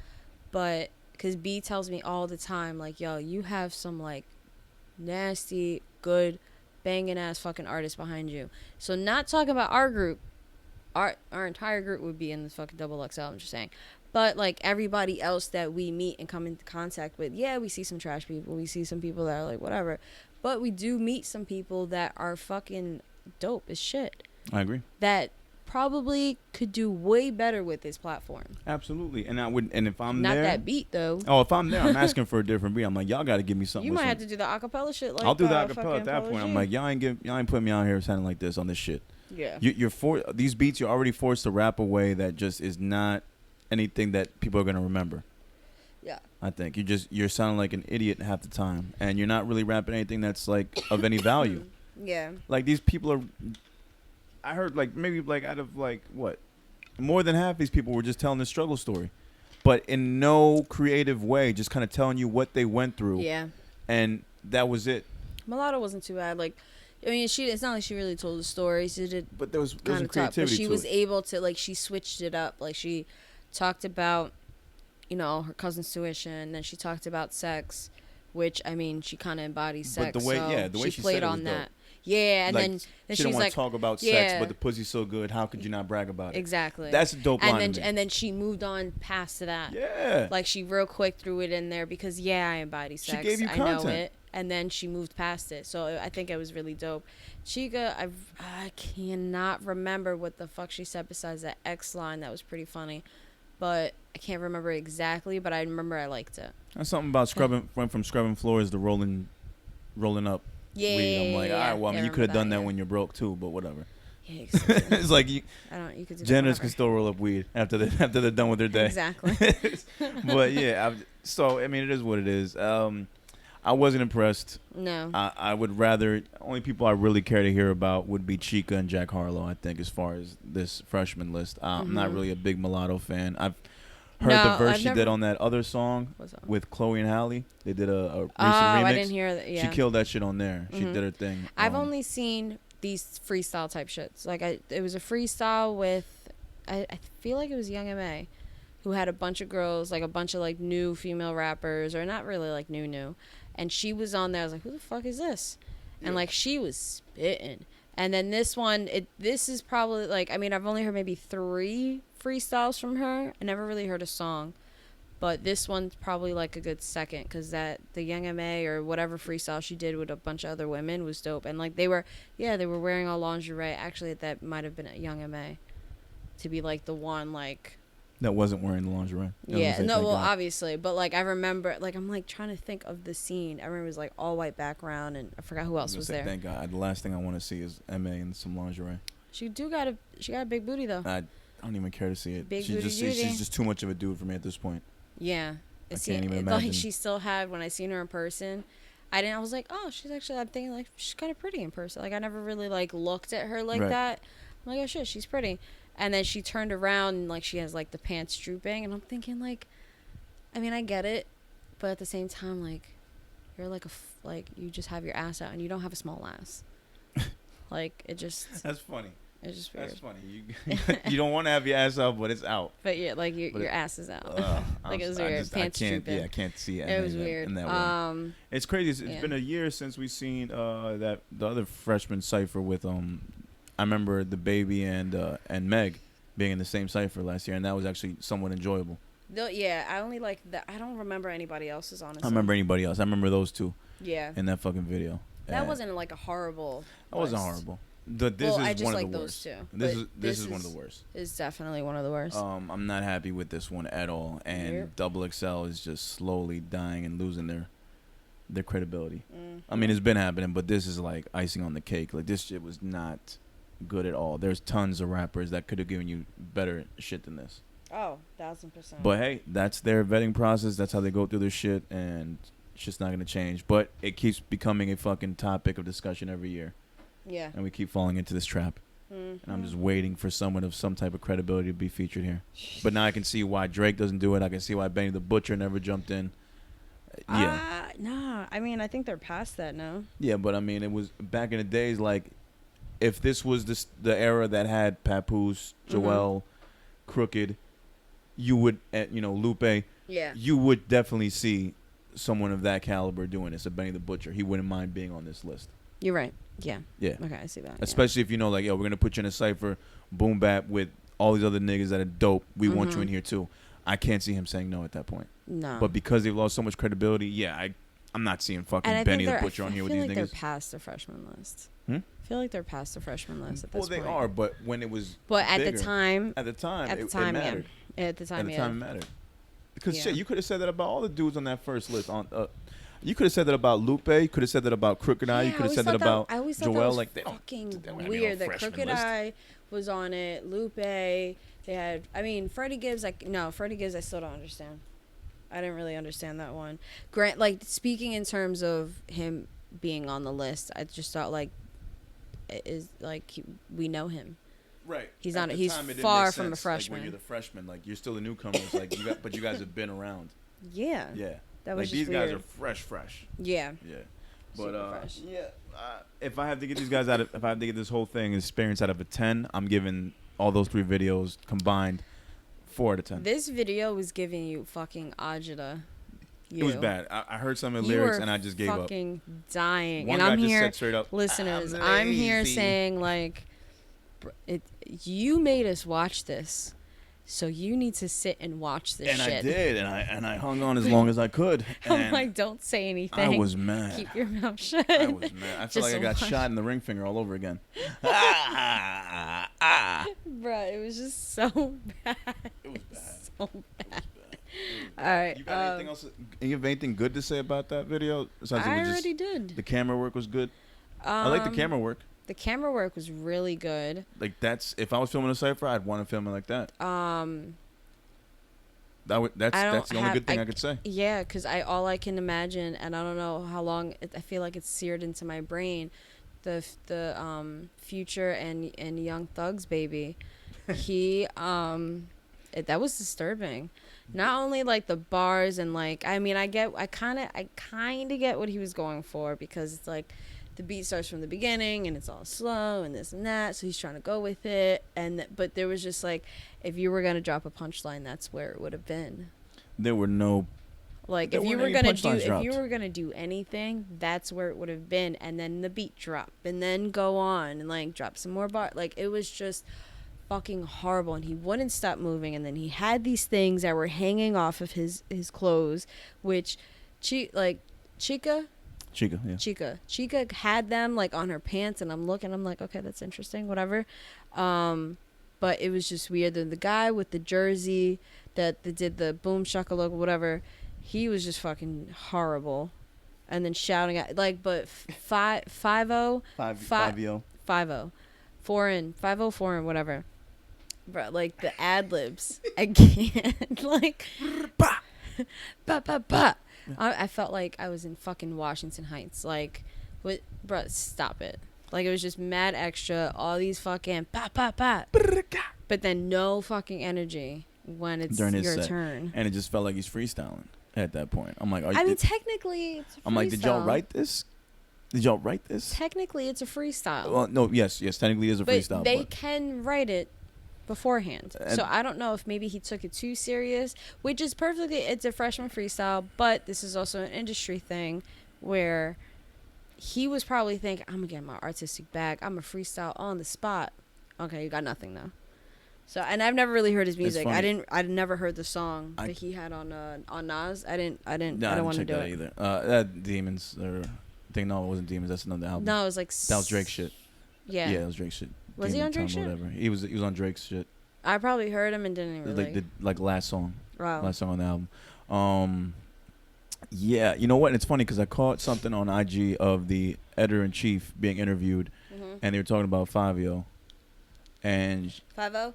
but because B tells me all the time, like, yo, you have some like nasty, good, banging ass fucking artists behind you. So not talking about our group, our entire group would be in the fucking XXL. I'm just saying. But, like, everybody else that we meet and come into contact with, yeah, we see some trash people. We see some people that are, like, whatever. But we do meet some people that are fucking dope as shit. I agree. That probably could do way better with this platform. Absolutely. And if I'm not there. Not that beat, though. Oh, if I'm there, I'm asking for a different beat. I'm like, y'all got to give me something. You might have to do the acapella shit. Like, I'll do the acapella at that point. I'm like, y'all ain't putting me out here sounding like this on this shit. Yeah. These beats, you're already forced to rap a way that just is not anything that people are going to remember. Yeah. I think you're sounding like an idiot half the time, and you're not really rapping anything that's like of any value. Yeah. Like these people are, I heard like maybe like out of like what, more than half these people were just telling the struggle story, but in no creative way, just kind of telling you what they went through. Yeah. And that was it. Mulatto wasn't too bad. Like, I mean, it's not like she really told the story. She did, but there was creativity tough, but she was able to, like, she switched it up. Like, she talked about, her cousin's tuition, then she talked about sex, which, I mean, she kind of embodies sex. But the way she played said it on was that. Dope. Yeah, and like, then she she's don't want like, to talk about sex, but the pussy's so good. How could you not brag about it? Exactly. That's a dope line. And then she moved on past that. Yeah. Like, she real quick threw it in there because, I embody sex. She gave you content. I know it. And then she moved past it. So I think it was really dope. Chica, I cannot remember what the fuck she said besides that X line that was pretty funny. But I can't remember exactly, but I remember I liked it. That's something about went from scrubbing floors to rolling up. Yeah, weed. I'm like, all right, well, I mean, you could have done that when you're broke too, but whatever. Yeah, exactly. It's like you could do janitors can still roll up weed after they're done with their day. Exactly. But yeah, so I mean, it is what it is. I I wasn't impressed. No. I would rather, only people I really care to hear about would be Chica and Jack Harlow, I think, as far as this freshman list. I'm not really a big Mulatto fan. I've heard the verse she did on that other song with Chloe and Halle. They did a recent remix. I didn't hear that. Yeah. She killed that shit on there. She did her thing. I've only seen these freestyle type shits. Like, it was a freestyle with, I feel like it was Young M.A., who had a bunch of girls, like a bunch of like new female rappers, or not really like new. And she was on there. I was like, who the fuck is this? And like, she was spitting. And then this one, this is probably like, I mean, I've only heard maybe 3 freestyles from her. I never really heard a song. But this one's probably like a good second, because the Young M.A. or whatever freestyle she did with a bunch of other women was dope. And like, they were wearing all lingerie. Actually, that might have been a Young M.A. to be like the one like that wasn't wearing the lingerie. Yeah, no, well, obviously, but like I remember, like I'm like trying to think of the scene. I remember it was like all white background, and I forgot who else was there. Thank God. The last thing I want to see is M.A. in some lingerie. She got a big booty though. I don't even care to see it. Big booty she's just too much of a dude for me at this point. Yeah, I can't even imagine. Like she still had, when I seen her in person, I was like, oh, she's actually, I'm thinking like she's kind of pretty in person. Like I never really like looked at her like that. I'm like, oh shit, she's pretty. And then she turned around and like she has like the pants drooping, and I'm thinking like, I mean, I get it, but at the same time, like, you're like like you just have your ass out and you don't have a small ass. Like it just. That's funny. It's just weird. That's funny. You don't want to have your ass out, but it's out. But yeah, like your ass is out. Like it was weird. Pants drooping. Yeah, I can't see it. It was weird. In that way. It's crazy. It's been a year since we seen the other freshman cipher with I remember the Baby and Meg being in the same cipher last year, and that was actually somewhat enjoyable. Yeah, I only like that. I don't remember anybody else's, honestly. I remember anybody else. I remember those two. Yeah. In that fucking video. That wasn't like a horrible. That wasn't horrible. This is one of the worst. This is one of the worst. It's definitely one of the worst. I'm not happy with this one at all, and XXL is just slowly dying and losing their credibility. I mean, it's been happening, but this is like icing on the cake. Like this shit was not good at all. There's tons of rappers that could have given you better shit than this. Oh, 1000%. But hey, that's their vetting process. That's how they go through their shit, and it's just not gonna change. But it keeps becoming a fucking topic of discussion every year. Yeah. And we keep falling into this trap. And I'm just waiting for someone of some type of credibility to be featured here. But now I can see why Drake doesn't do it. I can see why Benny the Butcher never jumped in. Yeah. Nah. I mean, I think they're past that now. Yeah, but I mean, it was back in the days, like, if this was the era that had Papoose, Joel, Crooked, you would, Lupe, you would definitely see someone of that caliber doing this. A Benny the Butcher. He wouldn't mind being on this list. You're right. Yeah. Yeah. Okay, I see that. Especially if like, yo, we're going to put you in a cypher, boom bap, with all these other niggas that are dope. We want you in here, too. I can't see him saying no at that point. No. But because they've lost so much credibility, I'm not seeing fucking Benny the Butcher on here with these niggas. I feel like they're past the freshman list. I feel like they're past the freshman list at this point. Well, they are, but when it was at bigger, the time, it mattered. Yeah. At the time, it mattered. Because shit, you could have said that about all the dudes on that first list. You could have said that about Lupe. You could have said that about Crooked Eye. You could have said that about Joel. Like they fucking weird that Crooked Eye was on it. Lupe. They had. I mean, Freddie Gibbs. Freddie Gibbs. I still don't understand. I didn't really understand that one. Grant, like speaking in terms of him being on the list, I just thought like it is like we know him. Right. He's not. He's far from a freshman. Like when you're the freshman, like you're still a newcomer. It's like but you guys have been around. Yeah. Yeah. That was like these weird. guys are fresh. Yeah. Yeah. But if I have to get these guys if I have to get this whole thing experience out of a 10, I'm giving all those 3 videos combined 4 out of 10. This video was giving you fucking agita. It was bad. I heard some of the lyrics and I just gave up. Fucking dying. One and guy I'm just here, said straight up, listeners. I'm here saying like, you made us watch this. So you need to sit and watch this shit. And I did, and I hung on as long as I could. I'm like, don't say anything. I was mad. Keep your mouth shut. I was mad. I feel like I got shot in the ring finger all over again. Bruh, it was just so bad. It was bad. So bad. All right. You got anything else? You have anything good to say about that video? I already did. The camera work was good. I like the camera work. The camera work was really good. Like if I was filming a cipher, I'd want to film it like that. That's the only good thing I could say. Yeah, because all I can imagine, and I don't know how long. I feel like it's seared into my brain. The Future and Young Thug's baby, he that was disturbing. Not only like the bars and like I kind of get what he was going for, because it's like the beat starts from the beginning and it's all slow and this and that, so he's trying to go with it, but there was just like, if you were gonna drop a punchline, that's where it would have been. There were no, like, if you were gonna do anything, that's where it would have been. And then the beat drop and then go on and like drop some more bar. Like, it was just fucking horrible, and he wouldn't stop moving. And then he had these things that were hanging off of his clothes, which Chica had them like on her pants, and I'm like, okay, that's interesting, whatever. But it was just weird. Then the guy with the jersey that did the boom shakalaka whatever, he was just fucking horrible. And then shouting at like, but 5-0 foreign whatever. Bro, like the ad libs, I can't. Like, bah, bah, bah, bah. I felt like I was in fucking Washington Heights. Like, what, bro? Stop it. Like, it was just mad extra. All these fucking bah, bah, bah. But then no fucking energy when it's your set. Turn. And it just felt like he's freestyling at that point. I'm like, technically, it's a freestyle. I'm like, did y'all write this? Technically, it's a freestyle. Well, no, yes, technically it is a freestyle. They can write it beforehand. So I don't know if maybe he took it too serious, which is perfectly, it's a freshman freestyle, but this is also an industry thing where he was probably thinking, I'm gonna get my artistic bag, I'm a freestyle on the spot. Okay, you got nothing though. So, and I've never really heard his music. I'd never heard the song that he had on Nas. I don't want to do it either. Demons, or I think, no, it wasn't Demons. That's another album. No, it was like that was Drake shit. Yeah, that was Drake shit. Was he on Drake shit? Whatever. He was on Drake's shit. I probably heard him and didn't really like last song. Wow. Last song on the album. Yeah, you know what? It's funny because I caught something on IG of the editor-in-chief being interviewed, and they were talking about Fabio, and 5-0.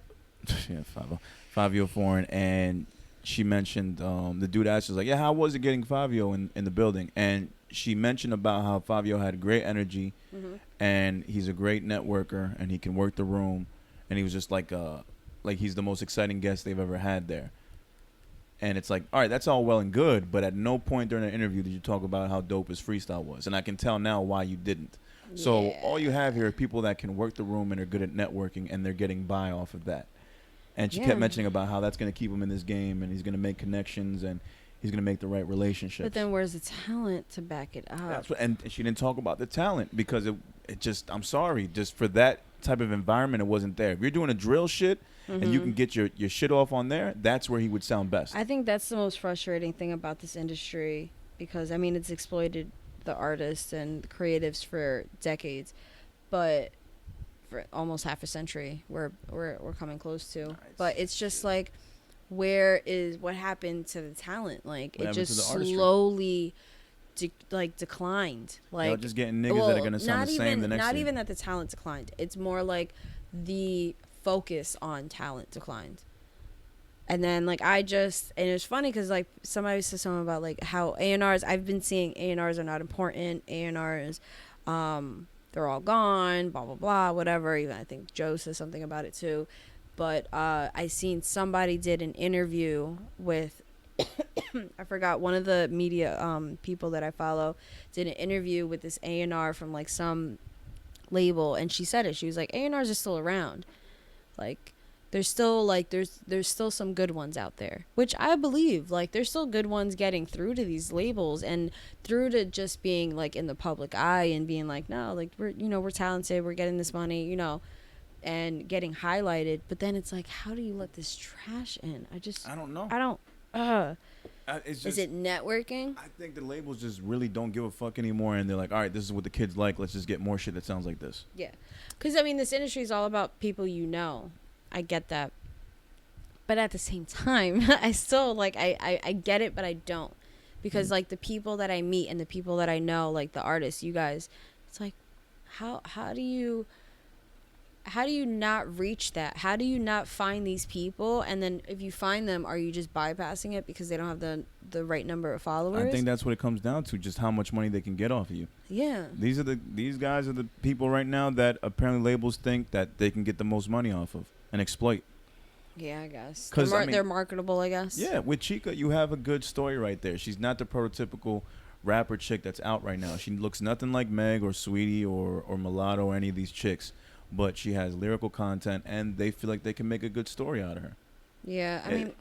Yeah, 5-0 foreign, and she mentioned the dude asked her, like, yeah, how was it getting Fabio in the building? And she mentioned about how Fabio had great energy, and he's a great networker, and he can work the room, and he was just like he's the most exciting guest they've ever had there. And it's like, all right, that's all well and good, but at no point during the interview did you talk about how dope his freestyle was, and I can tell now why you didn't. Yeah. So all you have here are people that can work the room and are good at networking, and they're getting by off of that. And she kept mentioning about how that's going to keep him in this game, and he's going to make connections, and he's going to make the right relationships. But then where's the talent to back it up? And she didn't talk about the talent because it just, I'm sorry, just for that type of environment, it wasn't there. If you're doing a drill shit and you can get your shit off on there, that's where he would sound best. I think that's the most frustrating thing about this industry, because, I mean, it's exploited the artists and the creatives for decades, but for almost half a century we're coming close to. But it's just like, what happened to the talent? Like, it just slowly declined. Like, y'all just getting niggas that are gonna sound the same the next year. Not even that the talent declined. It's more like the focus on talent declined. And then and it was funny because like somebody said something about like how A&Rs, I've been seeing A&Rs are not important. A&Rs, they're all gone, blah, blah, blah, whatever. Even I think Joe said something about it too. But I seen somebody did an interview with, I forgot, one of the media people that I follow did an interview with this A&R from like some label, and she said it. She was like, A&Rs are still around. Like, there's still there's still some good ones out there, which I believe. Like, there's still good ones getting through to these labels and through to just being like in the public eye and being like, no, like we're talented, we're getting this money, and getting highlighted. But then it's like, how do you let this trash in? I don't know. Is it networking? I think the labels just really don't give a fuck anymore, and they're like, all right, this is what the kids like, let's just get more shit that sounds like this. Yeah, because I mean, this industry is all about people. I get that, but at the same time, I still I get it, but I don't, because like the people that I meet and the people that I know, like the artists, you guys, it's like, how do you how do you not reach that? How do you not find these people? And then if you find them, are you just bypassing it because they don't have the right number of followers? I think that's what it comes down to, just how much money they can get off of you. Yeah. These guys are the people right now that apparently labels think that they can get the most money off of and exploit. Yeah, I guess. 'Cause, They're marketable, I guess. Yeah, with Chica, you have a good story right there. She's not the prototypical rapper chick that's out right now. She looks nothing like Meg or Sweetie or Mulatto or any of these chicks. But she has lyrical content, and they feel like they can make a good story out of her. Yeah, I mean,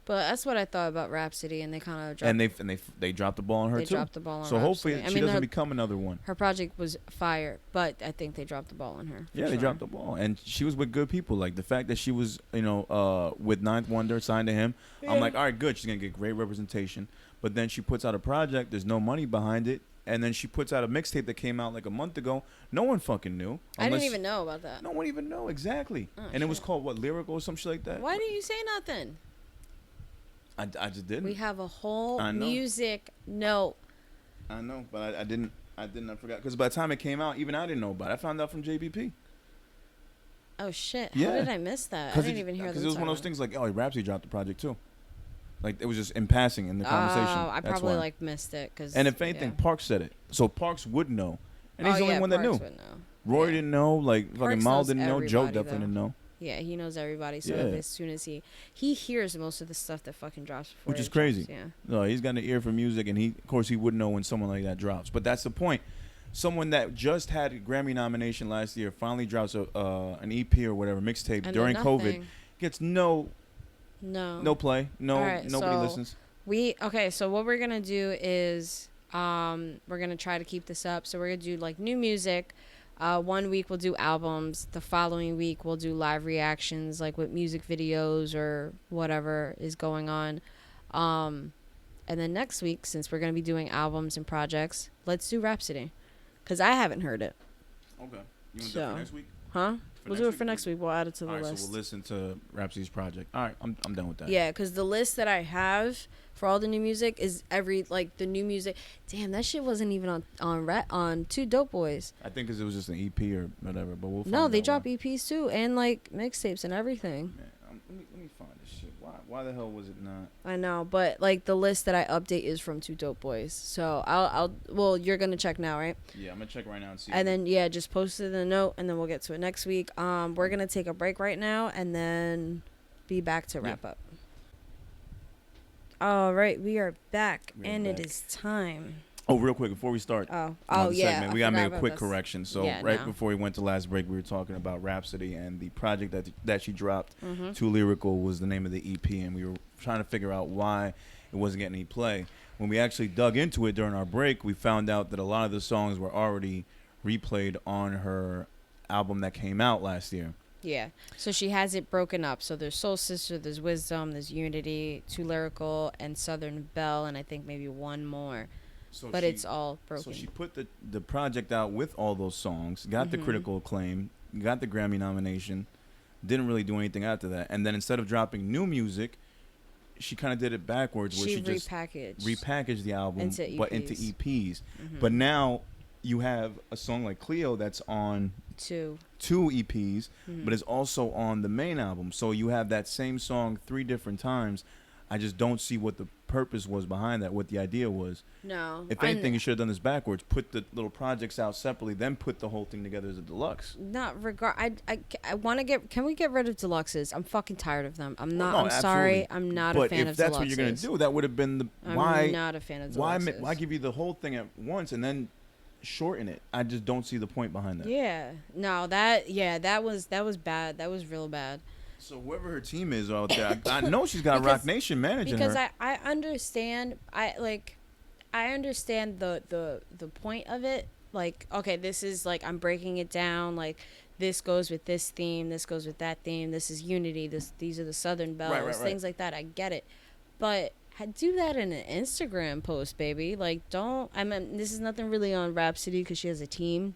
but that's what I thought about Rhapsody, and they kind of dropped. And they dropped the ball on her too. They dropped the ball on. So Rhapsody. hopefully she doesn't become another one. Her project was fire, but I think they dropped the ball on her. Yeah, they dropped the ball, and she was with good people. Like the fact that she was, with Ninth Wonder, signed to him. Yeah. I'm like, all right, good. She's gonna get great representation. But then she puts out a project. There's no money behind it. And then she puts out a mixtape that came out like a month ago. No one fucking knew. I didn't even know about that. No one even know, exactly. Oh, and it was called, what, Lyrical or some shit like that? Why didn't you say nothing? I just didn't. We have a whole music note. I know, but I didn't. I forgot. Because by the time it came out, even I didn't know about it. I found out from JBP. Oh, shit. Yeah. How did I miss that? I didn't even hear that. Because it was one of those things like, oh, Rhapsody dropped the project too. Like, it was just in passing in the conversation. Oh, I probably, missed it. And if anything, Parks said it. So Parks would know. And he's the only one that knew. Would know. Roy didn't know. Like, fucking Mal didn't know. Joe definitely didn't know. Yeah, he knows everybody. So as soon as he hears most of the stuff that fucking drops before Which is crazy. Drops, yeah. No, he's got an ear for music, and of course, he would know when someone like that drops. But that's the point. Someone that just had a Grammy nomination last year finally drops an EP or whatever, mixtape during COVID, gets no play. Nobody listens. So what we're gonna do is we're gonna try to keep this up. So we're gonna do new music. 1 week we'll do albums. The following week we'll do live reactions, with music videos or whatever is going on. And then next week, since we're gonna be doing albums and projects, let's do Rhapsody, because I haven't heard it. Okay. You want to do it for next week? Huh? We'll do it for next week. We'll add it to the list. All right, so we'll listen to Rhapsody's project. All right, I'm done with that. Yeah, because the list that I have for all the new music is the new music. Damn, that shit wasn't even on Two Dope Boys. I think because it was just an EP or whatever, but we'll find No, they drop EPs too, and mixtapes and everything. Man, let me find this shit. Why the hell was it not? I know, but the list that I update is from Two Dope Boys. So well, you're gonna check now, right? Yeah, I'm gonna check right now and see. And then just post it in a note, and then we'll get to it next week. We're gonna take a break right now, and then be back to wrap up. All right, we are back, it is time. Oh, real quick before we start. Yeah. Segment, we gotta make a quick correction. So before we went to last break, we were talking about Rhapsody, and the project that she dropped, Too Lyrical, was the name of the EP, and we were trying to figure out why it wasn't getting any play. When we actually dug into it during our break, we found out that a lot of the songs were already replayed on her album that came out last year. Yeah. So she has it broken up. So there's Soul Sister, there's Wisdom, there's Unity, Too Lyrical, and Southern Belle, and I think maybe one more. But it's all broken. So she put the project out with all those songs, got the critical acclaim, got the Grammy nomination, didn't really do anything after that. And then instead of dropping new music, she kind of did it backwards, where she just repackaged the album into EPs. But now you have a song like Cleo that's on two EPs, but is also on the main album. So you have that same song 3 different times. I just don't see what the purpose was behind that, what the idea was. No. If anything, you should have done this backwards. Put the little projects out separately, then put the whole thing together as a deluxe. I want to get. Can we get rid of deluxes? I'm fucking tired of them. I'm not. I'm sorry. I'm not a fan of deluxes. But if that's what you're gonna do, that would have been I'm not a fan of deluxes. Why give you the whole thing at once and then shorten it? I just don't see the point behind that. Yeah. No. That was bad. That was real bad. So whoever her team is out there, I know she's got Rock Nation managing her. Because I understand. I understand the point of it. Okay, this is I'm breaking it down. This goes with this theme. This goes with that theme. This is Unity. These are the Southern Bells. Right. Things like that. I get it, but do that in an Instagram post, baby. Don't. I mean, this is nothing really on Rhapsody because she has a team.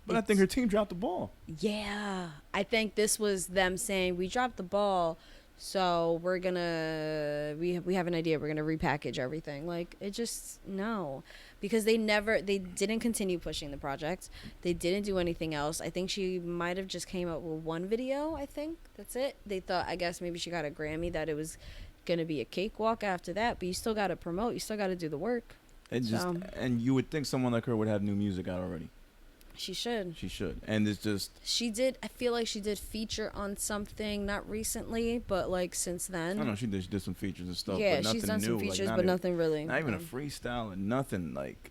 But I think her team dropped the ball. Yeah. I think this was them saying, we dropped the ball, So we're gonna we have an idea. We're gonna repackage everything. Like it just no, because they didn't continue pushing the project. They didn't do anything else. I think she might have just came up with one video. I think that's it. They thought, I guess maybe she got a Grammy, that it was gonna be a cakewalk after that. But you still gotta promote. You still gotta do the work. And you would think someone like her would have new music out already. She should. And it's just... She did. I feel like she did feature on something, not recently, but like since then. I know she did some features and stuff. Yeah, but nothing she's done some new. features, like, but nothing really. Not even a freestyle and nothing. Like,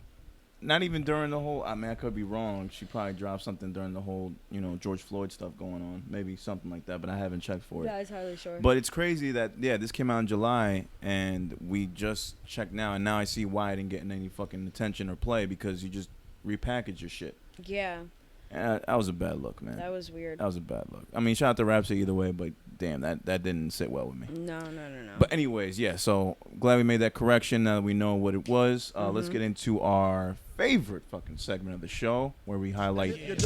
not even during the whole... I mean, I could be wrong. She probably dropped something during the whole, George Floyd stuff going on. Maybe something like that, but I haven't checked for it. Yeah, I'm entirely sure. But it's crazy that, this came out in July, and we just checked now, and now I see why I didn't get any fucking attention or play, because you just repackage your shit. Yeah. That was a bad look, man. That was weird. That was a bad look. I mean, shout out to Rapsy either way, but damn, that didn't sit well with me. No. But anyways, yeah, so glad we made that correction. Now that we know what it was, let's get into our favorite fucking segment of the show, where we highlight... I did it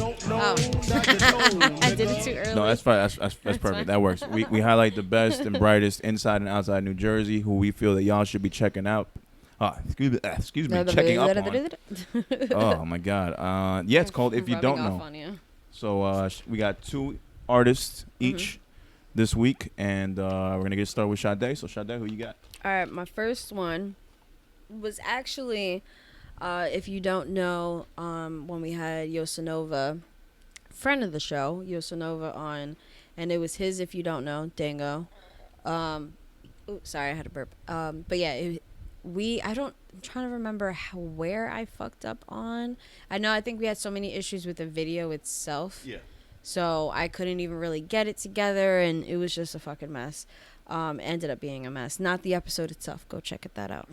too early. No, that's fine. That's perfect. Fine. That works. We highlight the best and brightest inside and outside New Jersey, who we feel that y'all should be checking out. Excuse me, checking up on. Oh my God. Yeah, it's called If You Don't Know. So we got 2 artists each this week, and we're gonna get started with Sade. So Sade, who you got? All right, my first one was actually, if you don't know, when we had Yosanova, friend of the show, Yosanova, on, and it was his If You Don't Know, Dango. Sorry, I had a burp. But yeah, I'm trying to remember where I fucked up on. I think we had so many issues with the video itself. Yeah. So I couldn't even really get it together, and it was just a fucking mess. Ended up being a mess. Not the episode itself. Go check that out.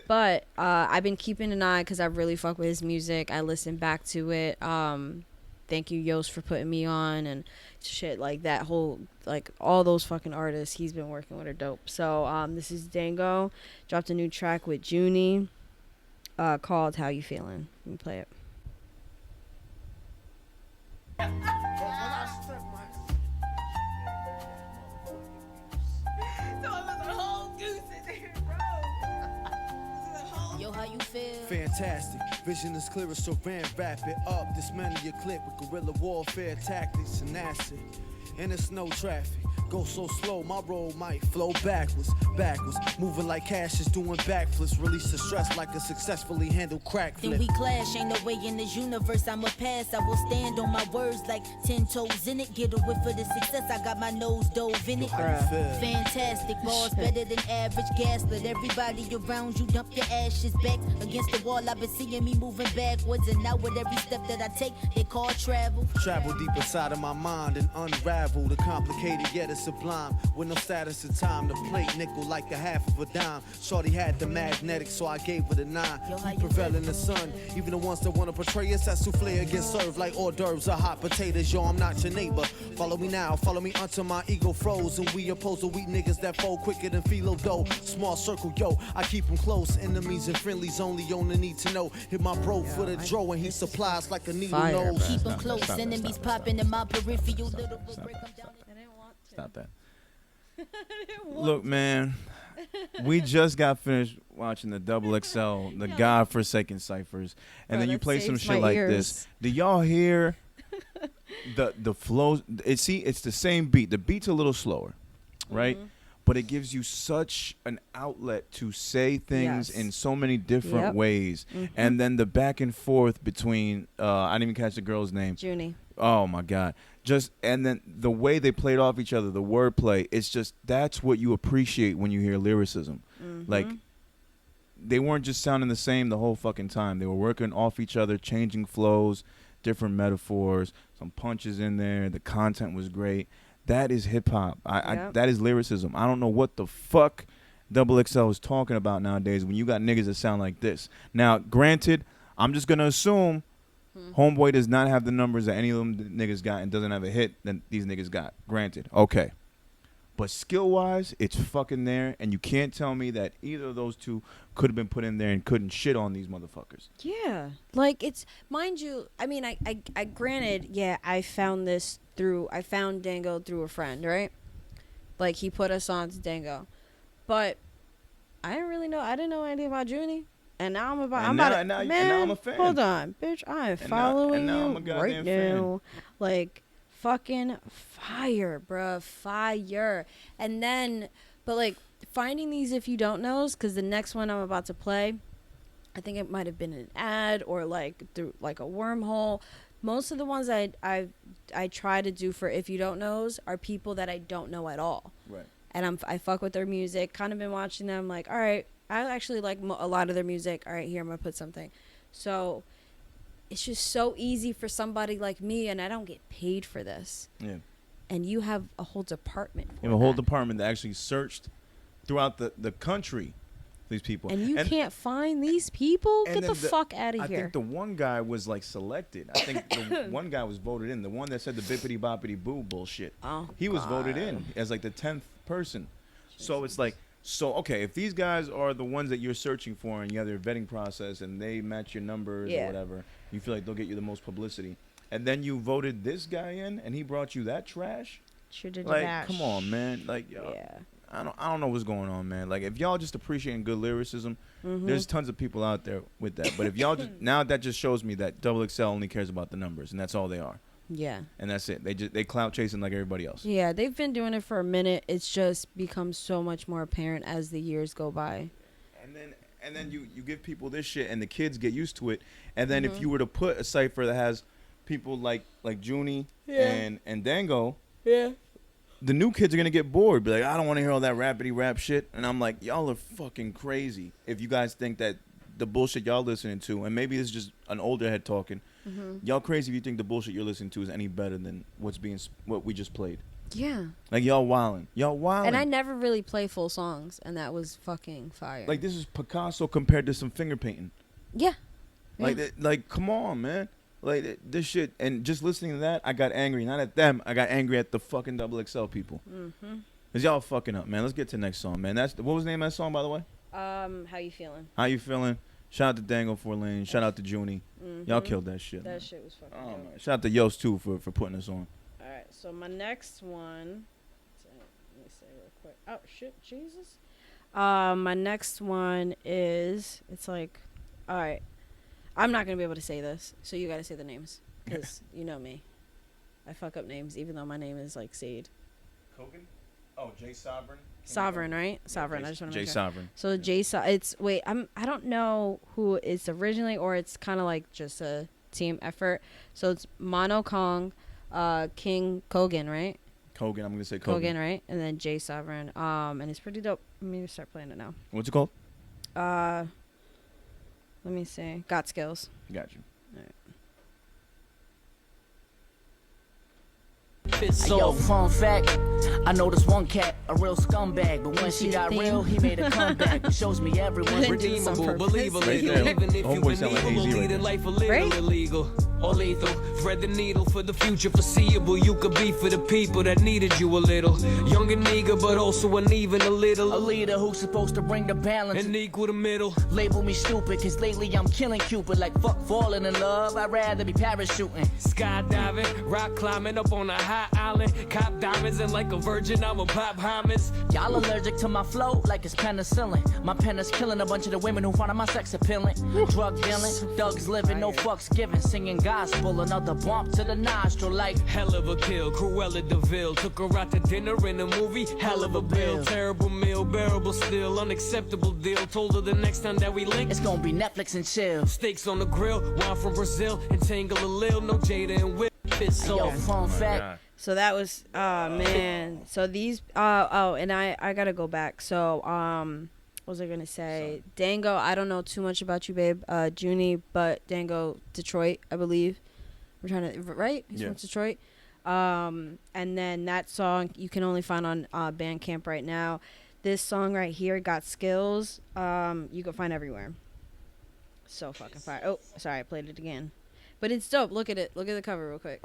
But I've been keeping an eye because I really fuck with his music. I listen back to it. Thank you, Yost, for putting me on and shit, like that whole, like all those fucking artists he's been working with are dope. So this is Dango. Dropped a new track with Junii called How You Feeling. Let me play it. Yo, how you feel? Fantastic. Vision is clear as Saran. Wrap it up. Dismantle your clip with guerrilla warfare tactics and acid. And it's no traffic. Go so slow, my road might flow backwards. Moving like cash is doing backflips. Release the stress like a successfully handled crack flip. Then we clash, ain't no way in this universe I'ma pass. I will stand on my words like 10 toes in it. Get a whiff for the success, I got my nose dove in it. Fantastic, bars better than average. Gaslit everybody around you, dump your ashes back against the wall. I've been seeing me moving backwards, and now with every step that I take, they call travel. Travel deep inside of my mind and unravel the complicated yet sublime, with no status of time. The plate nickel like a half of a dime. Shorty had the magnetic, so I gave it a 9. We prevail in the sun, even the ones that wanna portray us as souffle get served like hors d'oeuvres or hot potatoes. Yo, I'm not your neighbor. Follow me now, follow me until my ego froze. And we oppose the weak niggas that fold quicker than philo dough. Small circle, yo, I keep them close. Enemies and friendlies only on the need to know. Hit my bro for the draw and he supplies like a needle nose. Keep them close, enemies popping in my peripheral. Little break them down. Stop that. Look, man, we just got finished watching the XXL, the godforsaken Cyphers, and then you play some shit like this. Do y'all hear the flows? It's the same beat. The beat's a little slower, right? But it gives you such an outlet to say things in so many different ways. And then the back and forth between, I didn't even catch the girl's name. Junii. Oh, my God. And then the way they played off each other, the wordplay, it's just, that's what you appreciate when you hear lyricism. Like, they weren't just sounding the same the whole fucking time. They were working off each other, changing flows, different metaphors, some punches in there. The content was great. That is hip-hop. That is lyricism. I don't know what the fuck XXL is talking about nowadays when you got niggas that sound like this. Now, granted, I'm just going to assume Homeboy does not have the numbers that any of them niggas got and doesn't have a hit that these niggas got. Granted. Okay. But skill-wise, it's fucking there, and you can't tell me that either of those two could have been put in there and couldn't shit on these motherfuckers. Yeah. Like, it's, mind you, I mean, I granted, I found Dango through a friend, right? Like, he put us on to Dango. But I didn't know anything about Junii. And now I'm about man, now I'm a fan. Hold on, bitch. I am following now you I'm a goddamn right fan. now. Like, fucking fire, bruh. Fire. And then, but like, finding these if you don't knows, because the next one I'm about to play, I think it might have been an ad or like through like a wormhole. Most of the ones I try to do for if you don't knows are people that I don't know at all. Right. And I fuck with their music. Kind of been watching them. Like, all right, I actually like a lot of their music. All right, here, I'm gonna put something. So it's just so easy for somebody like me, and I don't get paid for this. Yeah. And you have a whole department. You have a whole department that actually searched throughout the country these people. And you can't find these people? Get the fuck out of here. I think the one guy was like selected. I think the one guy was voted in. The one that said the bippity boppity boo bullshit. Oh, he was voted in as like the 10th person. Jesus. So it's like, okay, if these guys are the ones that you're searching for and you have their vetting process and they match your numbers or whatever, you feel like they'll get you the most publicity. And then you voted this guy in and he brought you that trash? Like, come on, man. Like, yo. Yeah. I don't know what's going on, man. Like, if y'all just appreciating good lyricism, there's tons of people out there with that. But if y'all just now, that just shows me that XXL only cares about the numbers, and that's all they are. Yeah. And that's it. They clout chasing like everybody else. Yeah, they've been doing it for a minute. It's just become so much more apparent as the years go by. And then you give people this shit, and the kids get used to it. And then if you were to put a cipher that has people like Junii and Dango, the new kids are going to get bored. Be like, I don't want to hear all that rapidy rap shit. And I'm like, y'all are fucking crazy if you guys think that the bullshit y'all listening to, and maybe this is just an older head talking, y'all crazy if you think the bullshit you're listening to is any better than what we just played. Yeah. Like, y'all wildin'. And I never really play full songs, and that was fucking fire. Like, this is Picasso compared to some finger painting. Yeah. Like, come on, man. Like, this shit, and just listening to that, I got angry. Not at them, I got angry at the fucking XXL people. Cause y'all fucking up, man. Let's get to the next song, man. What was the name of that song, by the way? How You Feeling? How You Feeling? Shout out to Dango Forlaine. Shout out to Junii. Y'all killed that shit. That shit was fucking dope. Man. Shout out to Yost, too, for putting us on. All right, so my next one, let me say real quick. Oh, shit, Jesus. My next one is, it's like, all right. I'm not going to be able to say this, so you got to say the names, because you know me. I fuck up names, even though my name is, like, Sade. Kogen? Oh, Jay Sovereign? Sovereign, right? Sovereign, I just want to make sure. Jay Sovereign. So, Jay I don't know who it's originally, or it's kind of like just a team effort. So, it's Mono Kong, King Kogen, right? Kogen, I'm going to say Kogen. Kogen, right? And then Jay Sovereign. And it's pretty dope. Let me start playing it now. What's it called? Let me see. Got Skills. Got you. All right. Yo, fun fact, I know this one cat, a real scumbag, but when she got real, he made a comeback. It shows me everyone's redeemable, believable, even if you been evil, leading life a little illegal or lethal. Thread the needle for the future foreseeable. You could be for the people that needed you a little. Young and eager, but also uneven a little. A leader who's supposed to bring the balance and equal the middle. Label me stupid, cause lately I'm killing Cupid. Like fuck falling in love, I'd rather be parachuting. Skydiving, rock climbing up on a high island. Cop diamonds and like a virgin, I'm a pop homage. Y'all allergic to my flow like it's penicillin. My pen is killing a bunch of the women who find my sex appealing. Drug dealing, thugs living, no fucks given. Singing gospel, another bump to the nostril like hell of a kill. Cruella DeVille took her out to dinner in a movie. Hell of a bill, terrible meal, bearable still, unacceptable deal. Told her the next time that we link, it's gonna be Netflix and chill. Steaks on the grill, wine from Brazil, entangle a lil, no Jada and Whip. Yo, fun fact. So that was, man. So these, and I gotta go back. So, what was I gonna say? Dango, I don't know too much about you, babe. Junii, but Dango, Detroit, I believe. We're trying to, right? He's from Detroit. And then that song you can only find on Bandcamp right now. This song right here, Got Skills, you can find everywhere. So fucking fire. Oh, sorry, I played it again. But it's dope. Look at it. Look at the cover real quick.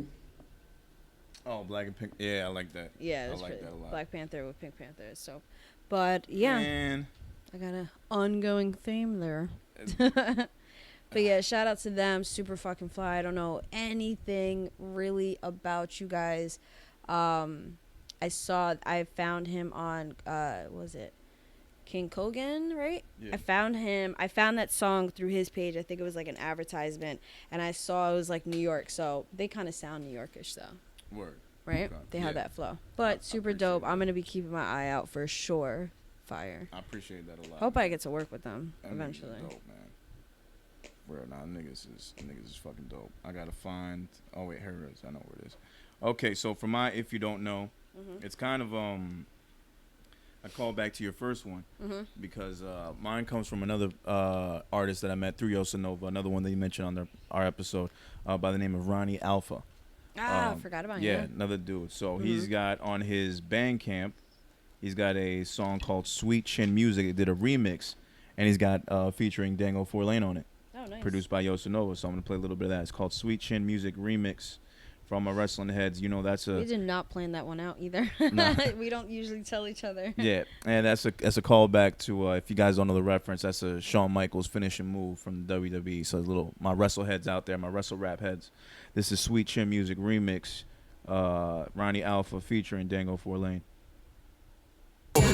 Oh, black and pink. Yeah, I like that. Yeah, I like that a lot. Black Panther with Pink Panther. So, but yeah, man. I got an ongoing theme there. But yeah, shout out to them. Super fucking fly. I don't know anything really about you guys. I found him on what was it? King Kogen, right? Yeah. I found that song through his page. I think it was like an advertisement, and I saw it was like New York, so they kind of sound New Yorkish though. Word. Right? Okay. They have that flow. But super dope. I'm gonna be keeping my eye out for sure. Fire. I appreciate that a lot. Hope I get to work with them That eventually. Niggas is dope, man. Where niggas is fucking dope. I gotta find. Oh wait, here it is. I know where it is. Okay, so for my if you don't know, it's kind of I call back to your first one because mine comes from another artist that I met through Yosanova, another one that you mentioned on our episode by the name of Ronnie Alpha. I forgot about him. Yeah, another dude. So he's got on his Bandcamp, he's got a song called Sweet Chin Music. He did a remix, and he's got featuring Dango Forlaine on it. Oh, nice. Produced by Yosanova. So I'm going to play a little bit of that. It's called Sweet Chin Music Remix. For all my wrestling heads, you know that's a. We did not plan that one out either. Nah. We don't usually tell each other. Yeah, and that's a callback to if you guys don't know the reference, that's a Shawn Michaels finishing move from the WWE. So my wrestle heads out there, my wrestle rap heads. This is Sweet Chin Music Remix, Ronnie Alpha featuring Dango Forlaine.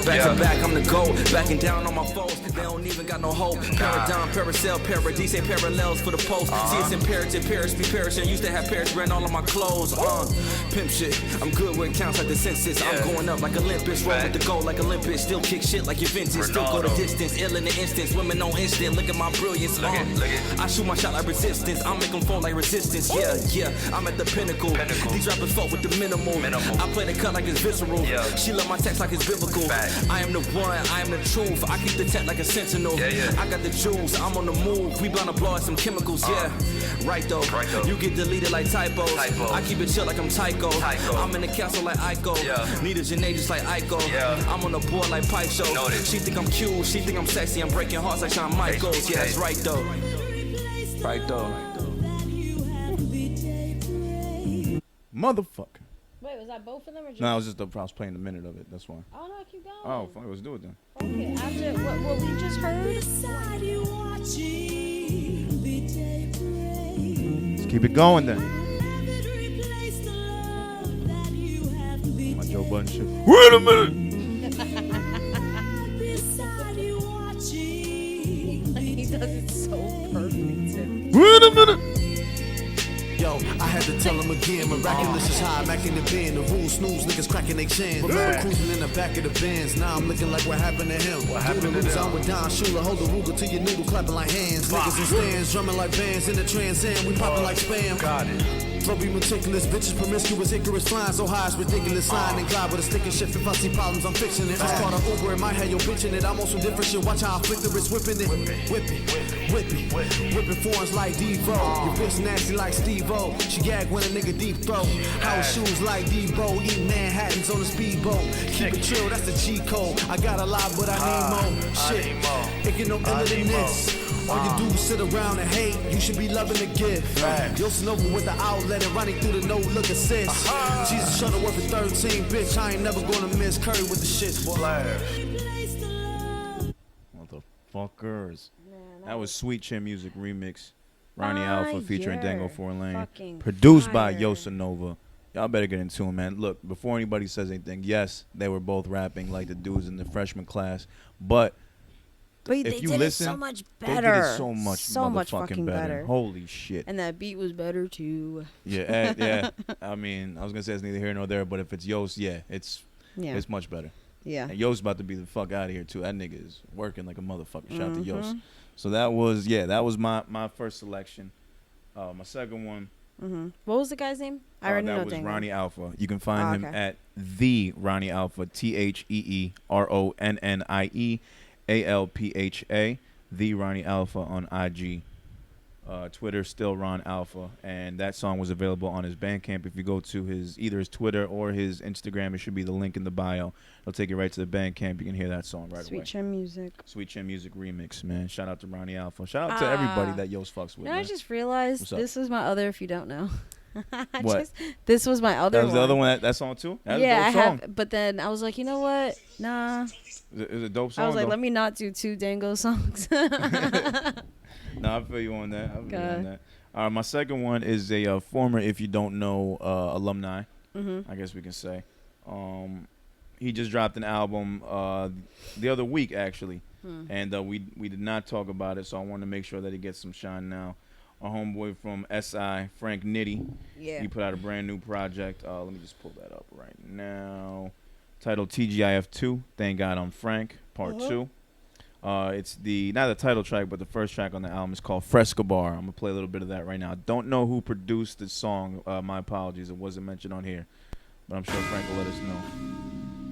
Back to back, I'm the GOAT. Backing down on my foes, they don't even got no hope. Paradigm, paracel, paradise, ain't parallels for the post. See, it's imperative, Paris be perishing. Used to have Paris brand all of my clothes. Pimp shit, I'm good where it counts like the census. I'm going up like Olympus, roll with the gold like Olympus. Still kick shit like Juventus, still go the distance. Ill in the instance, women on instant. Look at my brilliance. I shoot my shot like resistance. I make them fall like resistance. Yeah, I'm at the pinnacle. These rappers fought with the minimal. I play the cut like it's visceral. She love my text like it's biblical. I am the one, I am the truth. I keep the tech like a sentinel. I got the jewels, I'm on the move. We bound to blow out some chemicals, Right though, you get deleted like typos. I keep it chill like I'm Tycho. I'm in the castle like Ico. Need a Junii just like Ico. I'm on the board like Pipe Show. She think I'm cute, she think I'm sexy. I'm breaking hearts like Shawn Michaels. Yeah, that's right though. Right though. Motherfucker. Wait, was that both of them or just? No, I was just I was playing a minute of it. That's why. Oh no, keep going. Oh, fuck, let's do it then. Okay, after what we just heard. Let's keep it going then. My Joe Budden shit. Wait a minute. He does it so perfect too. Wait a minute. Yo, I had to tell him again, miraculous is high, Mac in the bin. The rules snooze, niggas cracking they chin. Remember cruising in the back of the Benz. Now I'm looking like what happened to him. What happened to him? I'm with Don Shula, hold the Ruger to your noodle, clapping like hands. Niggas in stands, drumming like bands in the Trans Am. We popping like spam. Got it. Flow be meticulous, bitches promiscuous, Icarus flying so high it's ridiculous. Sign and glide with a stick and shift. If I see problems, I'm fixing it. Just caught an Uber in my head, yo, bitching it. I'm on some different shit. Watch how I flick the wrist, whipping it. Whipping foreigns like Devo. Your bitch nasty like Steve-O. She gag when a nigga deep throat. House shoes like Debo. Eat Manhattans on a speedboat. Keep it chill, that's the cheat code. I got a lot, but I need more. Shit, it get no ender than this. All you do is sit around and hate. You should be loving the gift. Yosanova with the outlet and running through the no-look assist. Jesus Shuttleworth at 13, bitch. I ain't never gonna miss Curry with the shit. Motherfuckers. That was Sweet Chin Music Remix. Ronnie Alpha featuring Dango Forlaine. Produced by Yosanova. Y'all better get into him, man. Look, before anybody says anything, yes, they were both rapping like the dudes in the freshman class, but if you listen, so much better. They did it so much fucking better. Holy shit. And that beat was better too. Yeah, yeah. I mean, I was gonna say it's neither here nor there, but if it's Yo's, it's much better. Yeah. And Yo's about to be the fuck out of here too. That nigga is working like a motherfucker. Shout out to Yo's. So that was my first selection. My second one. What was the guy's name? I already know. That was Dango. Ronnie Alpha. You can find him at the Ronnie Alpha. TheRonnieAlpha. The Ronnie Alpha on IG. Twitter still Ron Alpha, and that song was available on his Bandcamp. If you go to either his Twitter or his Instagram, it should be the link in the bio. It'll take you right to the Bandcamp. You can hear that song right away. Sweet Chin Music. Sweet Chin Music Remix, man. Shout out to Ronnie Alpha. Shout out to everybody that Yo's fucks with. I just realized this was my other. If you don't know, what? This was my other. That was the other one. That song too. That yeah, was a dope song. But then I was like, you know what? Nah. It was a dope song. I was like, let me not do 2 Dango songs. No, I feel you on that. My second one is a former, if you don't know, alumni. I guess we can say. He just dropped an album the other week, actually. And we did not talk about it, so I want to make sure that he gets some shine now. Our homeboy from SI, Frank Nitti. Yeah. He put out a brand new project. Let me just pull that up right now. Titled TGIF 2, Thank God I'm Frank, Part 2. It's not the title track, but the first track on the album is called Fresco Bar. I'm going to play a little bit of that right now. I don't know who produced this song. My apologies. It wasn't mentioned on here. But I'm sure Frank will let us know.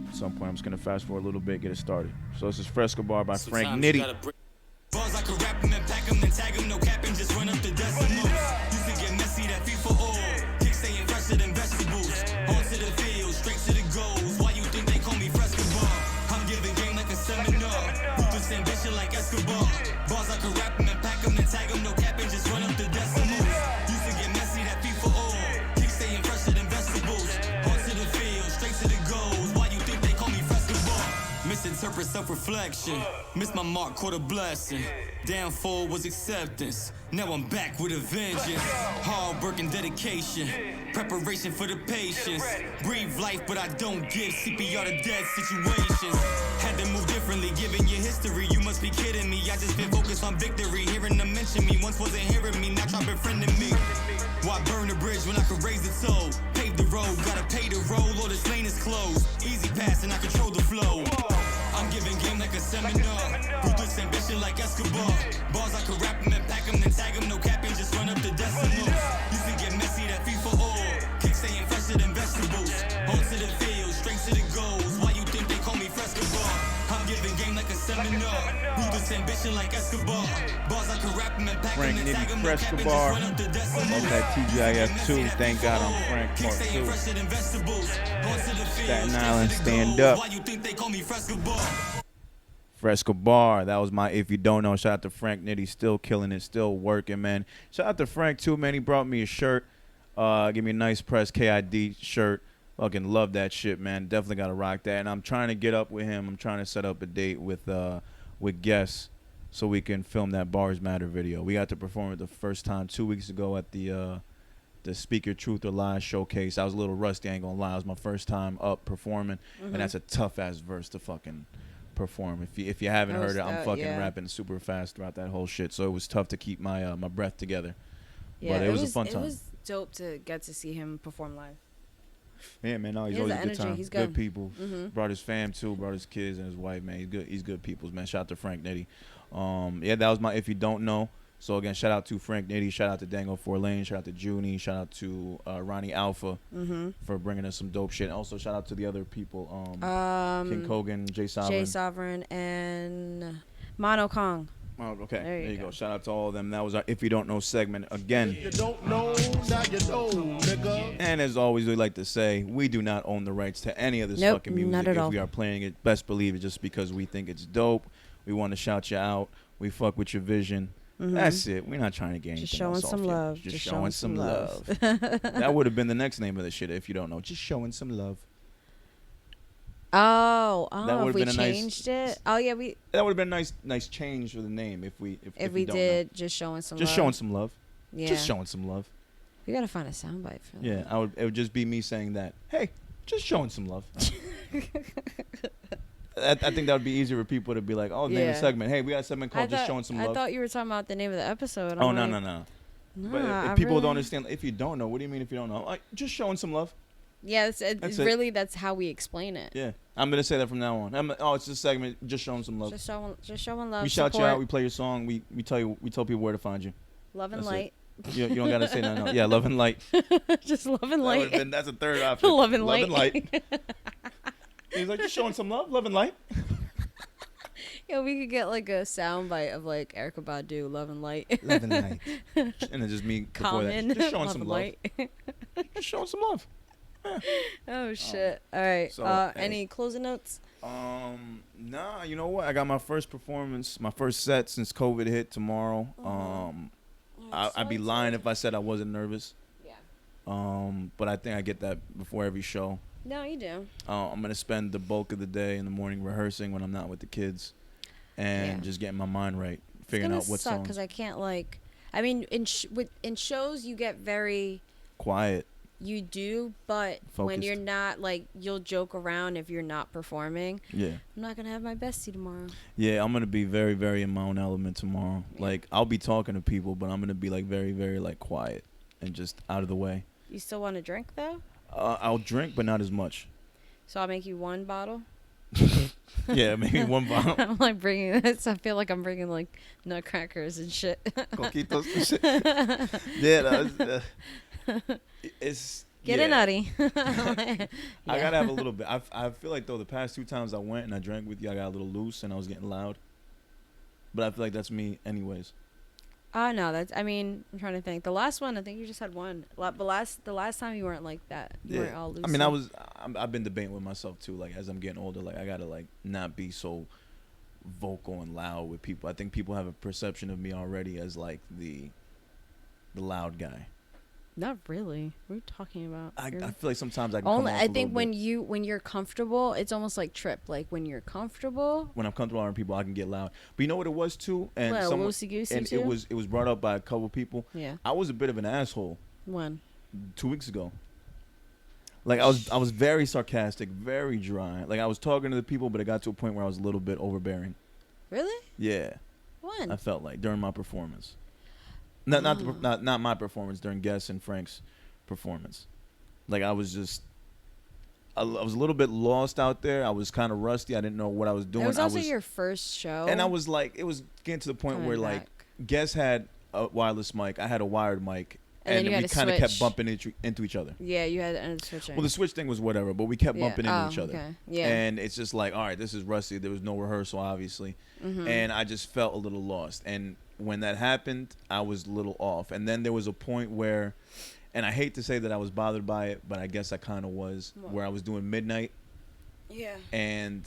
At some point, I'm just going to fast forward a little bit, get it started. So this is Fresco Bar by Frank Nitti. Bars I could rap them and pack them, then tag them, no cap and just run up the decimals. Used to get messy, that FIFA all. Kick staying fresher than vegetables. On to the field, straight to the goals. Why you think they call me Fresco Bar? I'm giving game like a seminar. Ruthless ambition like Escobar. Bars I could rap them and pack them, then tag them, no cap and just run up the decimals. Used to get messy, that FIFA all. Kick staying fresher than vegetables. On to the field, straight to the goals. Why you think they call me Fresco Bar? Misinterpret self-reflection. Missed my mark, caught a blessing. Downfall was acceptance. Now I'm back with a vengeance. Hard work and dedication. Preparation for the patience. Breathe life, but I don't give CPR to dead situations. Had to move differently, given your history. You must be kidding me. I just been focused on victory. Hearing them mention me once wasn't hearing me. Now try befriending me. Why burn the bridge when I could raise the toll? Pave the road, gotta pay the roll, or this lane is closed. Easy pass and I control the flow. I'm giving game like a seminar. Ruthless ambition like Escobar. Bars I could rap them and pack them, then tag them, no cap and just run up the decimals. Used to get messy, that FIFA all. Kick staying fresher than vegetables. On to the field, straight to the goals. Why you think they call me Fresco Bar? I'm giving game like a seminar. Ruthless ambition like Escobar. Bars I could rap them and pack them, then tag them, no cap and just run up the decimals. That TGIF 2, Thank God I'm Frank, Part 2. Staten Island, stand up. Why you think they call me Fresco Bar? Fresco Bar. That was my If You Don't Know. Shout out to Frank Nitti. Still killing it. Still working, man. Shout out to Frank, too, man. He brought me a shirt. Give me a nice press KID shirt. Fucking love that shit, man. Definitely got to rock that. And I'm trying to get up with him. I'm trying to set up a date with guests so we can film that Bars Matter video. We got to perform it the first time 2 weeks ago at the Speak Your Truth or Lies showcase. I was a little rusty, I ain't gonna lie. It was my first time up performing. And that's a tough-ass verse to fucking perform. If you haven't heard it, I'm fucking rapping super fast throughout that whole shit. So it was tough to keep my my breath together. Yeah, but it was a fun time. It was dope to get to see him perform live. Yeah, man. No, he's always a good time. He's good people. Brought his fam too. Brought his kids and his wife. Man, he's good. He's good peoples. Man, shout out to Frank Nitti. Yeah, that was my If You Don't Know. So again, shout out to Frank Nitti. Shout out to Dango Forlaine. Shout out to Junii. Shout out to Ronnie Alpha for bringing us some dope shit. And also shout out to the other people. King Kogen, Jay Sovereign, and Mono Kong. Oh, okay. There you go. Shout out to all of them. That was our If You Don't Know segment again. You don't know, now you know, nigga. And as always, we like to say, we do not own the rights to any of this fucking music. Not at all. If we are playing it, best believe it just because we think it's dope. We want to shout you out. We fuck with your vision. That's it. We're not trying to get anything just showing some love. Just showing some love. That would have been the next name of the shit If You Don't Know. Just showing some love. If we changed it. Oh yeah, that would have been a nice change for the name if we did just showing some just love. showing some love. Yeah. Just showing some love. We gotta find a soundbite for that. Yeah, it would just be me saying that. Hey, just showing some love. I think that would be easier for people to be like, oh, name a segment. Hey, we got a segment called Just Showing Some Love. I thought you were talking about the name of the episode. Oh, no. But if people don't understand, if you don't know, what do you mean if you don't know? Like, just showing some love. Yeah, that's how we explain it. Yeah, I'm going to say that from now on. It's this segment, Just Showing Some Love. Just showing love. We shout you out, we play your song, we tell people where to find you. Love and light. You don't got to say nothing else. Yeah, love and light. Just love and light. That's a third option. Love and light. Love and light. He's like, just showing some love and light. Yeah, we could get like a soundbite of like Erykah Badu, Love and Light. Love and light. And then just me before that. Just showing some love. Just showing some love. Yeah. Oh shit. All right. So, any closing notes? Nah, you know what? I got my first performance, my first set since COVID hit tomorrow. I'd be lying if I said I wasn't nervous. Yeah. But I think I get that before every show. No, you do. I'm going to spend the bulk of the day in the morning rehearsing when I'm not with the kids and just getting my mind right, figuring out what songs. Because I can't in shows you get very quiet. You do, but when Focused. you're not, like, you'll joke around if you're not performing. Yeah. I'm not gonna have my bestie tomorrow. Yeah, I'm gonna be very, very in my own element tomorrow. Yeah. Like, I'll be talking to people, but I'm gonna be like very, very like quiet and just out of the way. You still want to drink though? I'll drink, but not as much. So I'll make you one bottle. Yeah, maybe one bottle. I'm like bringing this. I feel like I'm bringing like nutcrackers and shit. Coquitos and shit. Yeah, it's Get it nutty. I gotta have a little bit. I feel like though the past 2 times I went and I drank with you, I got a little loose and I was getting loud. But I feel like that's me, anyways. No, that's. I mean, I'm trying to think. The last one, I think you just had one. But the last time you weren't like that. You weren't all loose. I mean, I've been debating with myself too. Like as I'm getting older, like I gotta like not be so vocal and loud with people. I think people have a perception of me already as like the loud guy. Not really. What are you talking about? I feel like sometimes I can only. come off I a think little when you're comfortable, it's almost like Trip. Like when you're comfortable. When I'm comfortable around people, I can get loud. But you know what it was too, and What, someone, loosey-goosey and too? it was brought up by a couple people. Yeah. I was a bit of an asshole. When? 2 weeks ago. Like I was very sarcastic, very dry. Like I was talking to the people, but it got to a point where I was a little bit overbearing. Really? Yeah. When? I felt like during my performance. Not my performance, during Guess and Frank's performance. Like I was just I was a little bit lost out there. I was kind of rusty. I didn't know what I was doing. It was also your first show. And I was like, it was getting to the point where like Guess had a wireless mic, I had a wired mic, and we kind of kept bumping into each other. Yeah, you had to end switching. Well, the switch thing was whatever, but we kept bumping into each other. Okay. Yeah. And it's just like, all right, this is rusty. There was no rehearsal, obviously. Mm-hmm. And I just felt a little lost. And when that happened, I was a little off. And then there was a point where, and I hate to say that I was bothered by it, but I guess I kind of was, where I was doing midnight. Yeah. And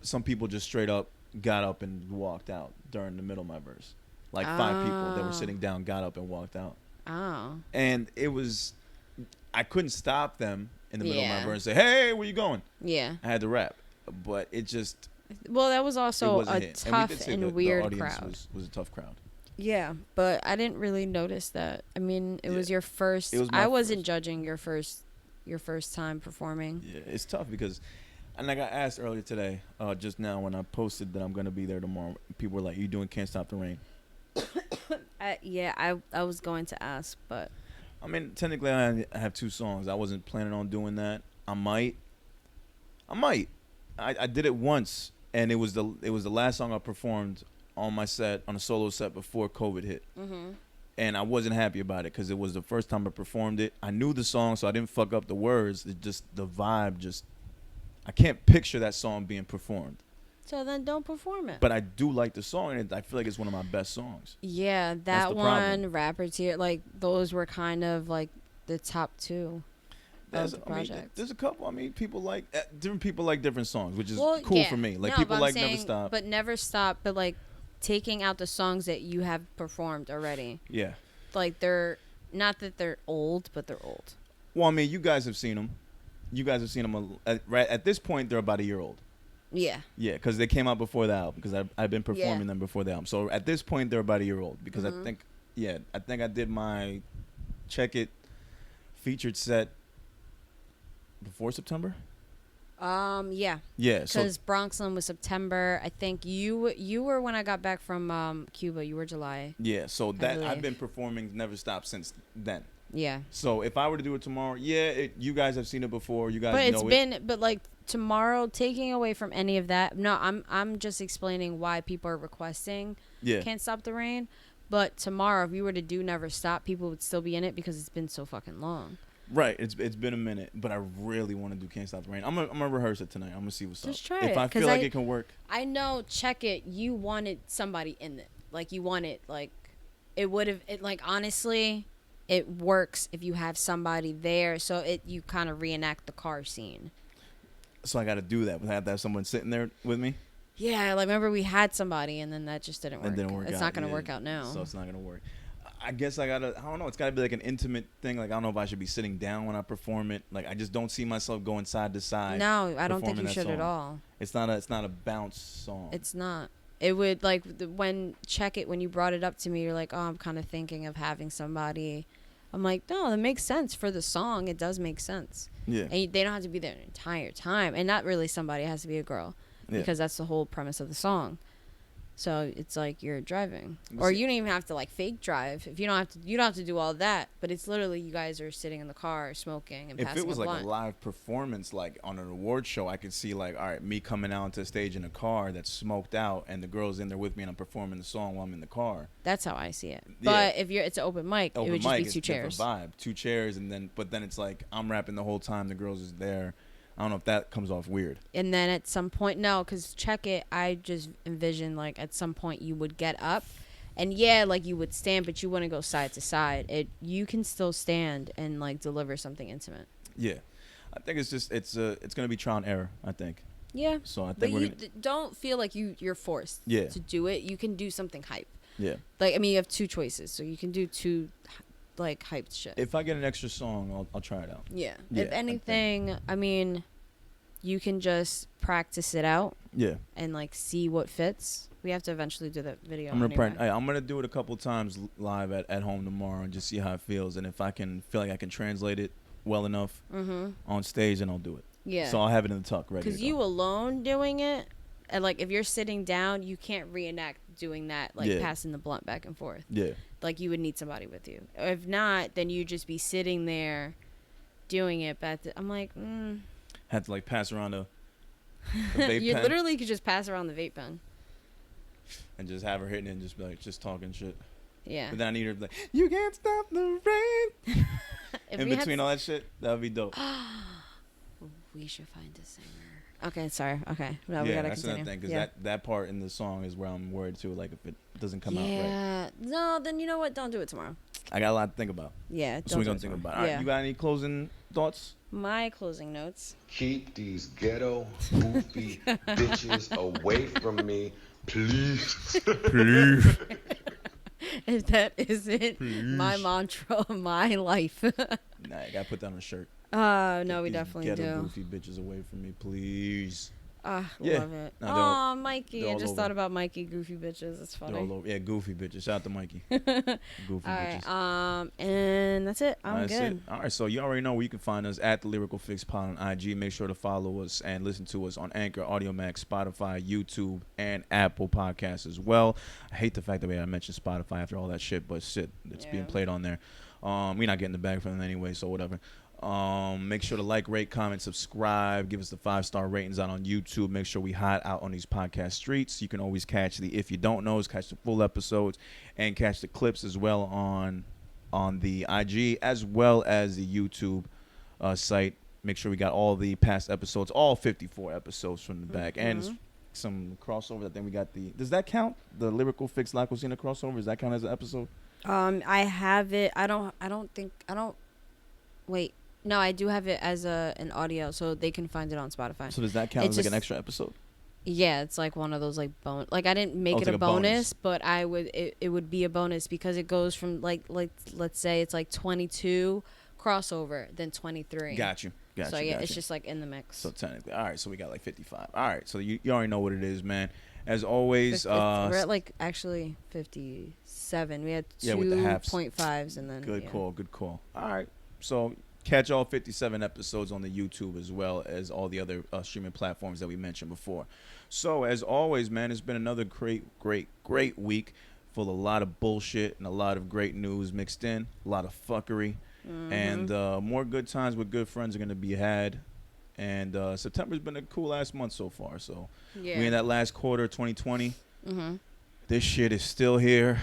some people just straight up got up and walked out during the middle of my verse. Like 5 people that were sitting down got up and walked out. Oh. And it was, I couldn't stop them in the middle of my verse and say, hey, where you going? Yeah. I had to rap. But it just. Well, that was also a tough and weird the crowd. Was a tough crowd. Yeah, but I didn't really notice that. I mean, it was your first. I wasn't judging your first time performing. Yeah, it's tough because, and I got asked earlier today, just now when I posted that I'm going to be there tomorrow, people were like, you doing Can't Stop the Rain? Yeah, I was going to ask, but. I mean, technically I have 2 songs. I wasn't planning on doing that. I might. I did it once, and it was the last song I performed on my set, on a solo set before COVID hit. Mm-hmm. And I wasn't happy about it because it was the first time I performed it. I knew the song, so I didn't fuck up the words. It just, the vibe I can't picture that song being performed. So then don't perform it. But I do like the song, and I feel like it's one of my best songs. Yeah, that one, Rapper Tear, like those were kind of like the top 2 of the project. There's a couple. I mean, people like different people like different songs, which is cool for me. Like no, people like Never Stop. But Never Stop, but like taking out the songs that you have performed already. Yeah. Like they're not that they're old, but they're old. Well, I mean, you guys have seen them. You guys have seen them right at this point. They're about a year old. Yeah. Yeah, because they came out before the album. Because I've been performing them before the album. So at this point, they're about a year old. Because I think I did my Check It featured set before September. Yeah. Yeah. Because Bronxland was September. I think you were when I got back from Cuba. You were July. Yeah. So that I've been performing Never Stop since then. Yeah. So if I were to do it tomorrow, you guys have seen it before. You guys know it. But like tomorrow, taking away from any of that. No, I'm just explaining why people are requesting Can't Stop the Rain. But tomorrow, if you were to do Never Stop, people would still be in it because it's been so fucking long. Right, it's been a minute, but I really want to do Can't Stop the Rain. I'm gonna rehearse it tonight. I'm gonna see what's up. Just try it. If I feel like it can work. I know. Check It. You wanted somebody in it. Like you wanted like it would have. It like honestly, it works if you have somebody there. So you kind of reenact the car scene. So I got to do that. I have to have someone sitting there with me. Yeah, like remember we had somebody and then that just didn't work. It didn't work. It's not gonna work out now. So it's not gonna work. I guess I don't know. It's gotta be like an intimate thing. Like I don't know if I should be sitting down when I perform it. Like I just don't see myself going side to side. No, I don't think you should at all. It's not a bounce song. It's not. It would when Check It when you brought it up to me, you're like, oh, I'm kind of thinking of having somebody I'm like, no, that makes sense for the song. It does make sense. Yeah. And they don't have to be there the entire time. And not really somebody. It has to be a girl. Yeah. Because that's the whole premise of the song. So it's like you're driving. Or you don't even have to like fake drive. If you don't have to do all that. But it's literally you guys are sitting in the car smoking and passing a blunt. If it was like a live performance, like on an award show, I could see like, all right, me coming out onto the stage in a car that's smoked out and the girl's in there with me and I'm performing the song while I'm in the car. That's how I see it. Yeah. But if it's an open mic, it would just be 2 chairs. Vibe. 2 chairs but then it's like I'm rapping the whole time, the girls is there. I don't know if that comes off weird. And then at some point, no, because check it, I just envision like at some point you would get up and yeah, like you would stand, but you wouldn't go side to side. You can still stand and like deliver something intimate. Yeah. I think it's going to be trial and error, I think. Yeah. So I think don't feel like you're forced to do it. You can do something hype. Yeah. Like, I mean, you have 2 choices, so you can do 2 like hyped shit. If I get an extra song, I'll try it out. Yeah. If anything, I mean, you can just practice it out. Yeah. And like see what fits. We have to eventually do that video. I'm gonna do it a couple times live at home tomorrow and just see how it feels. And if I can feel like I can translate it well enough on stage, then I'll do it. Yeah. So I'll have it in the tuck ready. Because you alone doing it, and like if you're sitting down, you can't reenact doing that, like passing the blunt back and forth. Yeah. Like you would need somebody with you. If not, then you just be sitting there doing it. But I'm like, Had to like pass around the vape you pen. literally could just pass around the vape pen. And just have her hitting it and just be like, just talking shit. Yeah. But then I need her to be like, you can't stop the rain. In between all that shit, that would be dope. We should find a singer. Okay, sorry. Okay. No, we gotta that's continue. another thing, because that part in the song is where I'm worried too, like if it doesn't come out right. Yeah. No, then you know what? Don't do it tomorrow. I got a lot to think about. Yeah, so we're going to think about it. All right, you got any closing thoughts? My closing notes. Keep these ghetto, goofy bitches away from me, please. Please. If that isn't my mantra of my life. Nah, you got to put that on a shirt. No, we definitely do. Ghetto, goofy bitches away from me, please. Love it. No, Mikey. I just thought about Mikey, goofy bitches. It's funny. Yeah, goofy bitches. Shout out to Mikey. Goofy bitches. And that's it. I'm good. All right, so you already know where you can find us at the Lyrical Fix Pod on IG. Make sure to follow us and listen to us on Anchor, Audio Max, Spotify, YouTube, and Apple Podcasts as well. I hate the fact that we had to mention Spotify after all that shit, but shit, it's being played on there. We're not getting the bag from them anyway, so whatever. Make sure to like, rate, comment, subscribe. Give us the 5-star ratings out on YouTube. Make sure we hide out on these podcast streets. You can always catch the If You Don't Knows, catch the full episodes, and catch the clips as well on the IG as well as the YouTube site. Make sure we got all the past episodes, all 54 episodes from the back, and some crossover. I think we got does that count? The Lyrical Fix La Cocina crossover, does that count as an episode? I have it. Wait. No, I do have it as an audio, so they can find it on Spotify. So does that count as like an extra episode? Yeah, it's like one of those like like I didn't make it a bonus, but it would be a bonus because it goes from like let's say it's like 22 crossover, then 23. Got you. So yeah, it's just like in the mix. So technically, all right. So we got like 55. All right. So you already know what it is, man. As always, we're at like actually 57. We had 2.5s and then Good call. All right. So catch all 57 episodes on the YouTube as well as all the other streaming platforms that we mentioned before. So as always, man, it's been another great week full of a lot of bullshit and a lot of great news mixed in, a lot of fuckery, and more good times with good friends are going to be had. And September's been a cool ass month so far. So we in that last quarter, 2020. This shit is still here.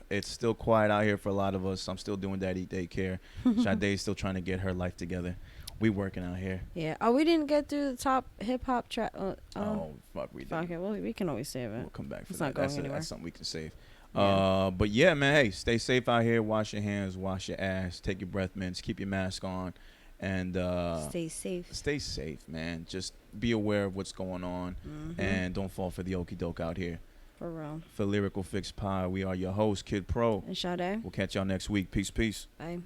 It's still quiet out here for a lot of us. I'm still doing daddy daycare. Sade's still trying to get her life together. We working out here. Yeah. Oh, we didn't get through the top hip hop track. Fuck, we did. Fuck it. Well, we can always save it. We'll come back for it's that. Not going anywhere. That's something we can save. But yeah, man. Hey, stay safe out here. Wash your hands. Wash your ass. Take your breath mints. Keep your mask on. And stay safe. Stay safe, man. Just be aware of what's going on, and don't fall for the okie doke out here. For real. For Lyrical Fix Pod, we are your host, Kid Pro. And Sade. We'll catch y'all next week. Peace. Bye.